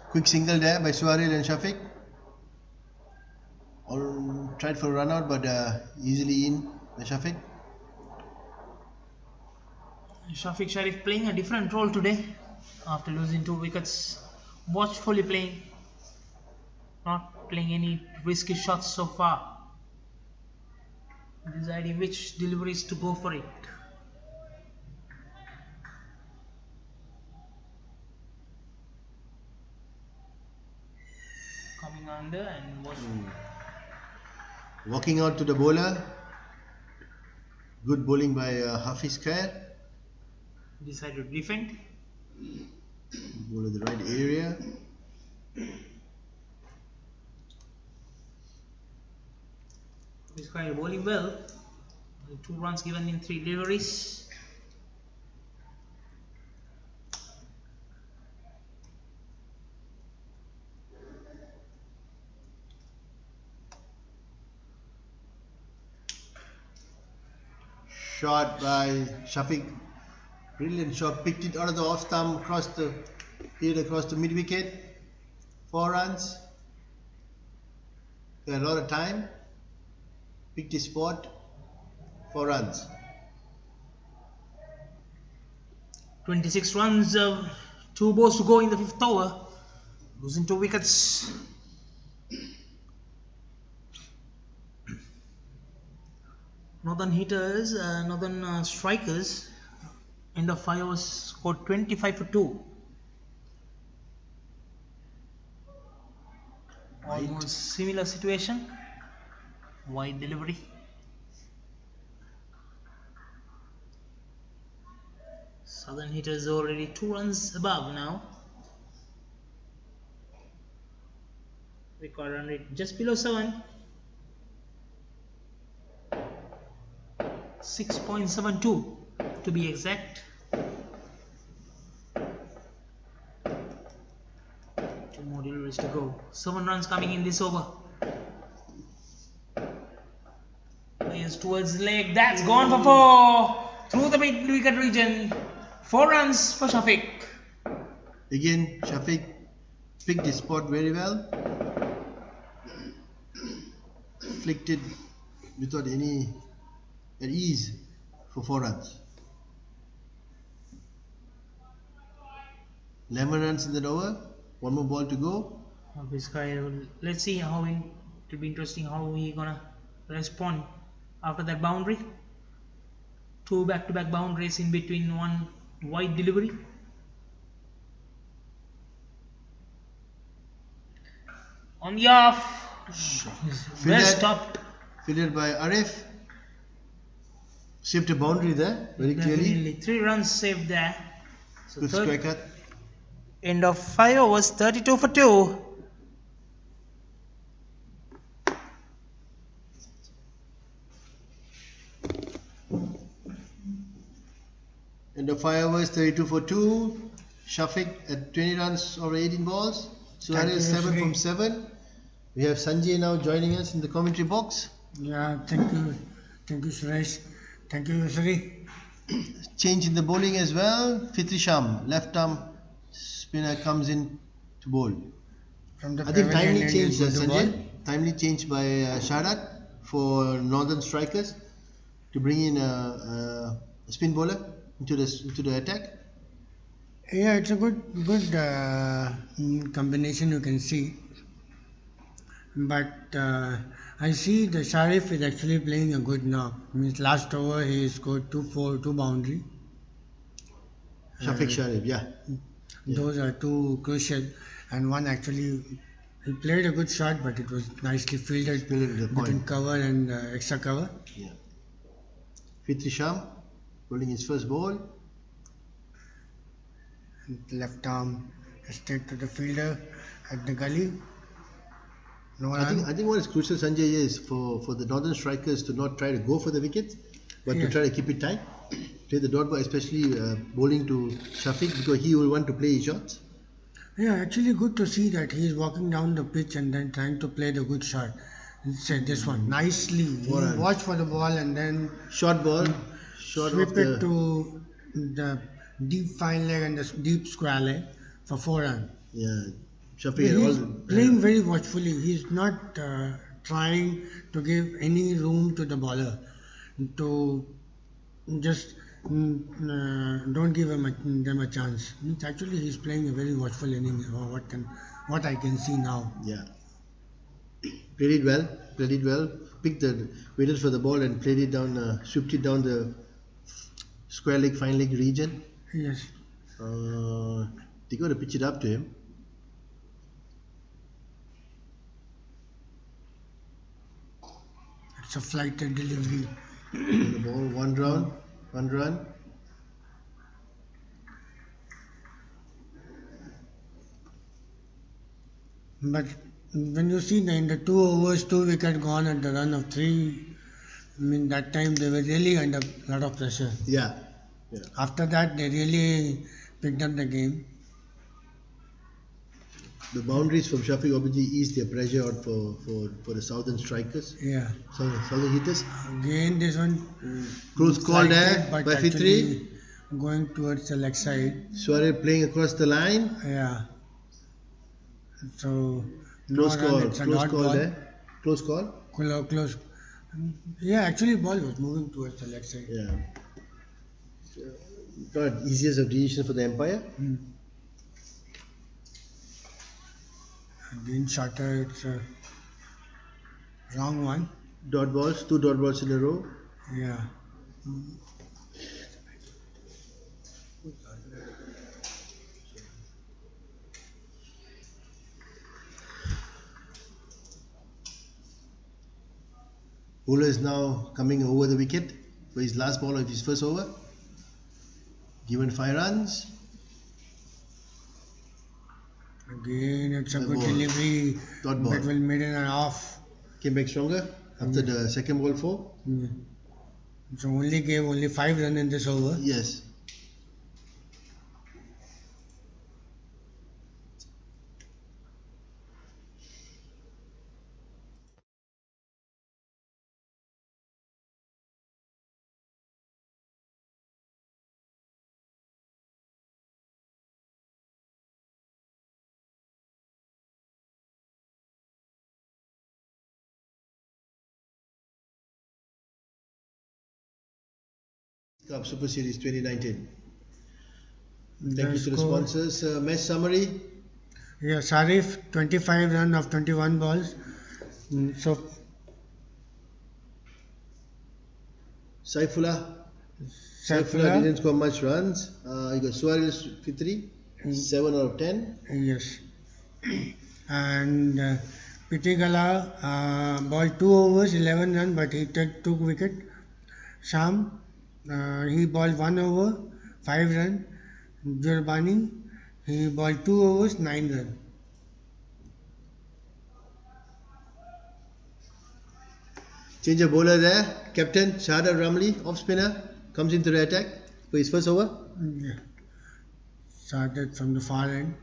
Quick single there by Swaril and Shafiq. All tried for a run out, but easily in by Shafiq. Shafiq Sharif playing a different role today. after losing 2 wickets. Watchfully playing, not playing any risky shots so far. Deciding which deliveries to go for it. Coming under and Walking out to the bowler. Good bowling by Hafiz Khair. decided to defend. Ball in the right area. This guy bowling well. 2 runs given in 3 deliveries. Shot by Shafiq. Brilliant shot. Picked it out of the off stump across the mid wicket. 4 runs. Got a lot of time. Picked his spot. 4 runs. 26 runs, 2 balls to go in the 5th over. Losing 2 wickets. Northern Strikers, end of 5 overs, scored 25 for 2. Almost similar situation. Wide delivery. Southern hitters already 2 runs above now. Record run rate just below 7. 6.72 to be exact. 2 more deliveries to go. 7 runs coming in this over. Plays towards the leg. That's gone for 4. Through the mid wicket region. 4 runs for Shafiq. Again, Shafiq picked his spot very well. Flicked it without any at ease for 4 runs. 11 runs in that over. 1 more ball to go. This guy, let's see how it will be interesting how he gonna respond after that boundary. 2 back-to-back boundaries in between, 1 wide delivery. On the off, well stopped. Fielded by Arif. Saved a boundary there very clearly. 3 runs saved there. So Good striker. End of 5 overs, 32 for 2. End of 5 overs, 32 for 2. Shafiq at 20 runs over 18 balls. Suhail 7 from 7. We have Sanjay now joining us in the commentary box. Yeah, thank you, Suresh. Thank you, Sri. Change in the bowling as well. Fitri Sham, left arm spinner, comes in to bowl. From the I think timely pavilion, change, good to Sanjay. ball. Timely change by Sharat for Northern Strikers to bring in a spin bowler into the attack. Yeah, it's a good combination, you can see. But I see the Sharif is actually playing a good knock. Means last over he scored 2 boundary. Shafiq Sharif, yeah. Those are 2 crucial, and one actually he played a good shot, but it was nicely fielded between cover and extra cover. Yeah. Fitri Sham bowling his first ball. Left arm straight to the fielder at the gully. No I think what is crucial, Sanjay, is for the Northern Strikers to not try to go for the wicket, but to try to keep it tight. Play the dot ball, especially bowling to Shafiq, because he will want to play his shots. Yeah, actually good to see that he is walking down the pitch and then trying to play the good shot. Say this one nicely. He watch for the ball and then short ball, sweep it to the deep fine leg and the deep square leg for 4 runs. Yeah, Shafiq He's playing very watchfully. He's not trying to give any room to the bowler to just don't give them a chance. Actually, he's playing a very watchful inning. What I can see now. Yeah, played it well. Played it well. Waited for the ball and played it down. Swept it down the square leg, fine leg region. Yes. They got to pitch it up to him. It's a flighted delivery. The ball, one run. But when you see in the 2 overs, 2 wicket gone at the run of 3, I mean that time they were really under a lot of pressure. Yeah. After that, they really picked up the game. The boundaries from Shafiq obviously eased their pressure out for the southern strikers. Yeah. Southern hitters. Again, this one. Close call there But by Fitri. actually going towards the leg side. Suarez playing across the line. Yeah. So Close no run, call. it's a Close dot call ball. there. Close call. Close. Yeah, actually, ball was moving towards the leg side. Yeah. Not easiest of decision for the umpire. Again, shorter. It's a wrong one. Dot balls, 2 dot balls in a row. Yeah. Bowler is now coming over the wicket for his last ball of his first over. Given 5 runs. Again, it's a The good ball. delivery. Dot ball. That will made an off. Came back stronger after the second ball 4. So gave only 5 runs in this over. Yes. Cup Super Series 2019. Thank you to the sponsors. Match summary. Yeah, Sharif, 25 runs of 21 balls. So Saifullah didn't score much runs. You got Suarez Fitri, 7 out of 10. Yes. And Pitigala balled 2 overs, 11 runs, but he took wicket. Sham, he balled 1 over, 5 runs. Jurbani, he balled 2 overs, 9 runs. Change of bowler there. Captain Shahada Ramli, off spinner, comes into the attack for his first over. Yeah. Started from the far end.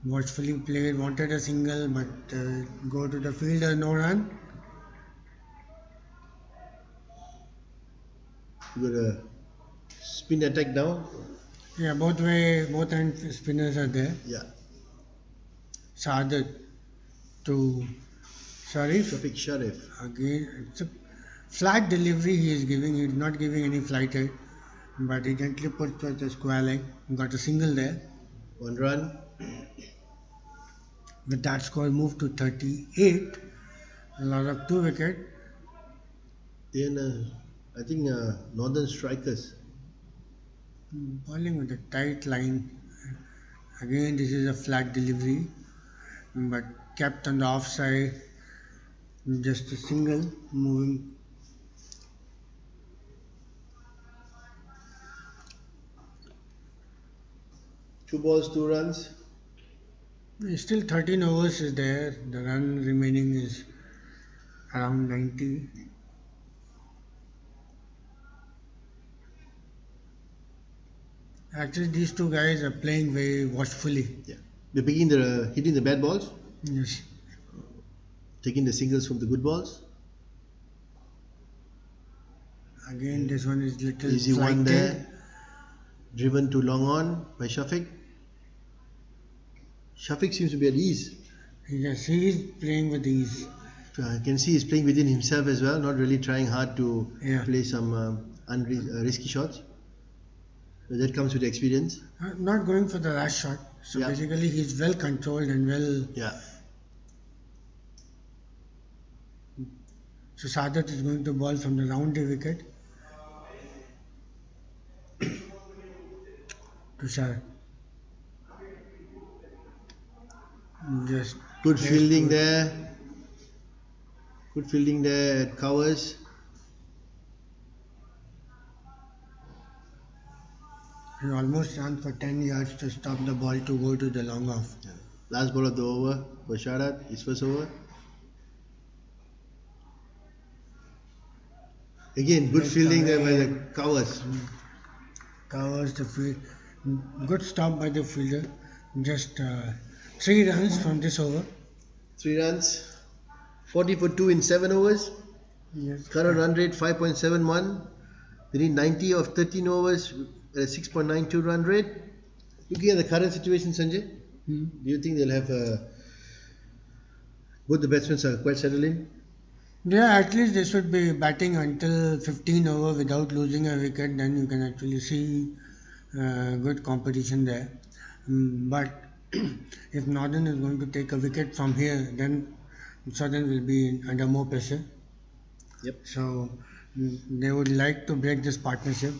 Watchfully played, wanted a single, but go to the fielder, no run. You got a spin attack now. Yeah, both end spinners are there. Yeah. Sadat to Sharif. Shafiq Sharif. Again, it's a flat delivery he is giving. He is not giving any flighted, but he gently put towards the square leg. Got a single there. 1 run. With that score moved to 38. A lot of 2 wicket. Then I think Northern Strikers. Bowling with a tight line. Again, this is a flat delivery, but kept on the offside. Just a single moving. Two balls, 2 runs. Still 13 overs is there. The run remaining is around 90. Actually, these two guys are playing very watchfully. Yeah. They're hitting the bad balls. Yes. Taking the singles from the good balls. Again, this one is little Easy one flighted. there. Driven to long on by Shafiq. Shafiq seems to be at ease. Yes, he is playing with ease. I can see he's playing within himself as well, not really trying hard to Yeah. play some risky shots. So that comes with experience. Not going for the last shot. So Yeah. basically, he's well controlled and well. Yeah. So Sadat is going to ball from the rounded wicket to Shah. Just Good yes, fielding good. there. Good fielding there at covers. He almost ran for 10 yards to stop the ball to go to the long off. Yeah. Last ball of the over for Sharat, his first over. Again, good Just fielding there by the away. covers. Covers the field. Good stop by the fielder. Just 3 runs from this over. 3 runs. 40 for 2 in 7 overs. Yes. Current run rate 5.71. They need 90 of 13 overs at a 6.92 run rate. Looking at the current situation, Sanjay, Hmm. do you think they'll have both the batsmen are quite settled in? Yeah, at least they should be batting until 15 over without losing a wicket. Then you can actually see good competition there. But if Northern is going to take a wicket from here, then Southern will be under more pressure. Yep. So they would like to break this partnership.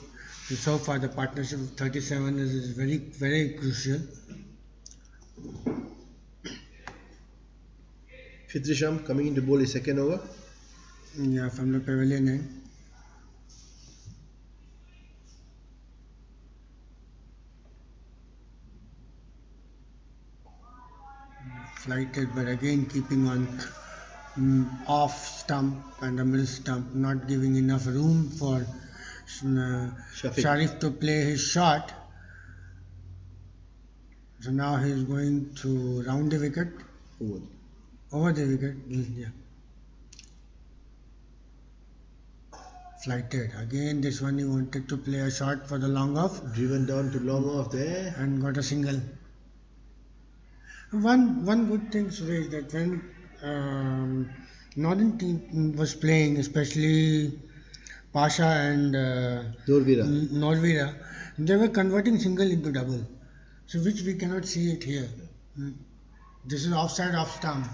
So far, the partnership of 37 is very, very crucial. Fitrisham coming into bowl his second over. Yeah, from the pavilion end. Flighted, but again keeping on off stump and the middle stump, not giving enough room for Shafiq. Sharif to play his shot. So now he's going to round the wicket, Over. over the wicket. Yeah. Flighted. Again, this one he wanted to play a shot for the long off Driven down to long off there. and got a single. One good thing, Suresh, that when Northern team was playing, especially Pasha and Dorvira. Norvira, they were converting single into double. So which we cannot see it here. Mm. This is offside off stump.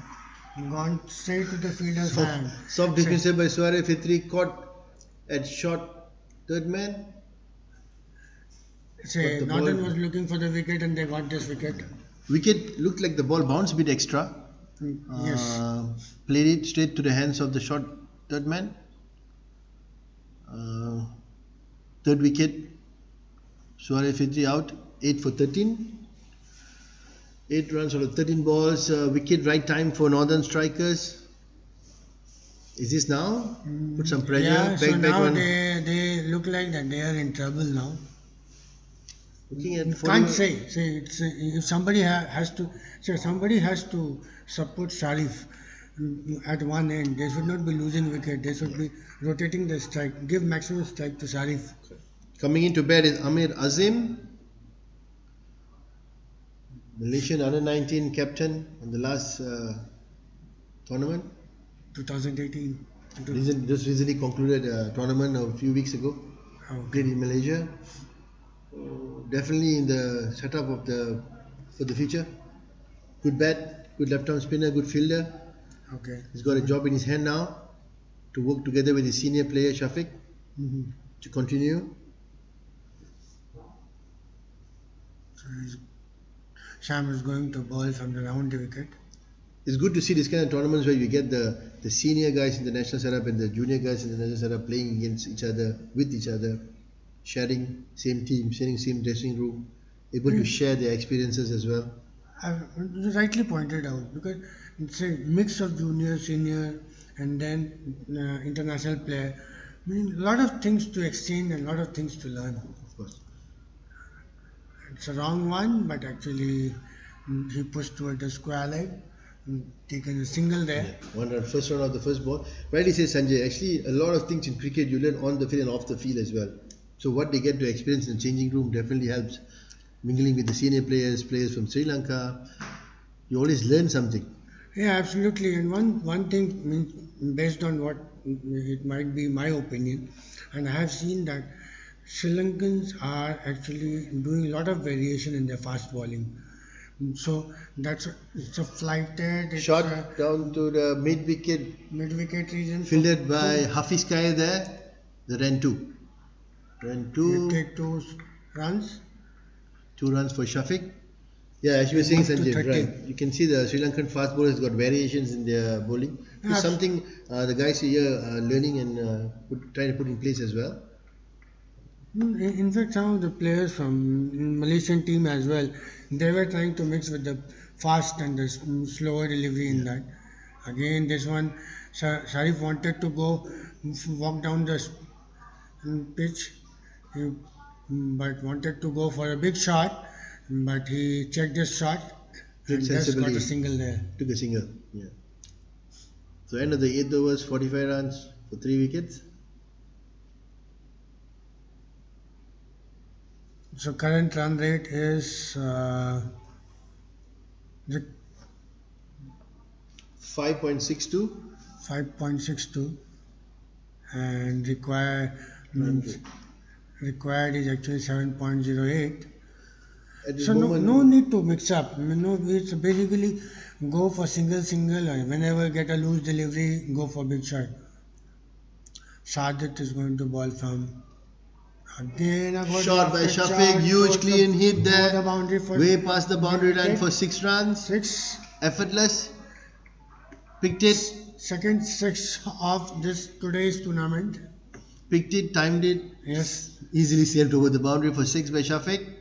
Gone straight to the fielder's hand. Soft defensive by Suarez. Fitri caught at short third man. Say Got the Northern ball. was looking for the wicket and they got this wicket. Wicket looked like the ball bounced a bit extra. Yes. Played it straight to the hands of the short third man. Third wicket. Suarez Fitri out. 8 for 13. 8 runs out of 13 balls. Wicket right time for Northern Strikers. Is this now? Put some pressure. Yeah, so back now one. they look like that they are in trouble now. Looking at You 40 can't say it's, if somebody has to somebody has to support Sharif at one end. They should not be losing wicket. They should be rotating the strike. Give maximum strike to Sharif. Coming into bed is Amir Azim, Malaysian under 19 captain in the last tournament. 2018. Just recently concluded a tournament a few weeks ago. Played in Malaysia. Definitely in the setup of for the future. Good bat, good left-arm spinner, good fielder. Okay. He's got a job in his hand now to work together with his senior player Shafiq to continue. So Sham is going to ball from the round the wicket. It's good to see this kind of tournaments where you get the senior guys in the national setup and the junior guys in the national setup playing against each other, with each other, sharing same team, sharing same dressing room, able to share their experiences as well. You rightly pointed out because it's a mix of junior, senior, and then international player. Meaning a lot of things to exchange and a lot of things to learn. Of course. It's a wrong one, but actually he pushed toward the square leg, taken a single there. Yeah. One run, first run of the first ball. Rightly says Sanjay, actually a lot of things in cricket you learn on the field and off the field as well. So what they get to experience in the changing room definitely helps. Mingling with the senior players from Sri Lanka, you always learn something. Yeah, absolutely. And one thing, based on what it might be my opinion, and I have seen that Sri Lankans are actually doing a lot of variation in their fast bowling. So it's a flighted, it's a Shot down to the mid wicket, mid wicket region. fielded by Hafiz Kaya there. The ran two. Ran You two. take 2 runs. 2 runs for Shafiq. Yeah, as you were They saying, moved to Sanjay, 30. right? You can see the Sri Lankan fast bowlers got variations in their bowling. It's Abs- something the guys here are learning and trying to put in place as well. In fact, some of the players from Malaysian team as well, they were trying to mix with the fast and the slower delivery in Yeah. that. Again, this one, Sharif wanted to go walk down the pitch, he, but wanted to go for a big shot, but he checked his shot Played and just got a sensibly, single there. took a single. Yeah. So end of the 8th overs, 45 runs for 3 wickets. So current run rate is the 5.62. 5.62 and Run means required is actually 7.08. At this So moment, no need to mix up. No, it's basically go for single or whenever get a loose delivery, go for big shot. Sadat is going to ball from again a good shot by lofted Shafiq, shot huge clean hit over the there, boundary for way past the boundary line wicket. for 6 runs, 6 effortless, picked it, second 6 of this today's tournament. timed it, Yes, easily sailed over the boundary for 6 by Shafiq.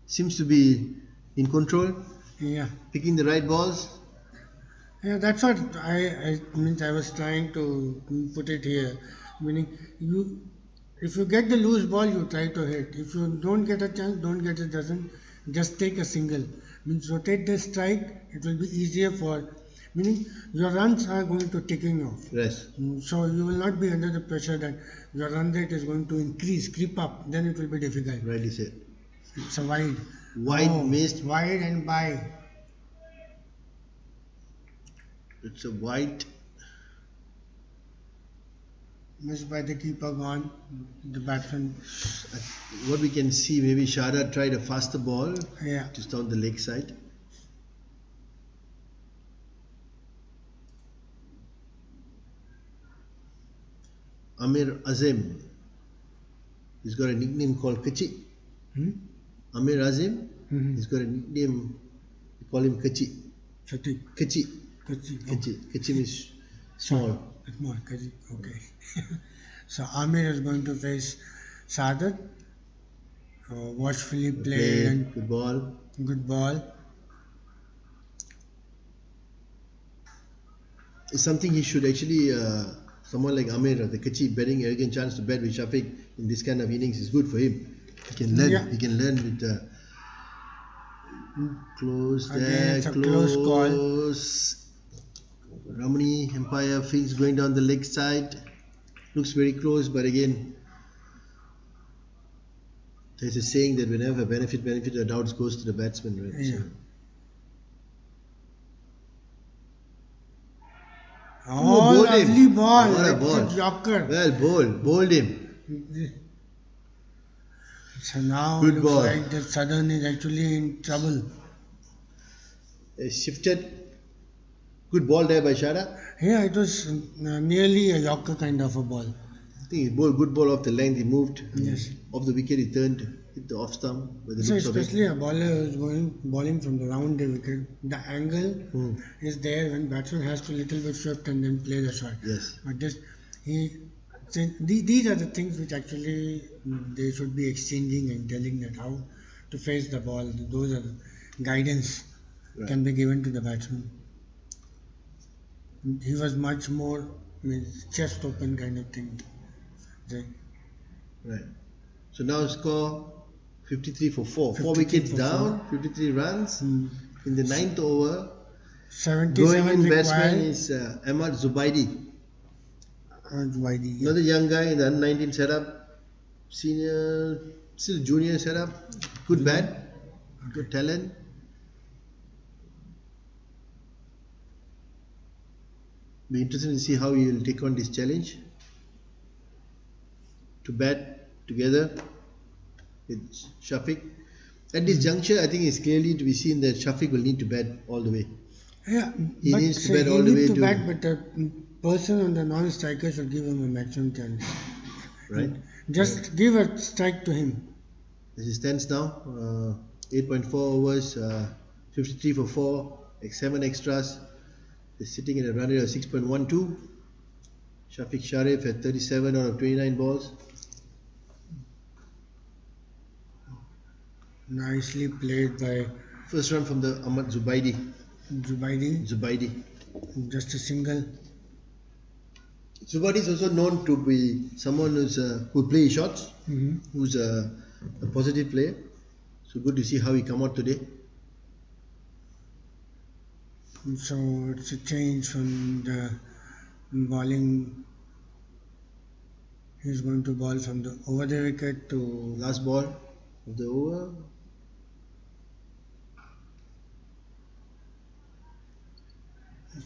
Seems to be in control, yeah. picking the right balls. Yeah, that's what I was trying to put it here. Meaning, you if you get the loose ball, you try to hit. If you don't get a chance, don't get it, doesn't just take a single. Means rotate the strike. It will be easier for. Meaning your runs are going to ticking off. Yes, So you will not be under the pressure that your run rate is going to increase, creep up. Then it will be difficult. rightly said. It's a wide. Wide missed. Wide and by. It's a wide. Missed by the keeper, gone. The batsman. What we can see, maybe Shada tried a faster ball Yeah. just down the leg side. Amir Azim, he's got a nickname called Kachi. Hmm? Amir Azim, Mm-hmm. he's got a nickname, we call him Kachi. Sati. Kachi. Kachi. Kachi. Kachi means small. Small. Kachi. Okay. So Amir is going to face Sadat. Watchfully played and Good ball. good ball. It's something he should actually, someone like Amir, the Kachi, betting arrogant chance to bet with Shafiq in this kind of innings is good for him. He can learn. Yeah. He can learn with close Again, there, it's a close call. Ramani Empire feels going down the leg side. Looks very close, but again, there's a saying that whenever benefit of doubts goes to the batsman, right? Yeah. So, Oh, bowled lovely him. ball. What a It's ball. Yorker. well bowled him. So now Good looks ball. like the Southern is actually in trouble. Shifted. Good ball there by Shada. Yeah, it was nearly a Yorker kind of a ball. I think he bowled good ball off the length. He moved. Yes. Off the wicket, he turned, hit the off stump. By the So looks of it. especially a bowler who is bowling from the round wicket, the angle is there when batsman has to little bit shift and then play the shot. Yes. But just these are the things which actually they should be exchanging and telling that how to face the ball. Those are the guidance can be given to the batsman. He was much more chest open kind of thing. Right. So now score 53 for 4. 4 53 wickets for down, 53 runs. In the 9th over, 77 going in required. batsman is Ahmad Zubaidi. Zubaidi, Another young guy in the under-19 setup, senior, still junior setup, good bat, good talent. Be interesting to see how he will take on this challenge. To bat together with Shafiq. At this juncture, I think it's clearly to be seen that Shafiq will need to bat all the way. Yeah, He but needs to say bat he all the need way to to bat, but the person on the non-striker should give him a maximum chance. right. Just give a strike to him. As it stands now, 8.4 overs, 53 for 4, 7 extras. They're sitting at a run rate of 6.12. Shafiq Sharif at 37 out of 29 balls. Nicely played by First run from the Ahmad Zubaidi. Zubaidi. Just a single. Zubaidi is also known to be someone who plays shots, who's a positive player. So good to see how he come out today. So it's a change from the bowling. He's going to bowl from the over the wicket to Last ball of the over.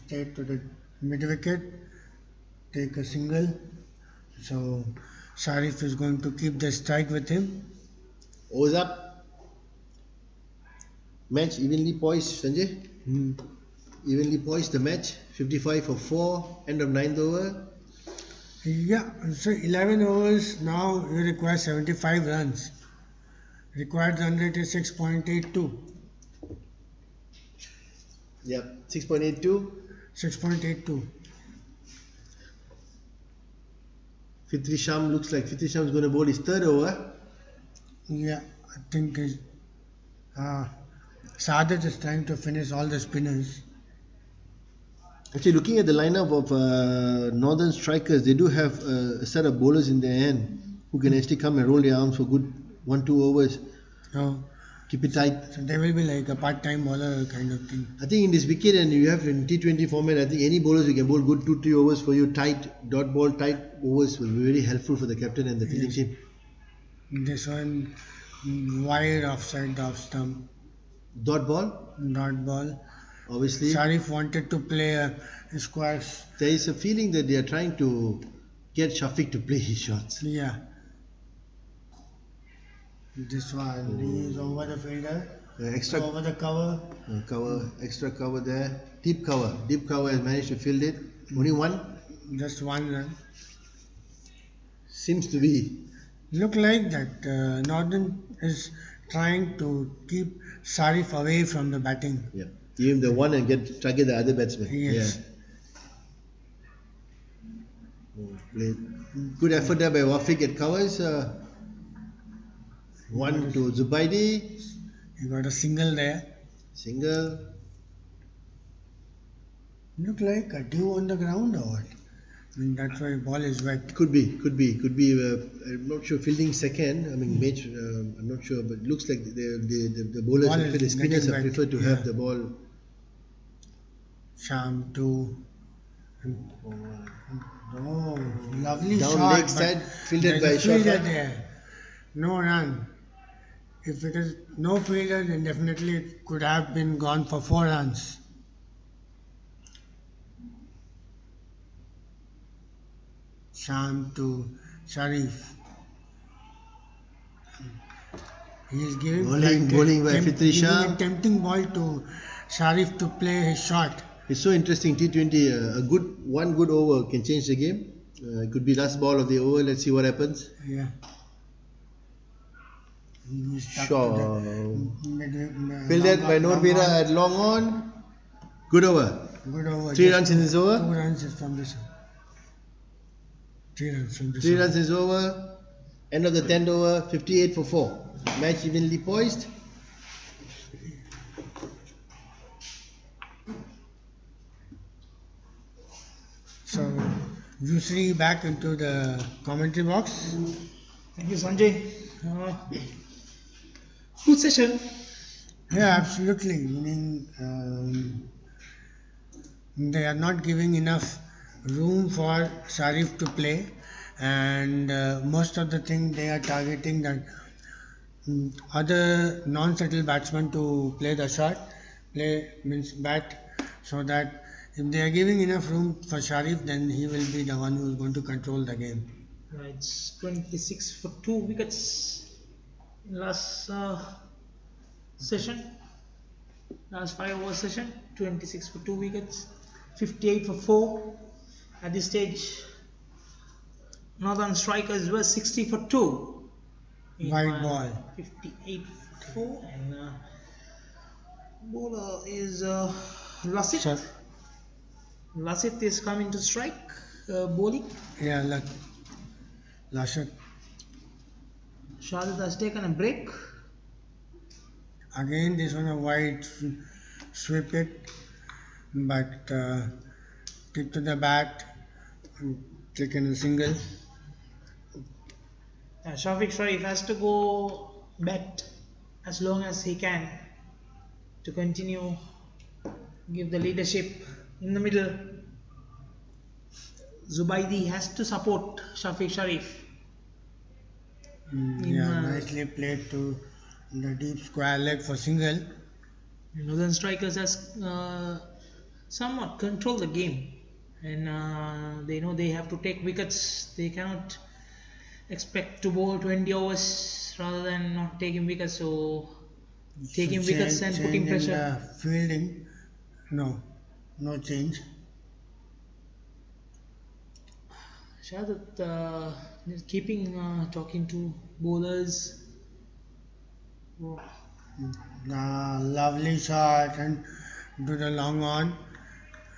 straight to the mid wicket. Take a single. So Sharif is going to keep the strike with him. Overs up. Match evenly poised, Sanjay. Evenly poised the match. 55 for 4. End of 9th over. Yeah, so 11 overs, now you require 75 runs. Required run rate is 6.82. Yep, 6.82. 6.82. Fitri Sham looks like Fitri Sham is going to bowl his third over. Yeah, I think Sadat is trying to finish all the spinners. Actually, looking at the lineup of Northern Strikers, they do have a set of bowlers in their hand who can actually come and roll their arms for good 1-2 overs. Oh, Keep it tight. so they will be like a part-time bowler kind of thing. I think in this wicket and you have in T20 format, I think any bowlers who can bowl good 2-3 overs for you, tight, dot ball, tight overs will be very helpful for the captain and the fielding team. This one, wide offside off stump, Dot ball, dot ball. obviously. Sharif wanted to play a squash. There is a feeling that they are trying to get Shafiq to play his shots. Yeah. This one, he is over the fielder, Extra over the cover. extra cover there. Deep cover has managed to field it. Only one. Just one run. Seems to be. Look like that Northern is trying to keep Sharif away from the batting. Yeah. Give him the one and target the other batsman. Yes. Yeah. Good effort there by Wafiq at covers. One to Zubaidi. He got a single there. Single. Look like a dew on the ground or what? I mean, that's why ball is wet. Could be. I'm not sure. Fielding second. I mean, match. I'm not sure, but it looks like the bowlers, Ball the is spinners, getting have wet, preferred to have the ball. Sham two. Oh, lovely Down shot. leg side, fielded by there's a fielder Shortcut. there. No run. If it is no fielder, then definitely it could have been gone for 4 runs. Sham to Sharif. He is giving Bowling by Fitri giving Shah. a tempting ball to Sharif to play his shot. It's so interesting. T20, one good over can change the game. It could be last ball of the over. Let's see what happens. Yeah. He's stuck Shaw. to the Fielded by Norvira at long on. Good over. Good over. 3 runs in this over. 2 runs is from this. 3 runs from this. 3 runs is over. End of the 10th over. 58 for 4. Match evenly poised. So, Yusri back into the commentary box. Thank you, Sanjay. Good session. Yeah, absolutely. Meaning, they are not giving enough room for Sharif to play, and most of the thing they are targeting that other non-settled batsmen to play the shot, means bat, so that if they are giving enough room for Sharif, then he will be the one who is going to control the game. It's 26 for 2 wickets in last session, last 5 over session. 26 for 2 wickets, 58 for 4. At this stage, Northern Strikers were 60 for 2. White ball. 58 for 4, and bowler is Lasit. Sir. Lasit is coming to strike, bowling. Yeah, look. Lashat. Shahid has taken a break. Again, this one a wide sweep it, but kick to the bat, and taken a single. Shafiq Sharif has to go bat as long as he can to continue give the leadership in the middle. Zubaidi has to support Shafiq Sharif. Yeah, nicely played to the deep square leg for single. Northern Strikers has somewhat controlled the game, and they know they have to take wickets. They cannot expect to bowl 20 overs rather than not taking wickets. So taking wickets and putting pressure. Fielding, no change. Shahadat keeping talking to bowlers. Lovely shot and to the long on,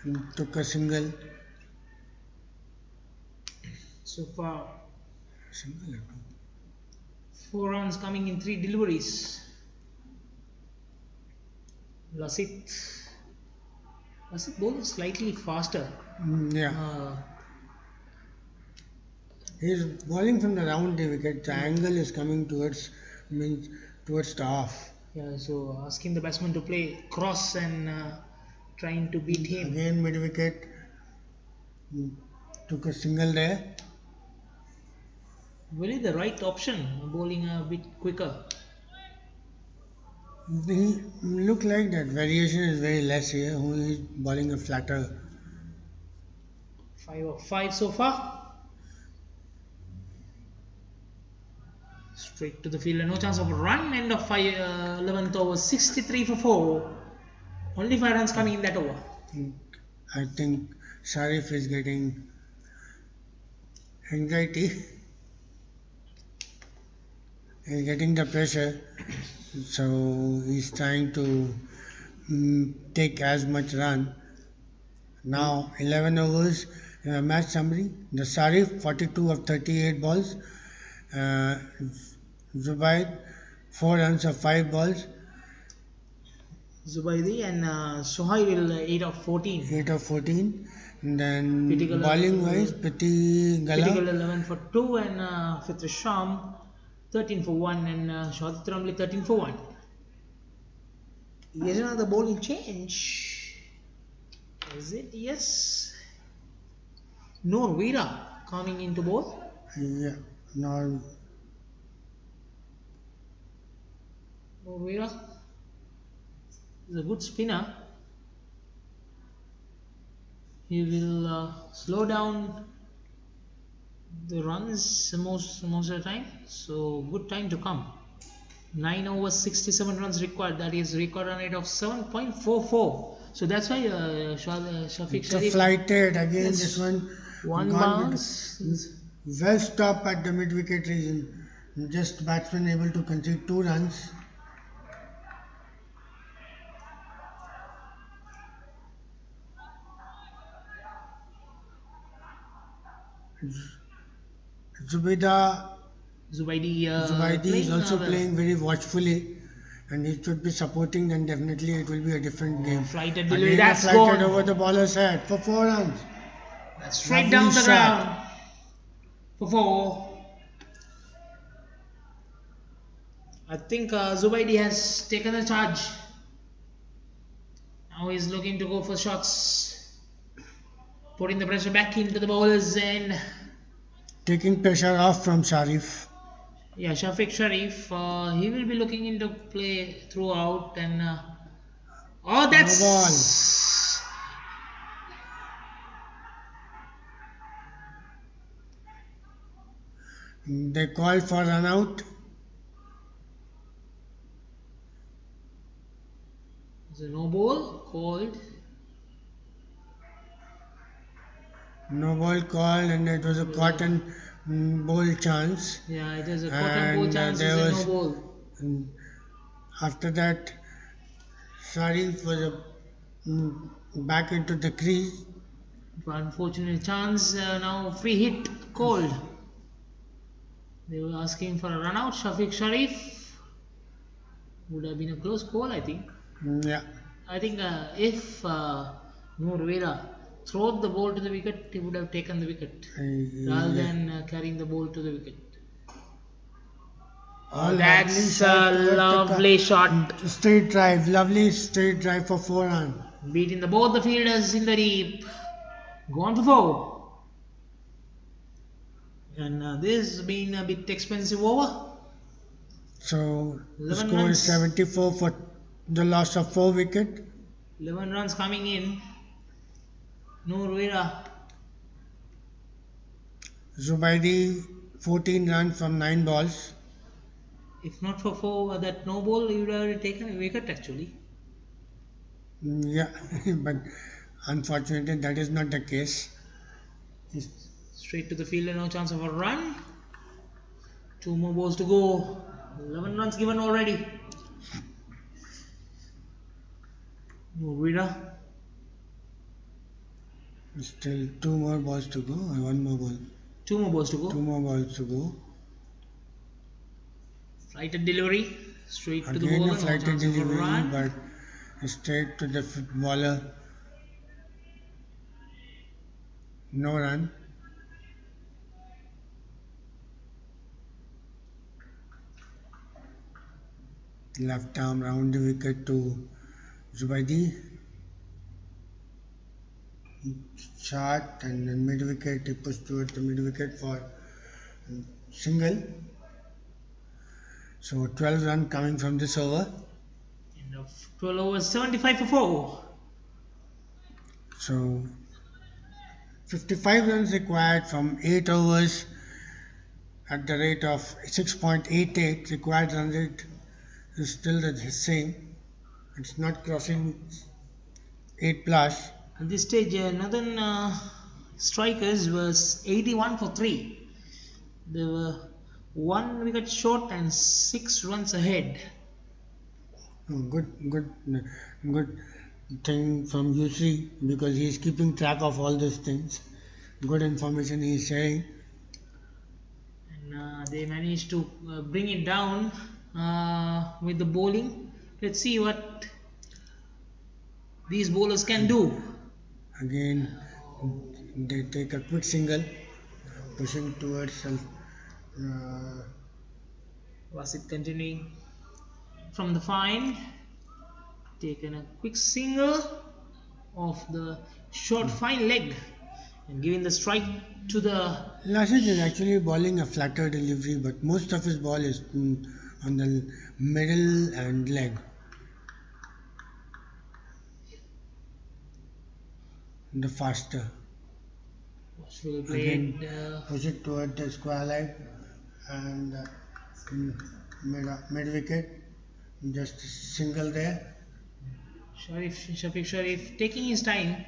and took a single. So far, Single. 4 runs coming in 3 deliveries. Lasit bowling slightly faster. Yeah. He's bowling from the round the wicket. The angle is coming towards the off. Yeah, so asking the batsman to play cross and trying to beat him. Again mid wicket. Took a single there. Really the right option, bowling a bit quicker. He look like that variation is very less here. Who is bowling a flatter. 5 of 5 so far. Straight to the fielder, no chance of a run. End of 11th over, 63 for 4. Only 5 runs coming in that over. I think Sharif is getting anxiety. He's getting the pressure, so he's trying to take as much run. Now 11 overs, match summary. The Sharif 42 of 38 balls. Zubaid 4 runs of 5 balls. Zubaidi and Sohail 8 of 14. 8 of 14. And then Pitigala, bowling wise, Pitigala 11 for 2 and Fitr Sham 13 for 1 and Shahid Ramli 13 for 1. Here's another bowling change. Is it? Yes. Norvira coming into bowl. Yeah, no. Norvira is a good spinner. He will slow down the runs most of the time. So good time to come. 9 overs, 67 runs required. That is record run rate of 7.44. So that's why Shafiq It's Sharif. a flighted again. Yes. This one. One gone bounce. Well stopped at the mid wicket region. Just batsman able to concede 2 runs. Zubaidi Playing is also another playing very watchfully, and he should be supporting. Then definitely it will be a different game. flighted delivery. Again, That's flighted gone. over the bowler's head for 4 runs. That's straight Lovely down the shot. ground for 4. I think Zubaidi has taken the charge. Now he's looking to go for shots, putting the pressure back into the bowlers and Taking pressure off from Sharif. yeah, Shafiq Sharif. He will be looking into play throughout and oh, that's No ball. They called for run out. There's a no ball called. No ball called, and it was a cotton ball chance. Yeah, it is a cotton ball And chance. Is there a no was ball. mm, after that, Sharif was back into the crease. Unfortunate chance. Now free hit called. They were asking for a run out. Shafiq Sharif would have been a close call, I think. Yeah, I think if Noor Vera thrown the ball to the wicket, he would have taken the wicket rather yeah. than carrying the ball to the wicket. A lovely That's shot a towards the lovely shot. straight drive, lovely straight drive for 4 run. Beating both the fielders in the deep. Gone for four. And this has been a bit expensive over. So the 11 score is runs. 74 for the loss of 4 wicket. 11 runs coming in. Noor Vera. Zubaidi 14 runs from 9 balls. If not for four, that no ball, he would have taken a wicket actually. Yeah, but unfortunately that is not the case. Straight to the fielder, no chance of a run. Two more balls to go. 11 runs given already. Noor Vera. Still 2 more balls to go, or 1 more ball. Two more balls to go. 2 more balls to go. Flighted delivery. Straight to the Again bowler, a no flighted chance of a delivery, run. but straight to the bowler. No run. Left arm round the wicket to Zubaidi. Shot and then mid wicket, he pushed towards the mid wicket for single. So 12 run coming from this over. End of 12 overs, 75 for 4. So 55 runs required from 8 overs at the rate of 6.88. Required run rate is still the same. It's not crossing 8 plus. At this stage, Northern Strikers was 81 for 3. They were 1 wicket short and 6 runs ahead. Good thing from UC because he is keeping track of all these things. Good information he is sharing. And they managed to bring it down with the bowling. Let's see what these bowlers can do. Again, they take a quick single, pushing towards. Was it continuing from the fine? Taken a quick single of the short fine leg and giving the strike to the. Lasit is actually bowling a flatter delivery, but most of his ball is on the middle and leg. The faster. Played, push it toward the square leg and mid wicket. Just single there. Shafiq Sharif taking his time.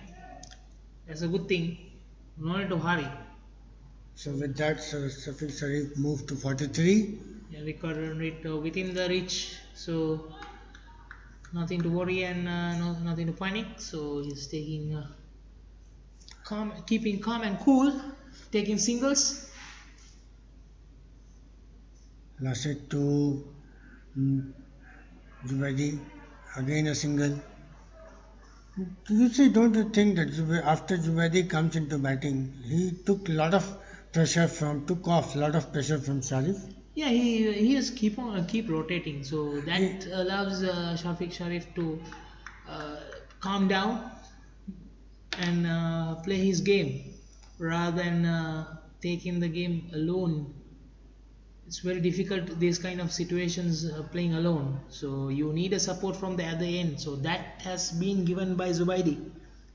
That's a good thing. No need to hurry. So with that, Shafiq Sharif moved to 43. Yeah, record run rate within the reach. So nothing to worry and nothing to panic. So he's taking keeping calm and cool, taking singles. Lasit to Zubaidi, again a single. Don't you think that after Zubaidi comes into batting, he took off a lot of pressure from Sharif? Yeah, he has keep rotating, so that allows Shafiq Sharif to calm down and play his game rather than taking the game alone. It's very difficult these kind of situations playing alone, so you need a support from the other end. So that has been given by Zubaidi,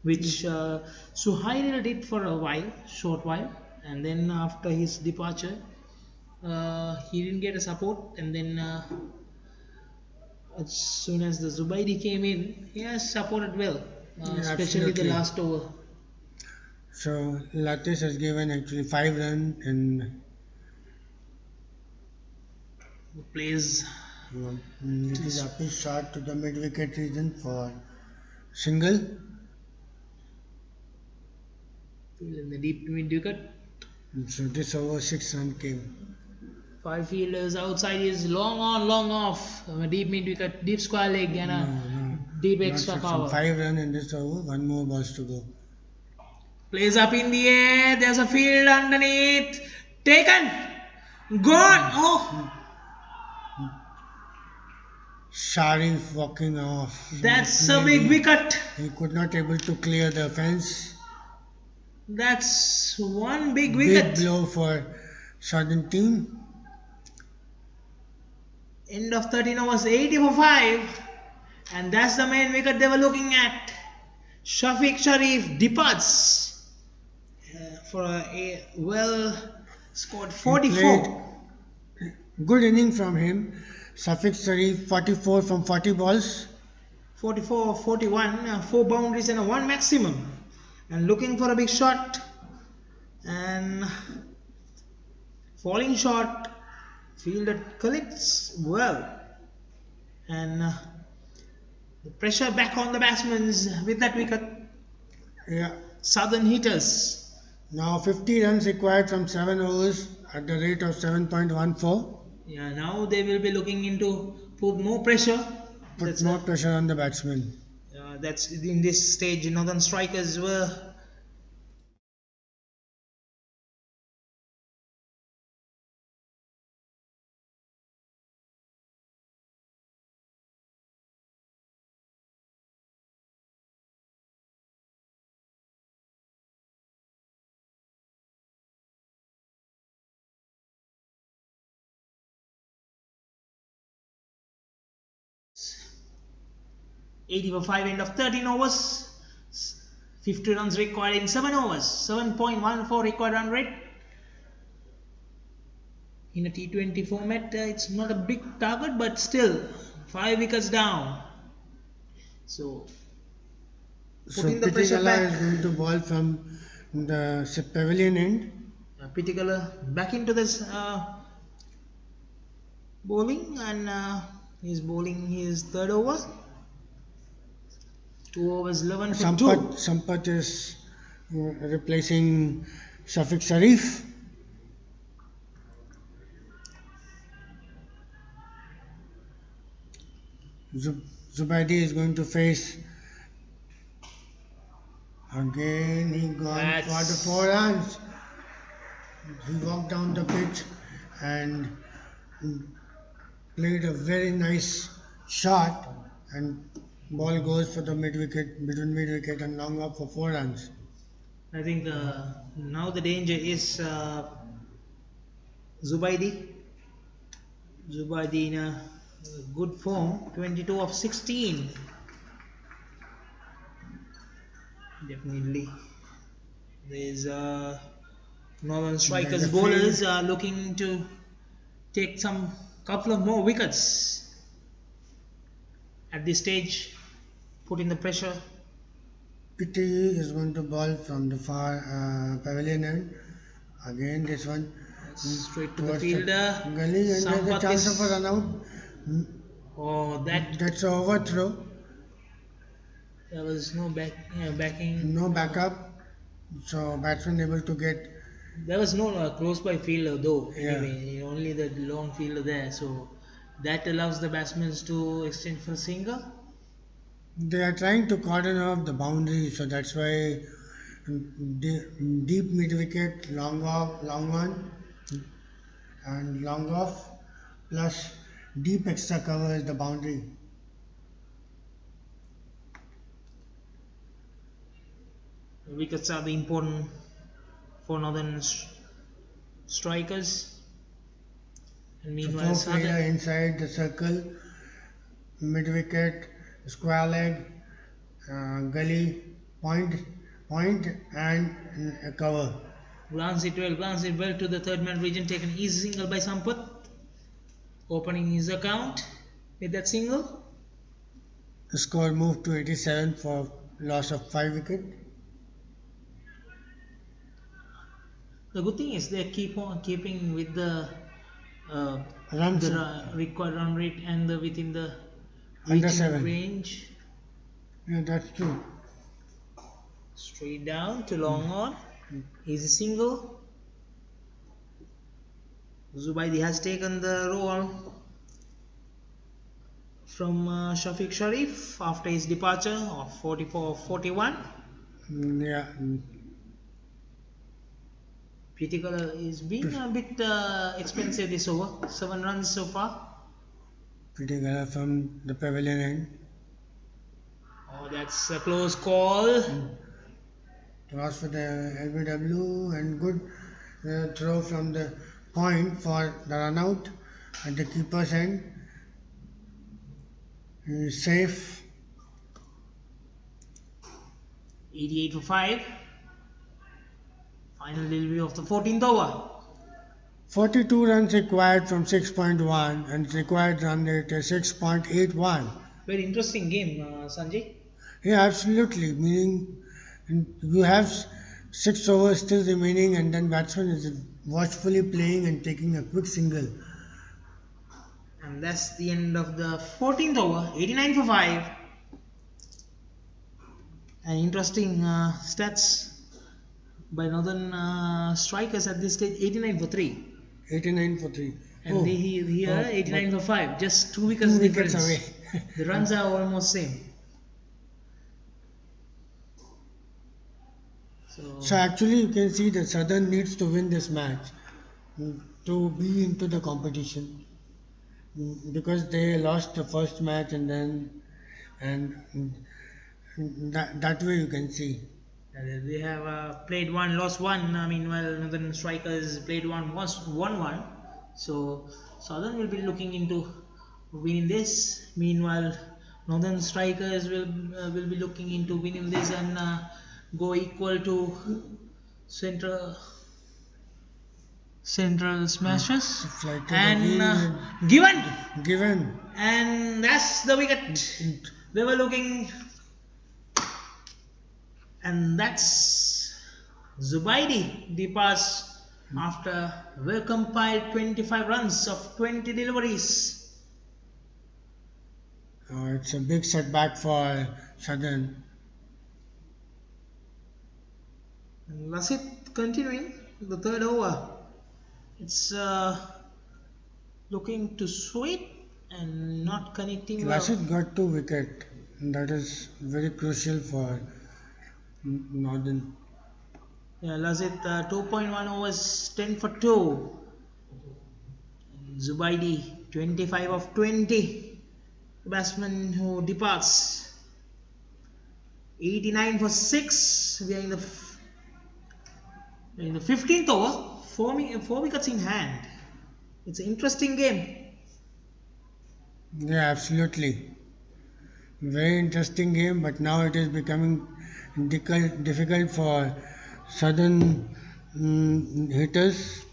which Suhail did for a short while, and then after his departure He didn't get a support, and then as soon as the Zubaidi came in, he has supported well, Yeah, especially the absolutely. last over. So Latis has given actually 5 runs and Plays it is to up his shot to the mid wicket region for single. in the deep mid wicket. So this over 6 run came. Five fielders outside is long on, long off. Deep mid wicket, deep square leg, and No, a no, deep not extra 6 run. cover. 5 run in this over. One more balls to go. Plays up in the air. There's a field underneath. Taken. Gone. Oh, Sharif walking off. So that's a big clearly wicket. he could not able to clear the fence. That's one big Big wicket. blow for Southern team. End of 13 overs, 80 for 5. And that's the main wicket they were looking at. Shafiq Sharif departs for a well scored He played 44. good inning from him. Safiq Sharif 44 from 40 balls. 44, 41, 4 boundaries and a 1 maximum. And looking for a big shot. And falling short. Fielder collects well. And the pressure back on the batsmen with that wicket. Yeah. Southern hitters. Now 50 runs required from 7 overs at the rate of 7.14. Yeah, now they will be looking into put more pressure. Put more pressure on the batsman. That's in this stage. Northern Strikers were 80 for 5 end of 13 overs. 50 runs required in 7 overs. 7.14 required run rate. In a T20 format, it's not a big target, but still 5 wickets down. So So putting the pressure Pitigala back. is going to ball from the pavilion end. Pitikala back into this bowling, and he's bowling his third over. 2 overs 11 for 2. Sampath is replacing Safiq Sharif. Zubaidi is going to face again. He gone for the 4 runs. He walked down the pitch and played a very nice shot, and ball goes for the mid wicket, between mid wicket and long up for 4 runs. I think now the danger is Zubaidi. Zubaidi in a good form, 22 of 16. Definitely. There's Northern Strikers There's a bowlers field. are looking to take some couple of more wickets at this stage, putting the pressure. Pitti is going to ball from the far pavilion end. Again, this one Straight to the towards the fielder. gully, and there's a Sampath chance of a is. run out. Oh, That's an overthrow. there was no backing. No backup. So batsman able to get. There was no close by fielder though. Yeah. Anyway, only the long fielder there. So that allows the batsmen to extend for a single. They are trying to cordon off the boundary, so that's why deep mid wicket, long off, long one, and long off, plus deep extra cover is the boundary. Wickets are the important for Northern Strikers. And So meanwhile, 4 player inside the circle, mid wicket, square leg, gully, point, and a cover. Glance it well to the third man region, taken easy single by Sampath, opening his account with that single. The score moved to 87 for loss of 5 wickets. The good thing is they keep on keeping with the required run rate and within the under 7 range. Yeah, that's true. Straight down to long on. Easy single. Zubaidi has taken the role from Shafiq Sharif after his departure of 44-41. Yeah. Pitikala is being a bit expensive this over. 7 runs so far. Pitikala from the pavilion end. Oh, that's a close call. Toss for the LBW and good throw from the point for the run out at the keeper's end. Safe. 88 for 5. Final delivery of the 14th over. 42 runs required from 6.1 and required run rate is 6.81. Very interesting game, Sanjay. Yeah, absolutely. Meaning you have 6 overs still remaining and then batsman is watchfully playing and taking a quick single. And that's the end of the 14th over. 89 for 5. And interesting stats by Northern Strikers at this stage. 89 for 3. 89 for 3. And here 89 for 5. Just 2 wickets difference. Away. The runs are almost same. So actually you can see that Southern needs to win this match to be into the competition because they lost the first match and that way you can see. They have played one, lost one. Meanwhile, Northern Strikers played one, won one. So Southern will be looking into winning this. Meanwhile, Northern Strikers will be looking into winning this and go equal to Central Smashers. And given. And that's the wicket. They were looking. And that's Zubaidi departs after well compiled 25 runs of 20 deliveries. It's a big setback for Southern. And Lasit continuing the third over. It's looking to sweep and not connecting well. Lasit got 2 wickets. That is very crucial for Northern. Yeah, Lasit 2.1 overs, 10 for 2. Zubaidi 25 of 20. Batsman who departs. 89 for 6. We are in the 15th over. 4 wickets in hand. It's an interesting game. Yeah, absolutely. Very interesting game, but now it is becoming difficult for Southern hitters.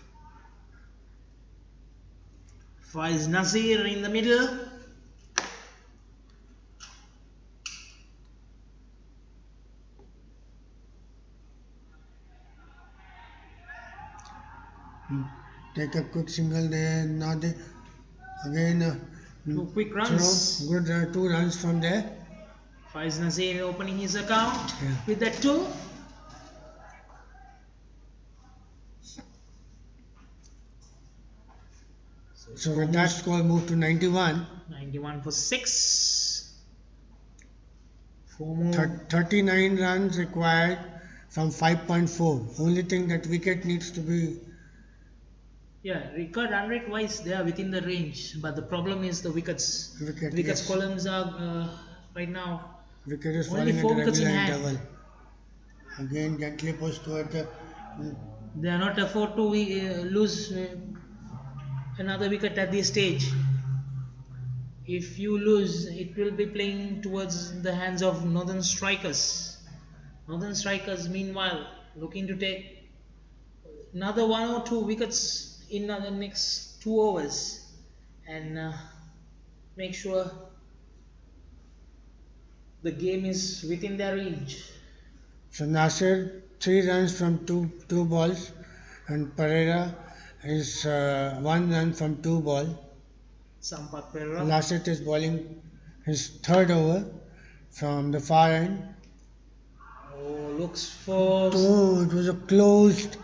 Faiz Nasir in the middle. Take a quick single there. Now they again 2 quick runs. Good 2 runs from there. Faiz Nasir opening his account with that 2. So with that score moved to 91. 91 for 6. 4 more. 39 runs required from 5.4. Only thing that wicket needs to be. Yeah, record run rate wise they are within the range, but the problem is the wickets. Wickets columns are right now. Wicket is only falling 4 at a wickets in regular hand. interval. Again gently pushed toward the. They are not afford to lose another wicket at this stage. If you lose, it will be playing towards the hands of Northern Strikers. Northern Strikers, meanwhile, looking to take another 1 or 2 wickets in the next 2 overs, and make sure the game is within their range. So Nasir 3 runs from two balls, and Pereira is 1 run from 2 balls. Sampath Pereira. Lasset is bowling his third over from the far end. Oh, looks for. Oh, it was a closed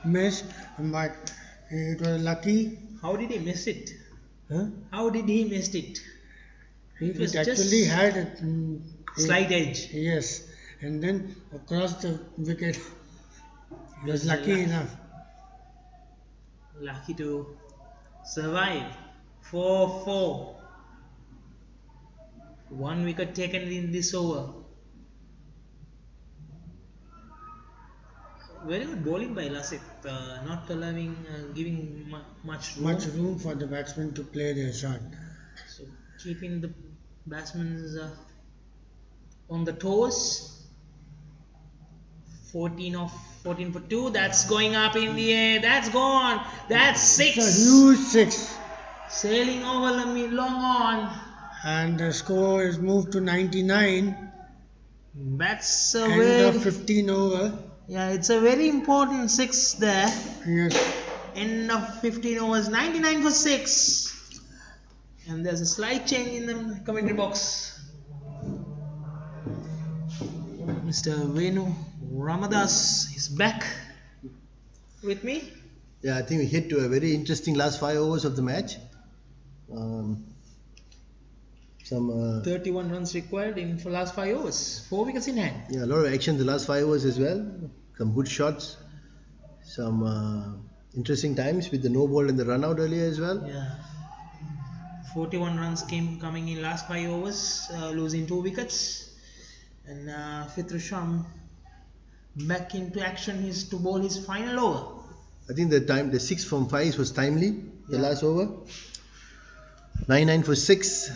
miss, but it was lucky. How did he miss it? Huh? How did he miss it? It was It actually just had a slight edge. yes, and then across the wicket. He was Was lucky enough. Lucky to survive. 4-4. 1 wicket taken in this over. Very good bowling by Lassit, not allowing, giving much room. Much room for the batsmen to play their shot. So keeping the batsmen on the toes. 14 for 2. That's going up in the air. That's gone. That's 6. It's a huge 6. Sailing over the long on. And the score is moved to 99. That's a End very. of 15 over. Yeah, it's a very important 6 there. Yes. End of 15 overs. 99 for 6. And there's a slight change in the commentary box. Mr. Venu Ramadas is back with me. Yeah, I think we hit to a very interesting last 5 overs of the match. Some 31 runs required in for last 5 overs. 4 wickets in hand. yeah, a lot of action the last 5 overs as well. Some good shots. Some interesting times with the no ball and the run out earlier as well. Yeah. 41 runs coming in last 5 overs, losing 2 wickets. And Fitrisham back into action is to bowl his final over. I think the 6 from 5 was timely, the Yeah. last over. 9 for 6.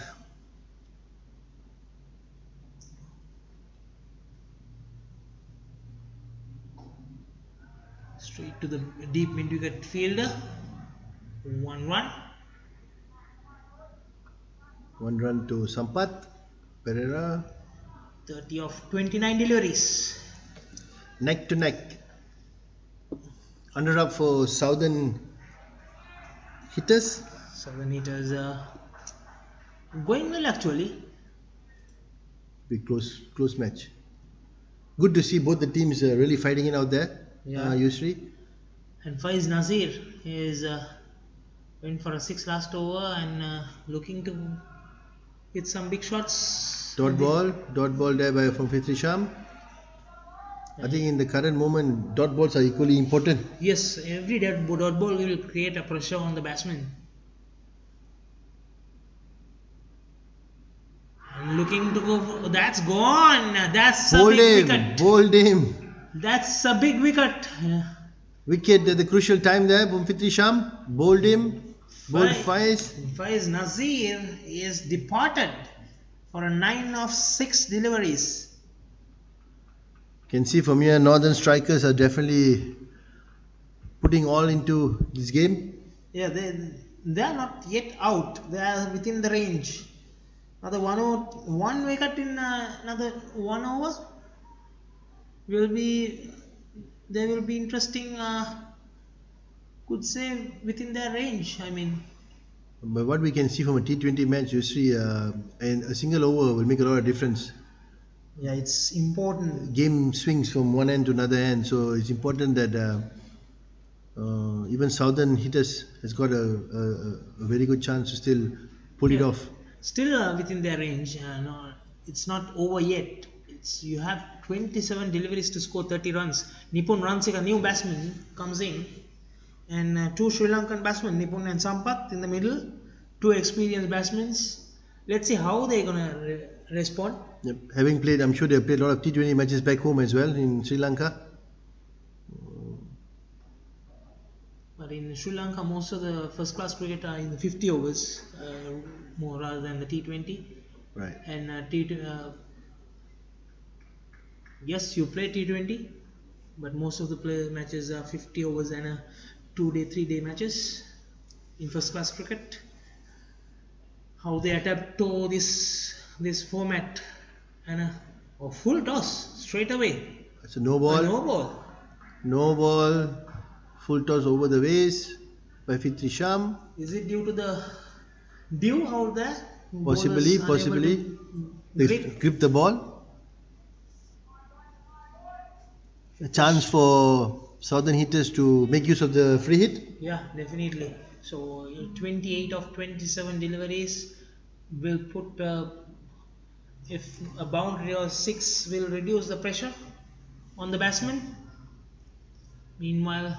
Straight to the deep mid-wicket fielder. 1-1. 1 run to Sampath Pereira. 30 of 29 deliveries. Neck to neck. 100 up for Southern hitters. Southern hitters going well actually. Big close match. Good to see both the teams really fighting it out there. Yeah. Yusri. And Faiz Nazir is went for a 6 last over and looking to hit some big shots. Dot ball there from Fitri Sham. I think in the current moment, dot balls are equally important. Yes, every dot ball will create a pressure on the batsman. And looking to go for, that's gone. That's a big wicket. Bowled him. That's a big wicket. Wicket at the crucial time there from Fitri Sham. Bowled him. Bowled Faiz. Faiz Nazir is departed for a 9 of 6 deliveries. Can see from here, Northern Strikers are definitely putting all into this game. Yeah, they are not yet out. They are within the range. Another 1 wicket in another 1 over will be. They will be interesting. Could say within their range. I mean. But what we can see from a T20 match, you see, and a single over will make a lot of difference. Yeah, it's important. Game swings from one end to another end, so it's important that even Southern hitters has got a very good chance to still pull it off. Still within their range. No, it's not over yet. You have 27 deliveries to score 30 runs. Nipun Ransik, a new batsman, comes in, and 2 Sri Lankan batsmen, Nipun and Sampath in the middle. 2 experienced batsmen. Let's see how they're gonna respond. Yep. Having played, I'm sure they've played a lot of T20 matches back home as well in Sri Lanka. But in Sri Lanka, most of the first class cricket are in the 50 overs, more rather than the T20. Right. And yes, you play T20? but most of the matches are 50 overs and a 2-day, 3-day matches in first class cricket. How they adapt to this format and a full toss straight away. It's a no ball. No ball. No ball. Full toss over the waist by Fitri Sham. Is it due to the dew out there? Possibly. They grip the ball. A chance for Southern hitters to make use of the free hit. Yeah, definitely. So 28 of 27 deliveries will put if a boundary or 6 will reduce the pressure on the batsman. Meanwhile,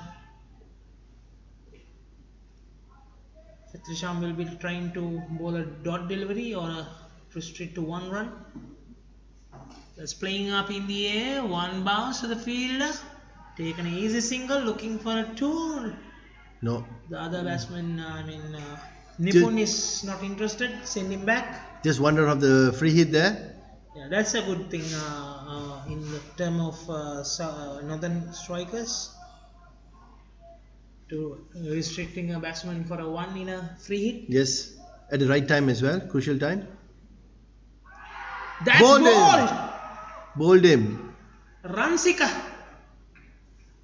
Trisham will be trying to bowl a dot delivery or a restrict to 1 run. That's playing up in the air, 1 bounce to the fielder. Take an easy single, looking for a 2. No. The other batsman, Nippon is not interested. Send him back. Just 1 run of the free hit there. Yeah, that's a good thing in the term of Northern Strikers. To restricting a batsman for a 1 in a free hit. Yes, at the right time as well, crucial time. That's bowled! Bowled him. Run seeker.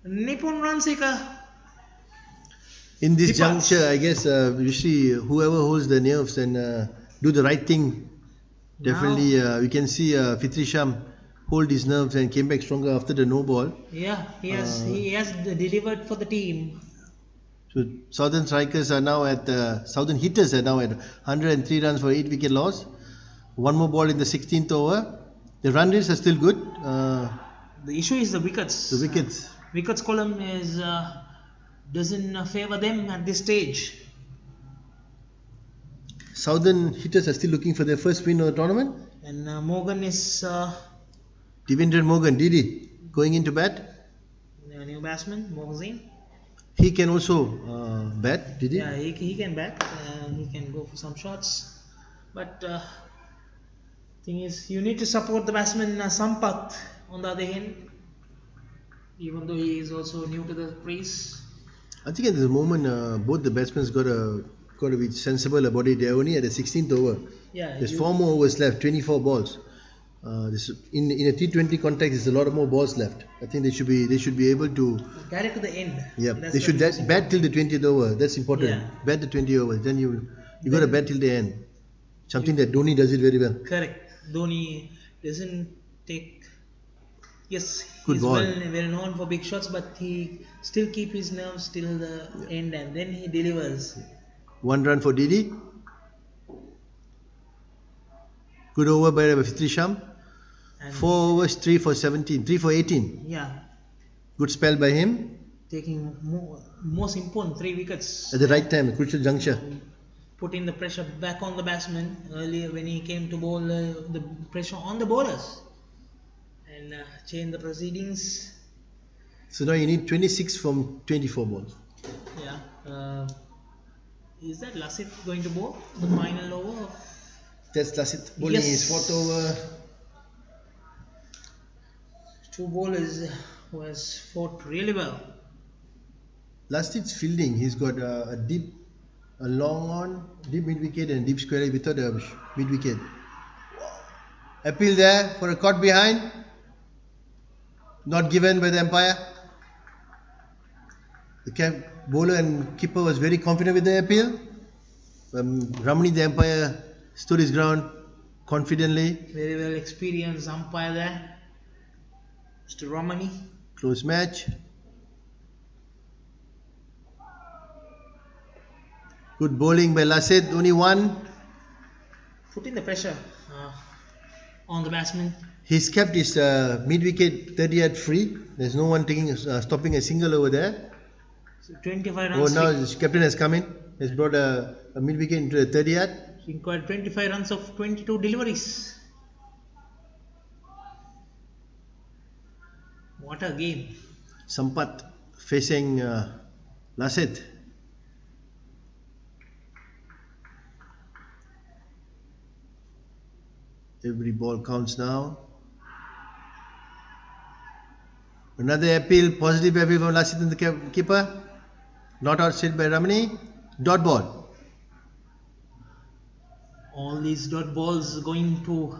Nippon run seeker. In this juncture, I guess usually whoever holds the nerves and do the right thing. Definitely, we can see Fitri Sham hold his nerves and came back stronger after the no ball. Yeah, he has delivered for the team. So Southern Strikers are now Southern Hitters are now at 103 runs for 8 wicket loss. 1 more ball in the 16th over. The run rates are still good. The issue is the wickets. The wickets. Wickets column is doesn't favour them at this stage. Southern Hitters are still looking for their first win of the tournament. And Morgan is Devendra Morgan, Didi, going into bat. New batsman, Morgan. He can also bat, did he? Yeah, he can bat. He can go for some shots. But thing is, you need to support the batsman Sampath on the other hand. Even though he is also new to the crease. I think at this moment, both the batsmen got to be sensible about it. They're only at the 16th over. Yeah. There's 4 more overs left, 24 balls. In a T20 context, there's a lot of more balls left. I think they should be able to carry to the end. Yeah, they should bat till the 20th over. That's important. Yeah. Bat the 20 overs. Then you got to bat till the end. Something that Dhoni does it very well. Correct. Dhoni doesn't take. Yes, good he's ball. well known for big shots, but he still keep his nerves till the end, and then he delivers. 1 run for Didi. Good over by Fitri Sham. 4 overs, 3 for 17, 3 for 18. Yeah. Good spell by him. Taking most important 3 wickets. At the right time, crucial juncture. Putting the pressure back on the batsman earlier when he came to bowl the pressure on the bowlers. And change the proceedings. So now you need 26 from 24 balls. Yeah. Is that Lassit going to bowl the final over? That's Lassit bowling his 4th over. 2 bowlers who has fought really well. Lassit's fielding, he's got a long on, deep mid wicket and deep square without a mid wicket. Appeal there for a caught behind. Not given by the umpire. The bowler and keeper was very confident with the appeal. Ramani, the umpire, stood his ground confidently. Very well experienced umpire there. Mr. Ramani. Close match. Good bowling by Lassit, only 1. Putting the pressure on the batsman. He's kept his mid wicket 30 yard free. There's no one stopping a single over there. So 25 runs. Oh, now the captain has come in. Has brought a mid wicket into the 30 yard. He required 25 runs of 22 deliveries. What a game. Sampath facing Lassit. Every ball counts now. Another appeal, positive appeal from Lasit and the keeper. Not out set by Ramani. Dot ball. All these dot balls going to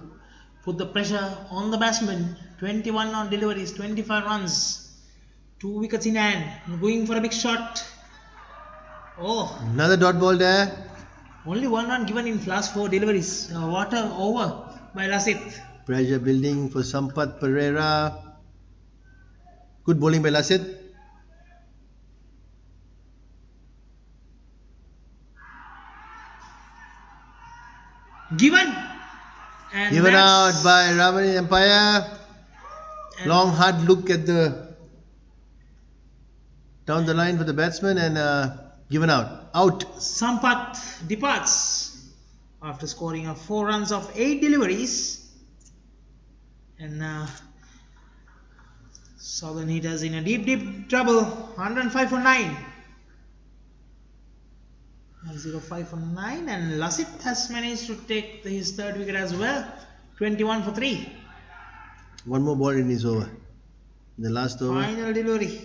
put the pressure on the batsman. 21 on deliveries, 25 runs, 2 wickets in hand, going for a big shot. Oh, Another dot ball there. only 1 run given in last 4 deliveries. What a over by Lasit. Pressure building for Sampath Pereira. Good bowling by Lasit. Given. And Given out that's- by Ramani umpire. and Long hard look at the down the line for the batsman and given out. Out. Sampath departs after scoring 4 runs of 8 deliveries. And Southern Hitters in a deep trouble. 105 for 9. 105 for 9, and Lasit has managed to take his 3rd wicket as well. 21 for 3. One more ball in his over. The last over. Final delivery.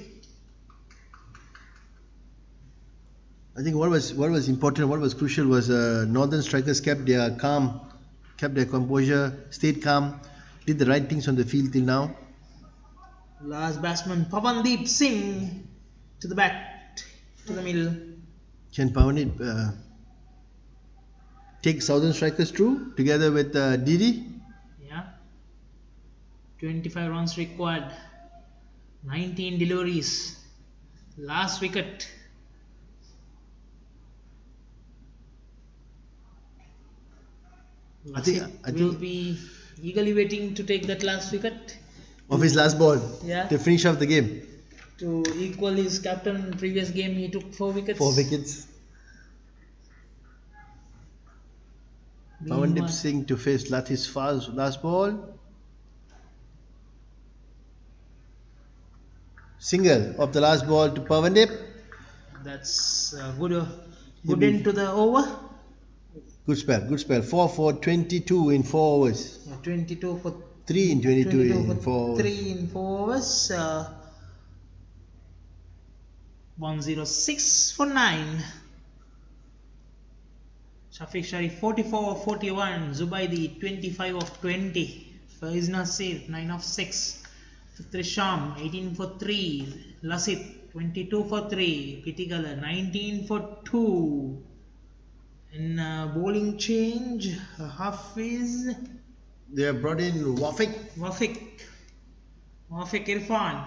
I think what was important, what was crucial was Northern Strikers kept their calm, kept their composure, stayed calm, did the right things on the field till now. Last batsman Pavandeep Singh to the bat, to the middle. Can Pawanit take Southern Strikers through together with Didi? Yeah. 25 runs required. 19 deliveries. Last wicket. I think will be eagerly waiting to take that last wicket of his last ball Yeah. to finish off the game. to equal his captain. Previous game he took 4 wickets. 4 wickets. Pawandeep Meanwhile- Singh to face Lathis Faz last ball. Single of the last ball to Pawandeep. That's good end to the over. Good spell. 4 for 22 in 4 overs. 22 for 3 in 22 22 in for 4 overs. 3 in 4 overs. 106 for 9. Shafiq Sharif 44 of 41. Zubaidi 25 of 20. Faiz Nasir 9 of 6. Trisham 18 for 3. Lasit 22 for 3. Pitigala 19 for 2. And bowling change, Hafiz, They have brought in Wafiq Irfan.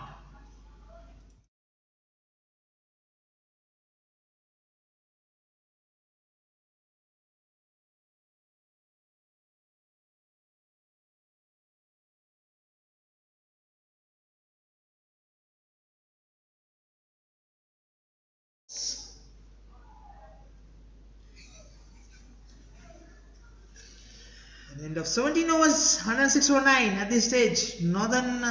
At the end of 17 overs, 106 for 9 at this stage. Northern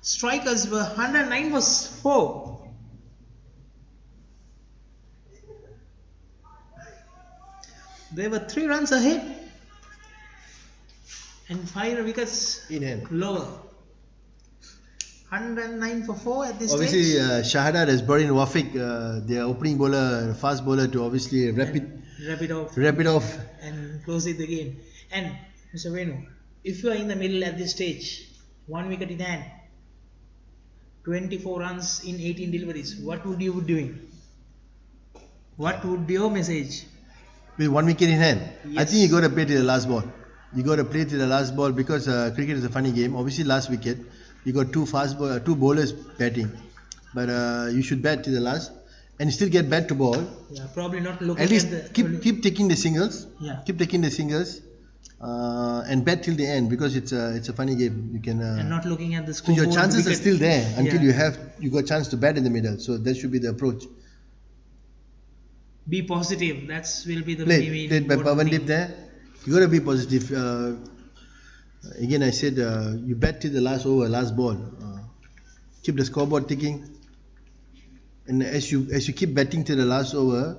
Strikers were 109 for 4. They were 3 runs ahead and 5 wickets in hand. lower. 109 for 4 at this Obviously, stage. Shahadar has brought in Wafiq, their opening bowler, fast bowler, to obviously wrap it off. And close it the game. And Mr. Venu, if you are in the middle at this stage, 1 wicket in hand, 24 runs in 18 deliveries, what would you be doing? What would be your message? With 1 wicket in hand, I Yes. think you got to play to the last ball. You got to play to the last ball because cricket is a funny game. Obviously, last wicket, you got two bowlers batting, but you should bat to the last and still get bat to ball. Yeah, probably not looking At least at the keep taking the singles. Yeah. Keep taking the singles and bat till the end because it's a funny game. You can. and not looking at the So score. your chances are still there until Yeah. you got chance to bat in the middle. So that should be the approach. Be positive. That's will be the Played by important Pawandeep thing. there. You got to be positive. Again, I said you bat till the last over, last ball. Keep the scoreboard ticking. And as you keep batting till the last over,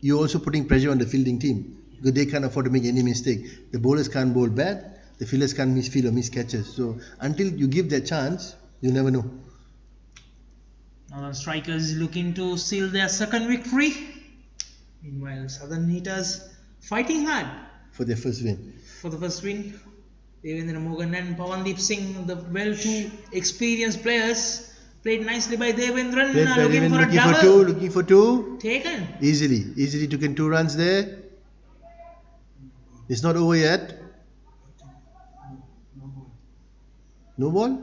you're also putting pressure on the fielding team because they can't afford to make any mistake. The bowlers can't bowl bad. The fielders can't miss field or miss catches. So until you give that chance, you never know. Strikers looking to seal their second victory. Meanwhile, Southern Hitters fighting hard for their first win. for the first win. Devendra Morgan and Pawandeep Singh, the well two experienced players, played nicely by Devendran, Played by looking for a looking double. looking for two. Taken. Easily taken 2 runs there. It's not over yet. No ball?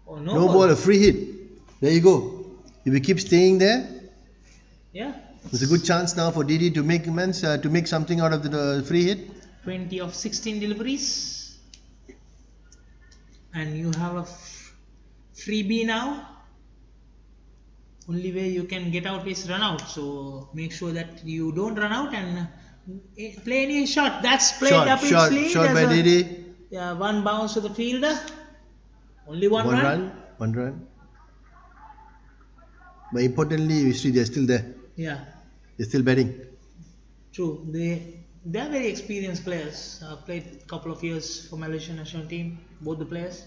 Oh, No ball, a free hit. There you go. If you keep staying there, Yeah. there's a good chance now for Didi to make to make something out of the free hit. 20 of 16 deliveries. And you have a freebie now. Only way you can get out is run out. So make sure that you don't run out and play any shot. That's played up in sleeve. Shot by Didi. Yeah, one bounce to the fielder. Only one run. One run. But importantly, you see they're still there. Yeah, They're still batting. true. They're very experienced players. Played a couple of years for Malaysian national team. Both the players.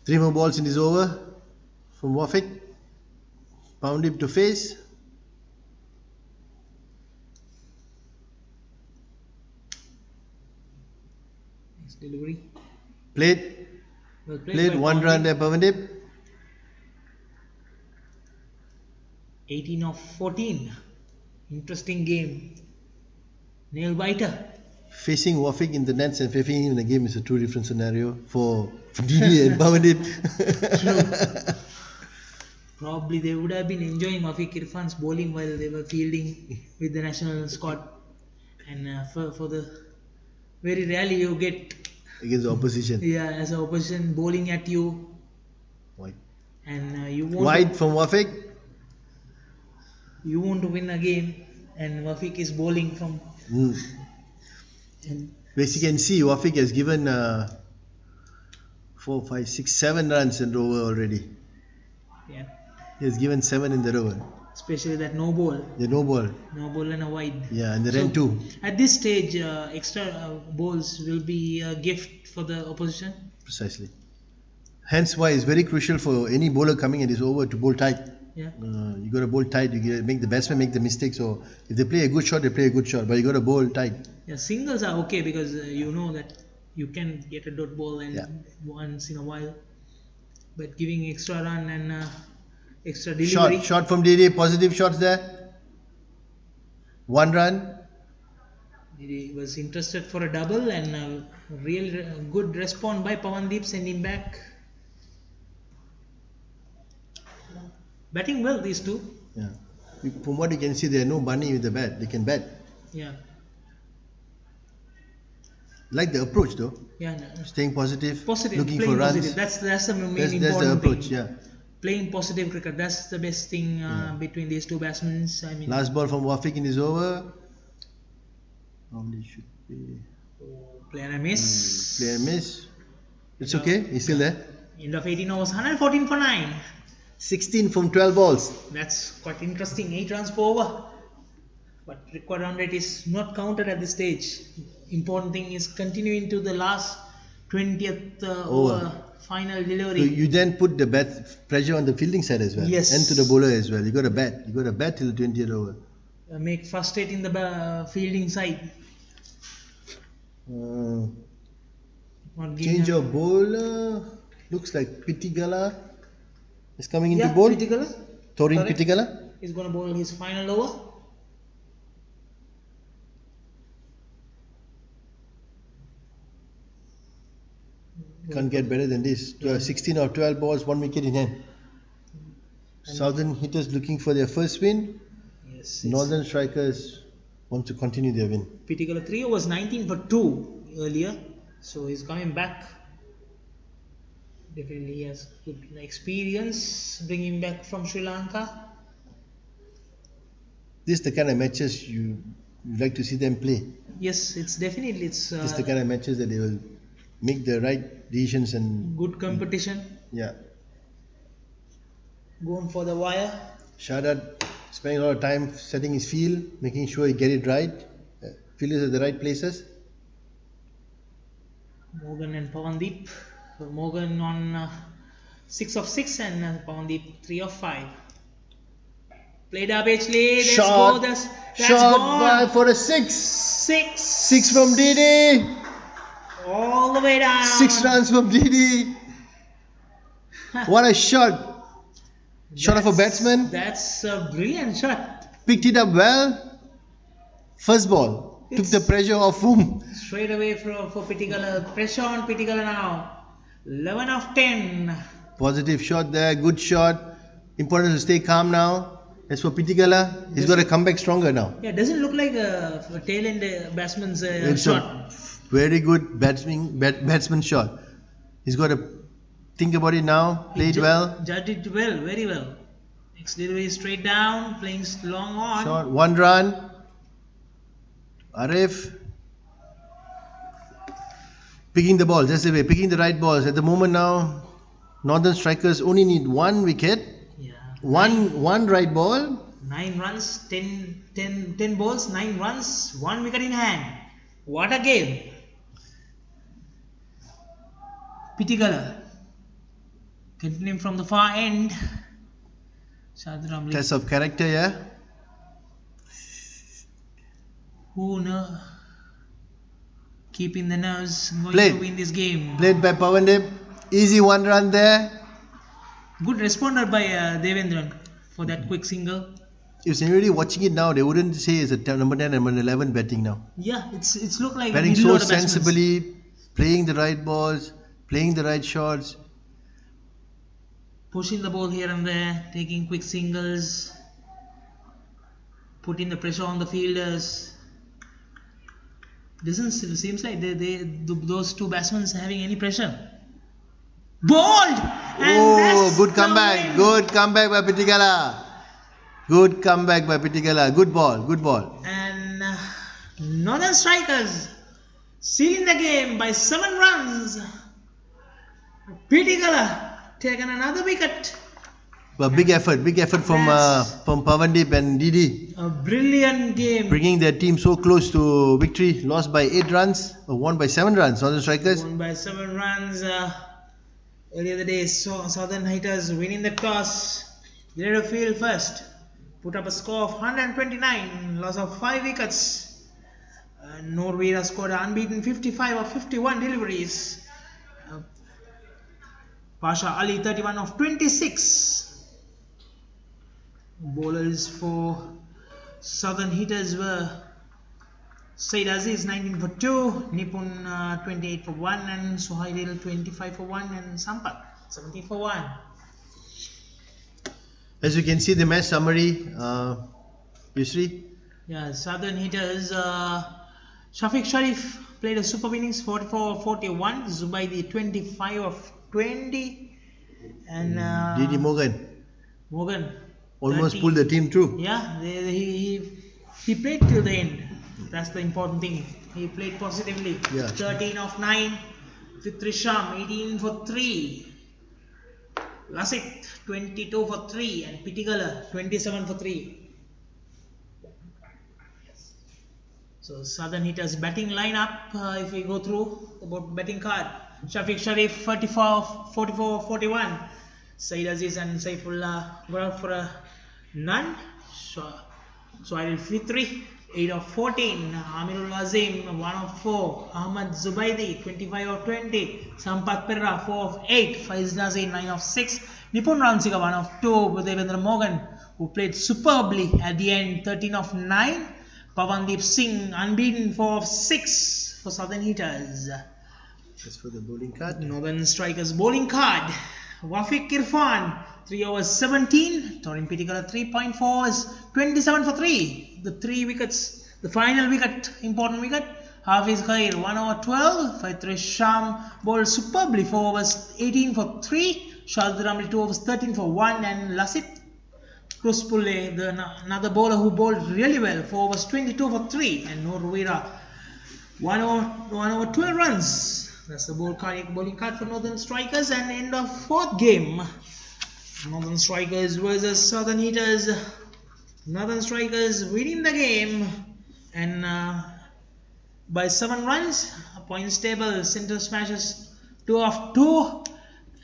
Three more balls in this over from Wafik. Pound him to face. Nice delivery. Played Well played by one run Pawandeep. there, Pavandip. 18 of 14. Interesting game. Nail biter. Facing Wafik in the nets and facing him in the game is a two different scenario for Didi and Pavandip. True. Probably they would have been enjoying Afiq Irfan's bowling while they were fielding with the national squad. And for the very rarely you get Against the opposition. as an opposition bowling at you, Wide, and you Wide from Wafik. want to win a game, and Wafiq is bowling from. And As you can see, Wafik has given 4, 5, 6, 7 runs in the over already. yeah, He has given 7 in the over. especially that no ball, The no ball. and a wide. Yeah, and the ran 2. At this stage, extra balls will be a gift for the opposition. Precisely. Hence why it's very crucial for any bowler coming at this over to bowl tight. Yeah. You got to bowl tight. Make the batsman make the mistake. So if they play a good shot, they play a good shot. But you got to bowl tight. Yeah, singles are okay because you know that you can get a dot ball and Yeah. once in a while. But giving extra run and extra delivery. Shot from Didi. Positive shots there. 1 run. He was interested for a double and a real good response by Pawandeep, sending back. Batting well, these two. Yeah. From what you can see, there are no bunny with the bat. They can bat. Yeah. Like the approach though. Yeah. No. Staying positive. Positive. Looking Playing for runs. positive. That's the main That's important the approach. thing. Yeah. Playing positive cricket. That's the best thing between these two batsmen. I mean. Last ball from Wafik in his over. Normally should be. Player a miss. Player miss. It's okay. He's still there. End of 18 overs, 114 for 9. 16 from 12 balls. That's quite interesting. 8 runs per over. But required run rate is not counted at this stage. Important thing is continuing to the last 20th over final So delivery. you then put the pressure on the fielding side as well. Yes. And to the bowler as well. You got to bat. You got to bat till the 20th over. Make frustrating the fielding side. Not giving Change a- of bowler. Looks like Pittigala is coming into Yeah, bowl. Pittigala Thorin correct. Pittigala. is going to bowl his final over. Can't get better than this. 16 or 12 balls, 1 wicket in hand. Southern Hitters looking for their first win. Yes. Northern Strikers want to continue their win. Pittigala 3 overs, 19 for 2 earlier. So he's coming back. Definitely he has good experience bringing back from Sri Lanka. This is the kind of matches you like to see them play. Yes, it's definitely This is the kind of matches that they will make the right decisions and good competition. yeah. Going for the wire. Shadad spending a lot of time setting his field, making sure he get it right. Fielders at the right places. Morgan and Pawandeep. Morgan on 6 of 6 and Pawandeep 3 of 5. Played up H-Lee. Shot. That's Shot gone. for a 6. 6. 6 from Didi. All the way down. 6 runs from Didi. What a shot. Shot of a batsman. That's a brilliant shot. Picked it up well. First ball. Took the pressure off him. Straight away for Pittigala. Pressure on Pittigala now. 11 of 10. Positive shot there. Good shot. Important to stay calm now. As for Pittigala, he's got to come back stronger now. Yeah, doesn't look like a tail end batsman's It's shot. a very good batsman shot. He's got to think about it now. Play it well. Judged it well, very well. Next delivery straight down, playing long on. Shot. 1 run. Arif. Picking the balls. That's the way. Picking the right balls. At the moment now, Northern Strikers only need 1 wicket. Yeah. One right ball. 9 runs, 10 balls, 9 runs, 1 wicket in hand. What a game. Pittigala. Continuing from the far end. Shahid Ramli. Test of character, yeah. Who know? Keeping the nerves going Played. to win this game. Played by Pawandeep. Easy 1 run there. Good responder by Devendran for that quick single. If anybody watching it now, they wouldn't say it's a number 10 and number 11 batting now. Yeah, it's look like Batting middle so order batsmen. sensibly, playing the right balls, playing the right shots. Pushing the ball here and there, taking quick singles, putting the pressure on the fielders. Doesn't seems like those two batsmen having any pressure. Bowled! And Oh, that's good the comeback. win. Good comeback by Pittigala. Good comeback by Pittigala. Good ball. Good ball. And Northern Strikers sealing the game by 7 runs. Pittigala taken another wicket. But big effort from Yes. Pawandeep and Didi, A brilliant game. bringing their team so close to victory. Lost by 8 runs, or won by 7 runs. Northern Strikers. Won by 7 runs. Earlier the day, Southern Hitters winning the toss. They had to field first. Put up a score of 129. Loss of 5 wickets. Norvera scored an unbeaten 55 of 51 deliveries. Pasha Ali 31 of 26. Bowlers for Southern Hitters were Said Aziz 19 for 2, Nipun 28 for 1, and Suhail 25 for 1, and Sampat 17 for 1. As you can see, the match summary. Yusri. Yeah, Southern Hitters. Shafiq Sharif played a super innings 44 of 41, Zubaidi 25 of 20, and Didi Morgan Morgan almost 30. pulled the team through. Yeah, he played till the end. That's the important thing. He played positively. Yeah. 13 of 9. Fitri Sham 18 for 3. Lasit 22 for 3. And Pittigala 27 for 3. So Southern Hitters batting lineup, if we go through the batting card. Shafiq Sharif 44 41. Said Aziz and Saifullah got out for a none. Suhail Fitri 8 of 14. Amirul Azim 1 of 4. Ahmad Zubaidi 25 of 20. Sampat Perra 4 of 8. Faiz Nazir 9 of 6. Nipun Ramsika 1 of 2. Devendra Morgan, who played superbly at the end, 13 of 9. Pawandeep Singh unbeaten 4 of 6 for Southern Hitters. As for the bowling card, Northern Strikers bowling card. Wafiq Irfan 3 overs 17. Torin Pittigala 3.4 overs 27 for 3. The 3 wickets, the final wicket, important wicket. Hafiz Khair 1 over 12. Faitrish Sham bowled superbly 4 overs 18 for 3. Shahid Ramli 2 overs 13 for 1. And Lasit Kruspulle, another bowler who bowled really well, 4 overs 22 for 3. And Norvera 1 over 12 runs. That's the bowling card for Northern Strikers, and end of 4th game. Northern Strikers versus Southern Hitters. Northern Strikers winning the game and by 7 runs. points table, Center Smashers 2 of 2,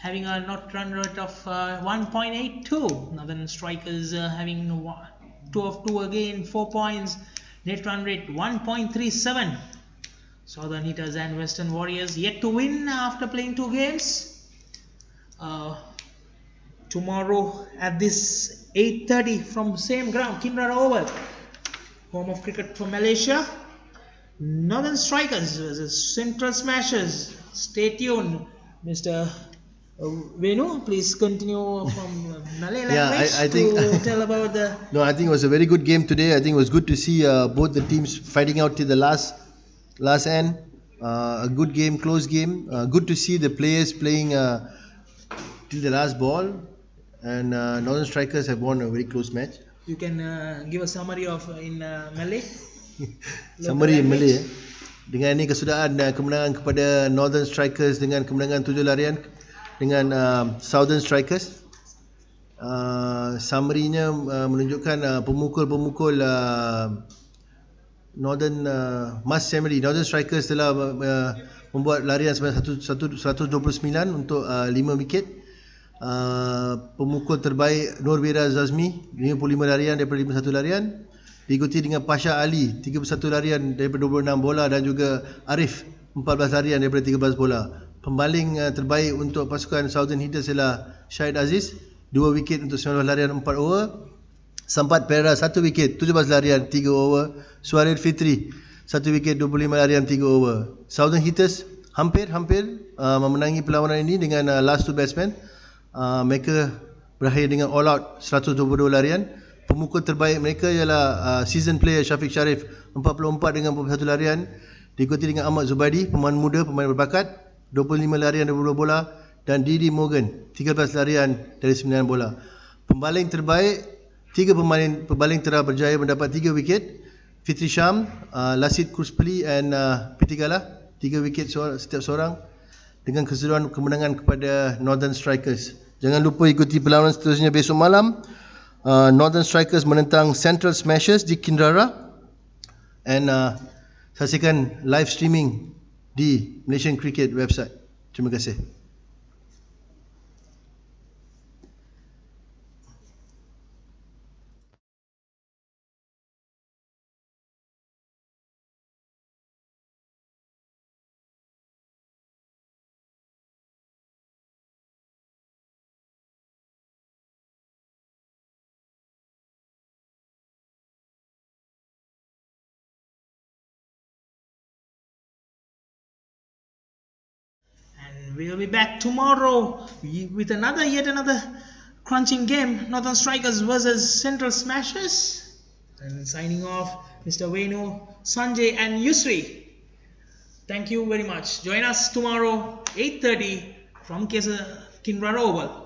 having a not run rate of 1.82. Northern Strikers having 2 of 2 again, 4 points, net run rate 1.37. Southern Hitters and Western Warriors yet to win after playing 2 games. Tomorrow at this 8:30 from same ground, Kinrara Oval, home of cricket for Malaysia. Northern Strikers versus Central Smashers. Stay tuned, Mr. Venu. Please continue from Malay language I think to tell about the. No, I think it was a very good game today. I think it was good to see both the teams fighting out till the last end. A good game, close game. Good to see the players playing till the last ball. And Northern Strikers have won a very close match. You can give a summary of in Malay. Summary in Malay. Dengan ini kesudahan kemenangan kepada Northern Strikers dengan kemenangan 7 larian dengan Southern Strikers. Summary-nya menunjukkan pemukul-pemukul Northern Northern Strikers telah membuat larian sebanyak 129 untuk 5 wiket. Pemukul terbaik Nurwira Zazmi 55 larian daripada 51 larian, diikuti dengan Pasha Ali 31 larian daripada 26 bola dan juga Arif 14 larian daripada 13 bola. Pembaling terbaik untuk pasukan Southern Hitters ialah Syahid Aziz 2 wiket untuk 19 larian 4 over. Sampat Pereira 1 wiket 17 larian 3 over. Suhail Fitri 1 wiket 25 larian 3 over. Southern Hitters hampir memenangi perlawanan ini dengan last 2 batsmen. Mereka berakhir dengan all out 122 larian. Pemukul terbaik mereka ialah season player Syafiq Sharif 44 dengan 41 larian, diikuti dengan Ahmad Zubaidi, pemain muda, pemain berbakat 25 larian dari 20 bola, dan Didi Morgan 13 larian dari 9 bola. Pembaling terbaik, 3 pembaling telah berjaya mendapat 3 wiket. Fitri Syam, Lasid Kurspeli dan Pitigala 3 wiket setiap seorang, dengan keseluruhan kemenangan kepada Northern Strikers. Jangan lupa ikuti perlawanan seterusnya besok malam. Northern Strikers menentang Central Smashers di Kinrara, and saksikan live streaming di Malaysian Cricket website. Terima kasih. We'll be back tomorrow with yet another crunching game, Northern Strikers versus Central Smashers. And signing off, Mr. Venu, Sanjay and Yusri. Thank you very much. Join us tomorrow 8:30 from Kinrara Oval.